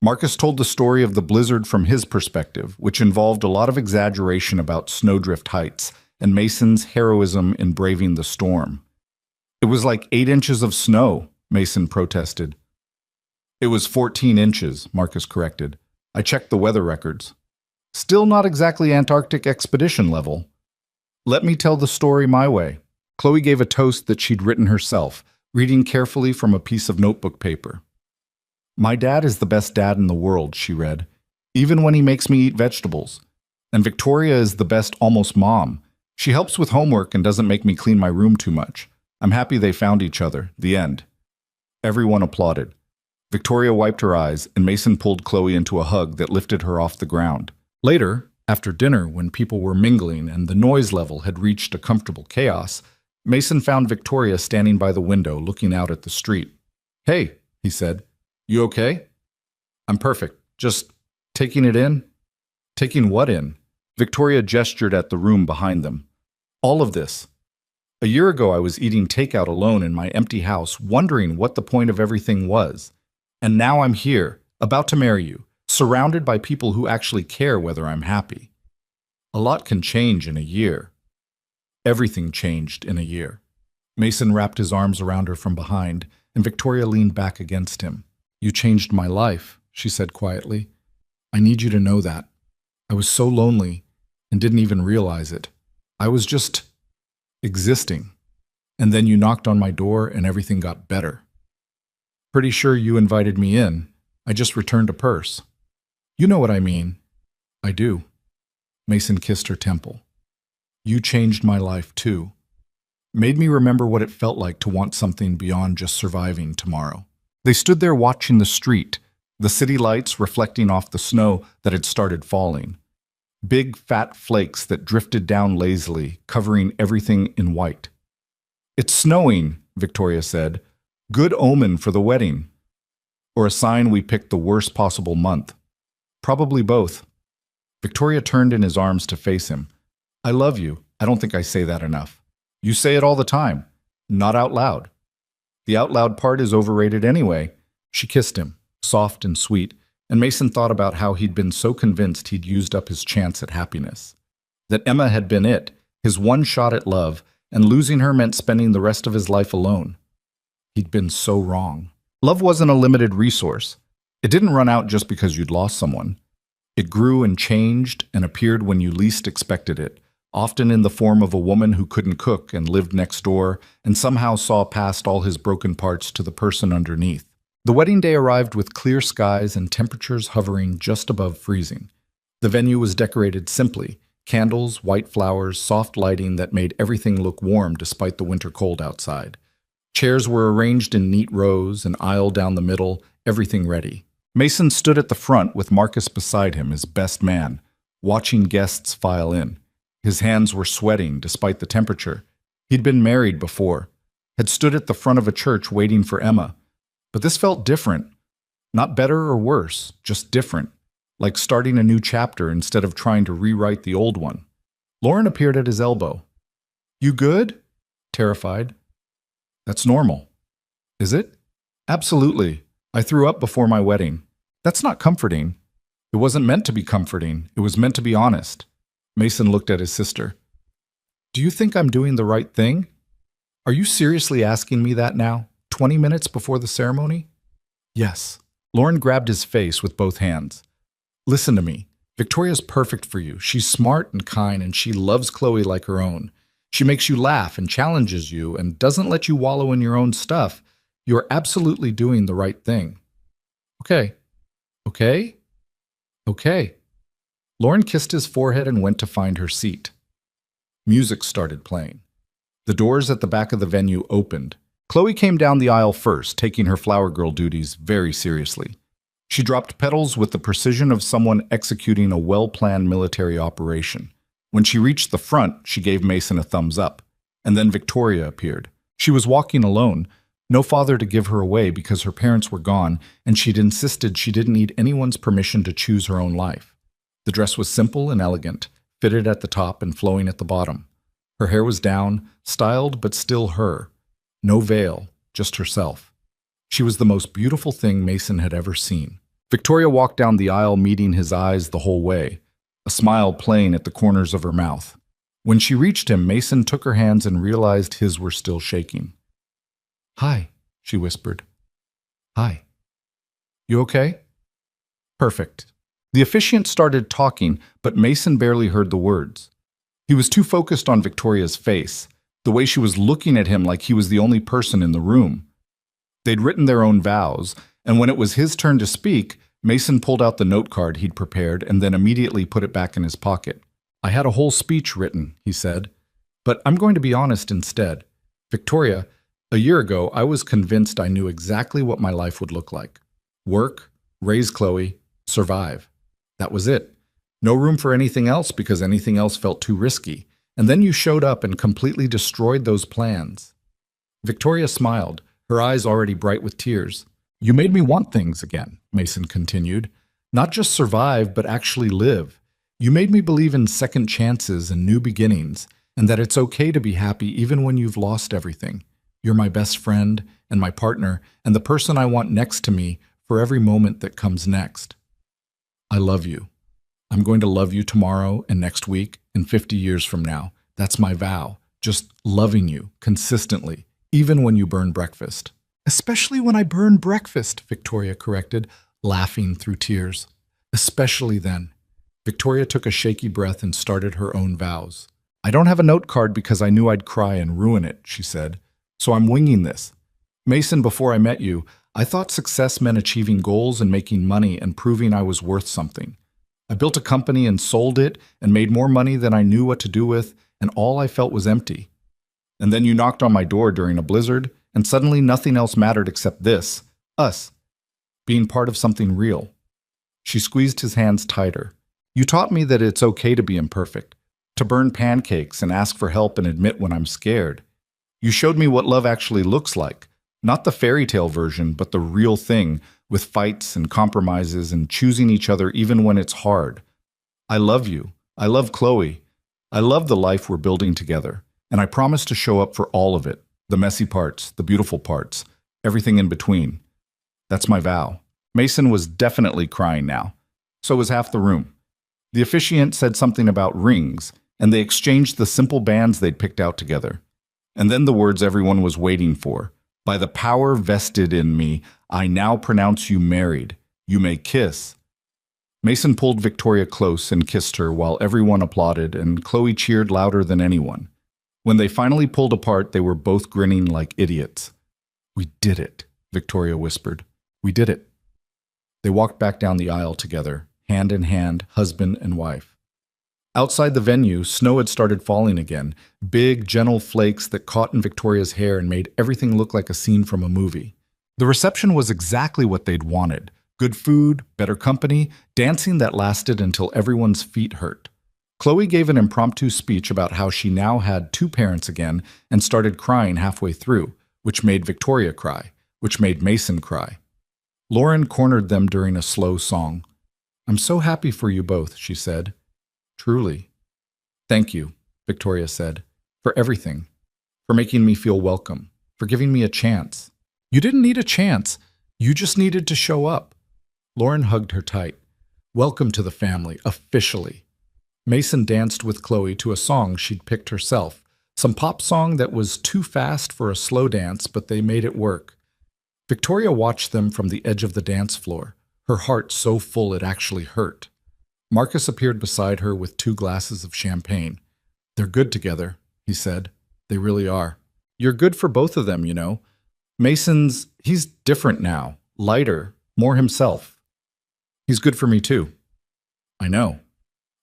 [SPEAKER 1] Marcus told the story of the blizzard from his perspective, which involved a lot of exaggeration about snowdrift heights and Mason's heroism in braving the storm. "It was like 8 inches of snow," Mason protested. "It was 14 inches, Marcus corrected. "I checked the weather records." "Still not exactly Antarctic expedition level." "Let me tell the story my way." Chloe gave a toast that she'd written herself, reading carefully from a piece of notebook paper. "My dad is the best dad in the world," she read, "even when he makes me eat vegetables. And Victoria is the best almost mom. She helps with homework and doesn't make me clean my room too much. I'm happy they found each other. The end." Everyone applauded. Victoria wiped her eyes, and Mason pulled Chloe into a hug that lifted her off the ground. Later, after dinner, when people were mingling and the noise level had reached a comfortable chaos, Mason found Victoria standing by the window looking out at the street. "Hey," he said. "You okay?" "I'm perfect. Just taking it in." "Taking what in?" Victoria gestured at the room behind them. "All of this. A year ago I was eating takeout alone in my empty house, wondering what the point of everything was. And now I'm here, about to marry you, surrounded by people who actually care whether I'm happy. A lot can change in a year." Everything changed in a year. Mason wrapped his arms around her from behind, and Victoria leaned back against him. "You changed my life," she said quietly. "I need you to know that. I was so lonely and didn't even realize it. I was just existing. And then you knocked on my door and everything got better. Pretty sure you invited me in. I just returned a purse." "You know what I mean." "I do." Mason kissed her temple. "You changed my life too. Made me remember what it felt like to want something beyond just surviving tomorrow." They stood there watching the street, the city lights reflecting off the snow that had started falling. Big, fat flakes that drifted down lazily, covering everything in white. "It's snowing," Victoria said. "Good omen for the wedding. Or a sign we picked the worst possible month." "Probably both." Victoria turned in his arms to face him. "I love you. I don't think I say that enough. You say it all the time. Not out loud." "The out loud part is overrated anyway." She kissed him, soft and sweet, and Mason thought about how he'd been so convinced he'd used up his chance at happiness. That Emma had been it, his one shot at love, and losing her meant spending the rest of his life alone. He'd been so wrong. Love wasn't a limited resource. It didn't run out just because you'd lost someone. It grew and changed and appeared when you least expected it, often in the form of a woman who couldn't cook and lived next door and somehow saw past all his broken parts to the person underneath. The wedding day arrived with clear skies and temperatures hovering just above freezing. The venue was decorated simply, candles, white flowers, soft lighting that made everything look warm despite the winter cold outside. Chairs were arranged in neat rows, an aisle down the middle, everything ready. Mason stood at the front with Marcus beside him, his best man, watching guests file in. His hands were sweating despite the temperature. He'd been married before, had stood at the front of a church waiting for Emma. But this felt different. Not better or worse, just different. Like starting a new chapter instead of trying to rewrite the old one. Lauren appeared at his elbow. "You good?" Terrified. "That's normal." "Is it?" "Absolutely. I threw up before my wedding." "That's not comforting." "It wasn't meant to be comforting. It was meant to be honest." Mason looked at his sister. "Do you think I'm doing the right thing? Are you seriously asking me that now, 20 minutes before the ceremony?" "Yes." Lauren grabbed his face with both hands. "Listen to me. Victoria's perfect for you. She's smart and kind, and she loves Chloe like her own. She makes you laugh and challenges you and doesn't let you wallow in your own stuff. You're absolutely doing the right thing." "Okay. Okay? Okay." Lauren kissed his forehead and went to find her seat. Music started playing. The doors at the back of the venue opened. Chloe came down the aisle first, taking her flower girl duties very seriously. She dropped petals with the precision of someone executing a well-planned military operation. When she reached the front, she gave Mason a thumbs up. And then Victoria appeared. She was walking alone, no father to give her away because her parents were gone, and she'd insisted she didn't need anyone's permission to choose her own life. The dress was simple and elegant, fitted at the top and flowing at the bottom. Her hair was down, styled but still her. No veil, just herself. She was the most beautiful thing Mason had ever seen. Victoria walked down the aisle, meeting his eyes the whole way, a smile playing at the corners of her mouth. When she reached him, Mason took her hands and realized his were still shaking. "Hi," she whispered. "Hi. You okay?" "Perfect." The officiant started talking, but Mason barely heard the words. He was too focused on Victoria's face, the way she was looking at him like he was the only person in the room. They'd written their own vows, and when it was his turn to speak, Mason pulled out the note card he'd prepared and then immediately put it back in his pocket. "I had a whole speech written," he said, "but I'm going to be honest instead. Victoria, a year ago, I was convinced I knew exactly what my life would look like. Work, raise Chloe, survive. That was it. No room for anything else because anything else felt too risky. And then you showed up and completely destroyed those plans." Victoria smiled, her eyes already bright with tears. "You made me want things again," Mason continued. "Not just survive, but actually live. You made me believe in second chances and new beginnings, and that it's okay to be happy even when you've lost everything. You're my best friend and my partner and the person I want next to me for every moment that comes next. I love you. I'm going to love you tomorrow and next week and 50 years from now. That's my vow. Just loving you consistently, even when you burn breakfast." "Especially when I burn breakfast," Victoria corrected, laughing through tears. "Especially then." Victoria took a shaky breath and started her own vows. "I don't have a note card because I knew I'd cry and ruin it," she said. "So I'm winging this. Mason, before I met you, I thought success meant achieving goals and making money and proving I was worth something. I built a company and sold it and made more money than I knew what to do with, and all I felt was empty. And then you knocked on my door during a blizzard, and suddenly nothing else mattered except this, us, being part of something real." She squeezed his hands tighter. "You taught me that it's okay to be imperfect, to burn pancakes and ask for help and admit when I'm scared. You showed me what love actually looks like, not the fairy tale version, but the real thing, with fights and compromises and choosing each other even when it's hard. I love you. I love Chloe. I love the life we're building together, and I promise to show up for all of it, the messy parts, the beautiful parts, everything in between. That's my vow." Mason was definitely crying now. So was half the room. The officiant said something about rings, and they exchanged the simple bands they'd picked out together. And then the words everyone was waiting for. "By the power vested in me, I now pronounce you married. You may kiss." Mason pulled Victoria close and kissed her while everyone applauded, and Chloe cheered louder than anyone. When they finally pulled apart, they were both grinning like idiots. "We did it," Victoria whispered. "We did it." They walked back down the aisle together, hand in hand, husband and wife. Outside the venue, snow had started falling again, big, gentle flakes that caught in Victoria's hair and made everything look like a scene from a movie. The reception was exactly what they'd wanted. Good food, better company, dancing that lasted until everyone's feet hurt. Chloe gave an impromptu speech about how she now had two parents again and started crying halfway through, which made Victoria cry, which made Mason cry. Lauren cornered them during a slow song. "I'm so happy for you both," she said. "Truly." "Thank you," Victoria said, "for everything, for making me feel welcome, for giving me a chance." "You didn't need a chance. You just needed to show up." Lauren hugged her tight. "Welcome to the family, officially." Mason danced with Chloe to a song she'd picked herself, some pop song that was too fast for a slow dance, but they made it work. Victoria watched them from the edge of the dance floor, her heart so full it actually hurt. Marcus appeared beside her with 2 glasses of champagne. "They're good together," he said. "They really are. You're good for both of them, you know. He's different now, lighter, more himself. He's good for me too." "I know.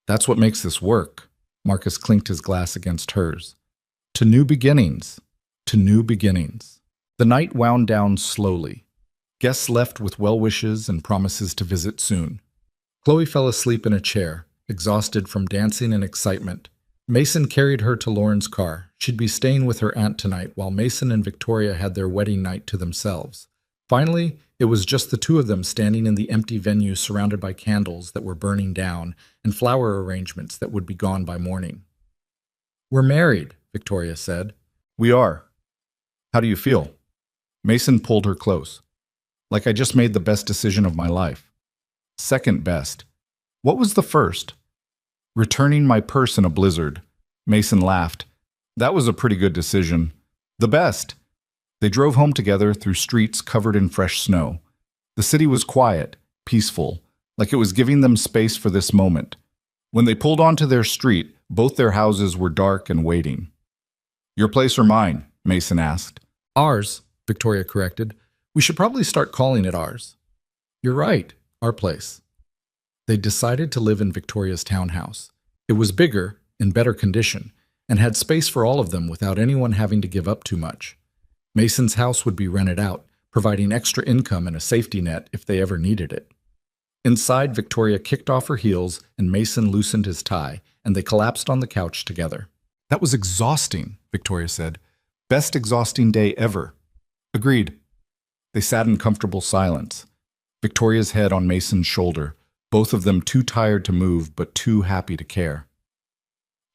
[SPEAKER 1] That's what makes this work." Marcus clinked his glass against hers. "To new beginnings. To new beginnings." The night wound down slowly. Guests left with well wishes and promises to visit soon. Chloe fell asleep in a chair, exhausted from dancing and excitement. Mason carried her to Lauren's car. She'd be staying with her aunt tonight while Mason and Victoria had their wedding night to themselves. Finally, it was just the two of them standing in the empty venue surrounded by candles that were burning down and flower arrangements that would be gone by morning. "We're married," Victoria said. "We are. How do you feel?" Mason pulled her close. "Like I just made the best decision of my life." "Second best." "What was the first?" "Returning my purse in a blizzard." Mason laughed. "That was a pretty good decision." "The best." They drove home together through streets covered in fresh snow. The city was quiet, peaceful, like it was giving them space for this moment. When they pulled onto their street, both their houses were dark and waiting. "Your place or mine?" Mason asked. "Ours," Victoria corrected. "We should probably start calling it ours." "You're right, our place." They decided to live in Victoria's townhouse. It was bigger, in better condition, and had space for all of them without anyone having to give up too much. Mason's house would be rented out, providing extra income and a safety net if they ever needed it. Inside, Victoria kicked off her heels and Mason loosened his tie, and they collapsed on the couch together. "That was exhausting," Victoria said. "Best exhausting day ever." "Agreed." They sat in comfortable silence, Victoria's head on Mason's shoulder, both of them too tired to move but too happy to care.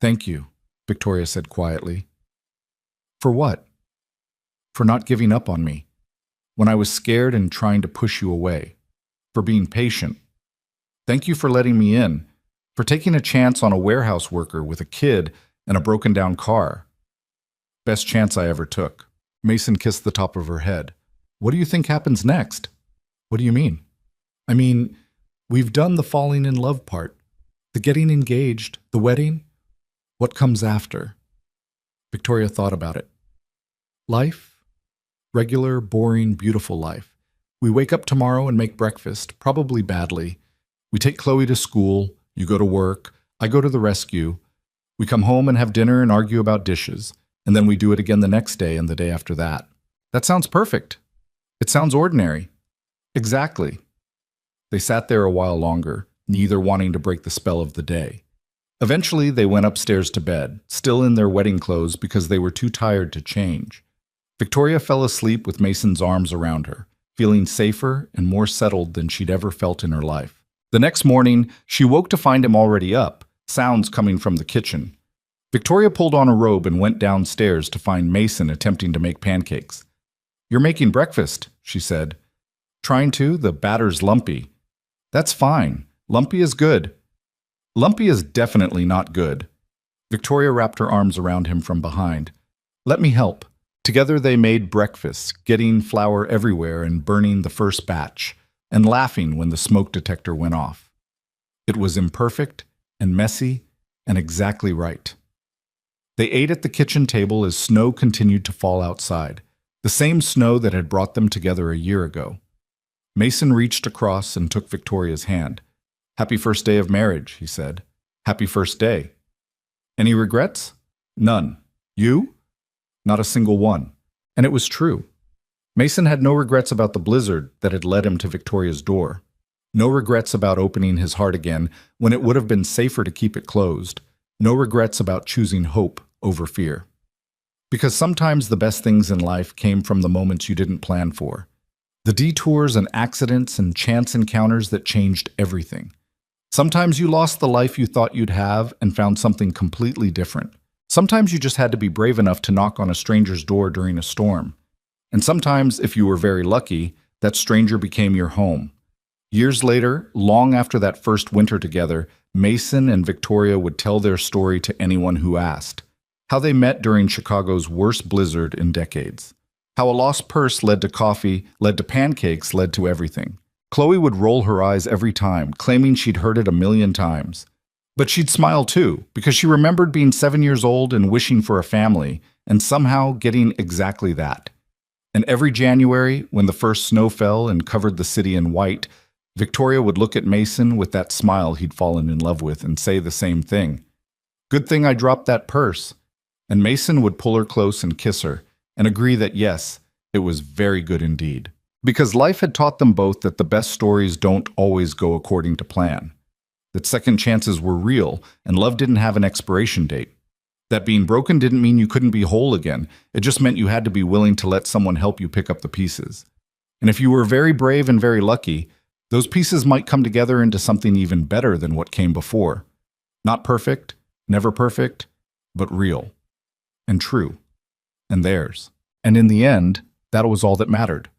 [SPEAKER 1] "Thank you," Victoria said quietly. "For what?" "For not giving up on me, when I was scared and trying to push you away. For being patient. Thank you for letting me in, for taking a chance on a warehouse worker with a kid and a broken-down car. Best chance I ever took." Mason kissed the top of her head. "What do you think happens next?" "What do you mean?" "I mean, we've done the falling in love part, the getting engaged, the wedding. What comes after?" Victoria thought about it. "Life. Regular, boring, beautiful life. We wake up tomorrow and make breakfast, probably badly. We take Chloe to school, you go to work, I go to the rescue. We come home and have dinner and argue about dishes, and then we do it again the next day and the day after that. That sounds perfect. It sounds ordinary." "Exactly." They sat there a while longer, neither wanting to break the spell of the day. Eventually, they went upstairs to bed, still in their wedding clothes because they were too tired to change. Victoria fell asleep with Mason's arms around her, feeling safer and more settled than she'd ever felt in her life. The next morning, she woke to find him already up, sounds coming from the kitchen. Victoria pulled on a robe and went downstairs to find Mason attempting to make pancakes. "You're making breakfast," she said. "Trying to, the batter's lumpy." "That's fine. Lumpy is good." "Lumpy is definitely not good." Victoria wrapped her arms around him from behind. "Let me help." Together they made breakfast, getting flour everywhere and burning the first batch, and laughing when the smoke detector went off. It was imperfect and messy and exactly right. They ate at the kitchen table as snow continued to fall outside, the same snow that had brought them together a year ago. Mason reached across and took Victoria's hand. "Happy first day of marriage," he said. Happy first day. Any regrets? None. You? Not a single one. And it was true. Mason had no regrets about the blizzard that had led him to Victoria's door. No regrets about opening his heart again when it would have been safer to keep it closed. No regrets about choosing hope over fear. Because sometimes the best things in life came from the moments you didn't plan for. The detours and accidents and chance encounters that changed everything. Sometimes you lost the life you thought you'd have and found something completely different. Sometimes you just had to be brave enough to knock on a stranger's door during a storm. And sometimes, if you were very lucky, that stranger became your home. Years later, long after that first winter together, Mason and Victoria would tell their story to anyone who asked. How they met during Chicago's worst blizzard in decades. How a lost purse led to coffee, led to pancakes, led to everything. Chloe would roll her eyes every time, claiming she'd heard it 1,000,000 times. But she'd smile too, because she remembered being 7 years old and wishing for a family, and somehow getting exactly that. And every January, when the first snow fell and covered the city in white, Victoria would look at Mason with that smile he'd fallen in love with and say the same thing. Good thing I dropped that purse. And Mason would pull her close and kiss her, and agree that yes, it was very good indeed. Because life had taught them both that the best stories don't always go according to plan. That second chances were real, and love didn't have an expiration date. That being broken didn't mean you couldn't be whole again. It just meant you had to be willing to let someone help you pick up the pieces. And if you were very brave and very lucky, those pieces might come together into something even better than what came before. Not perfect, never perfect, but real. And true. And theirs. And in the end, that was all that mattered.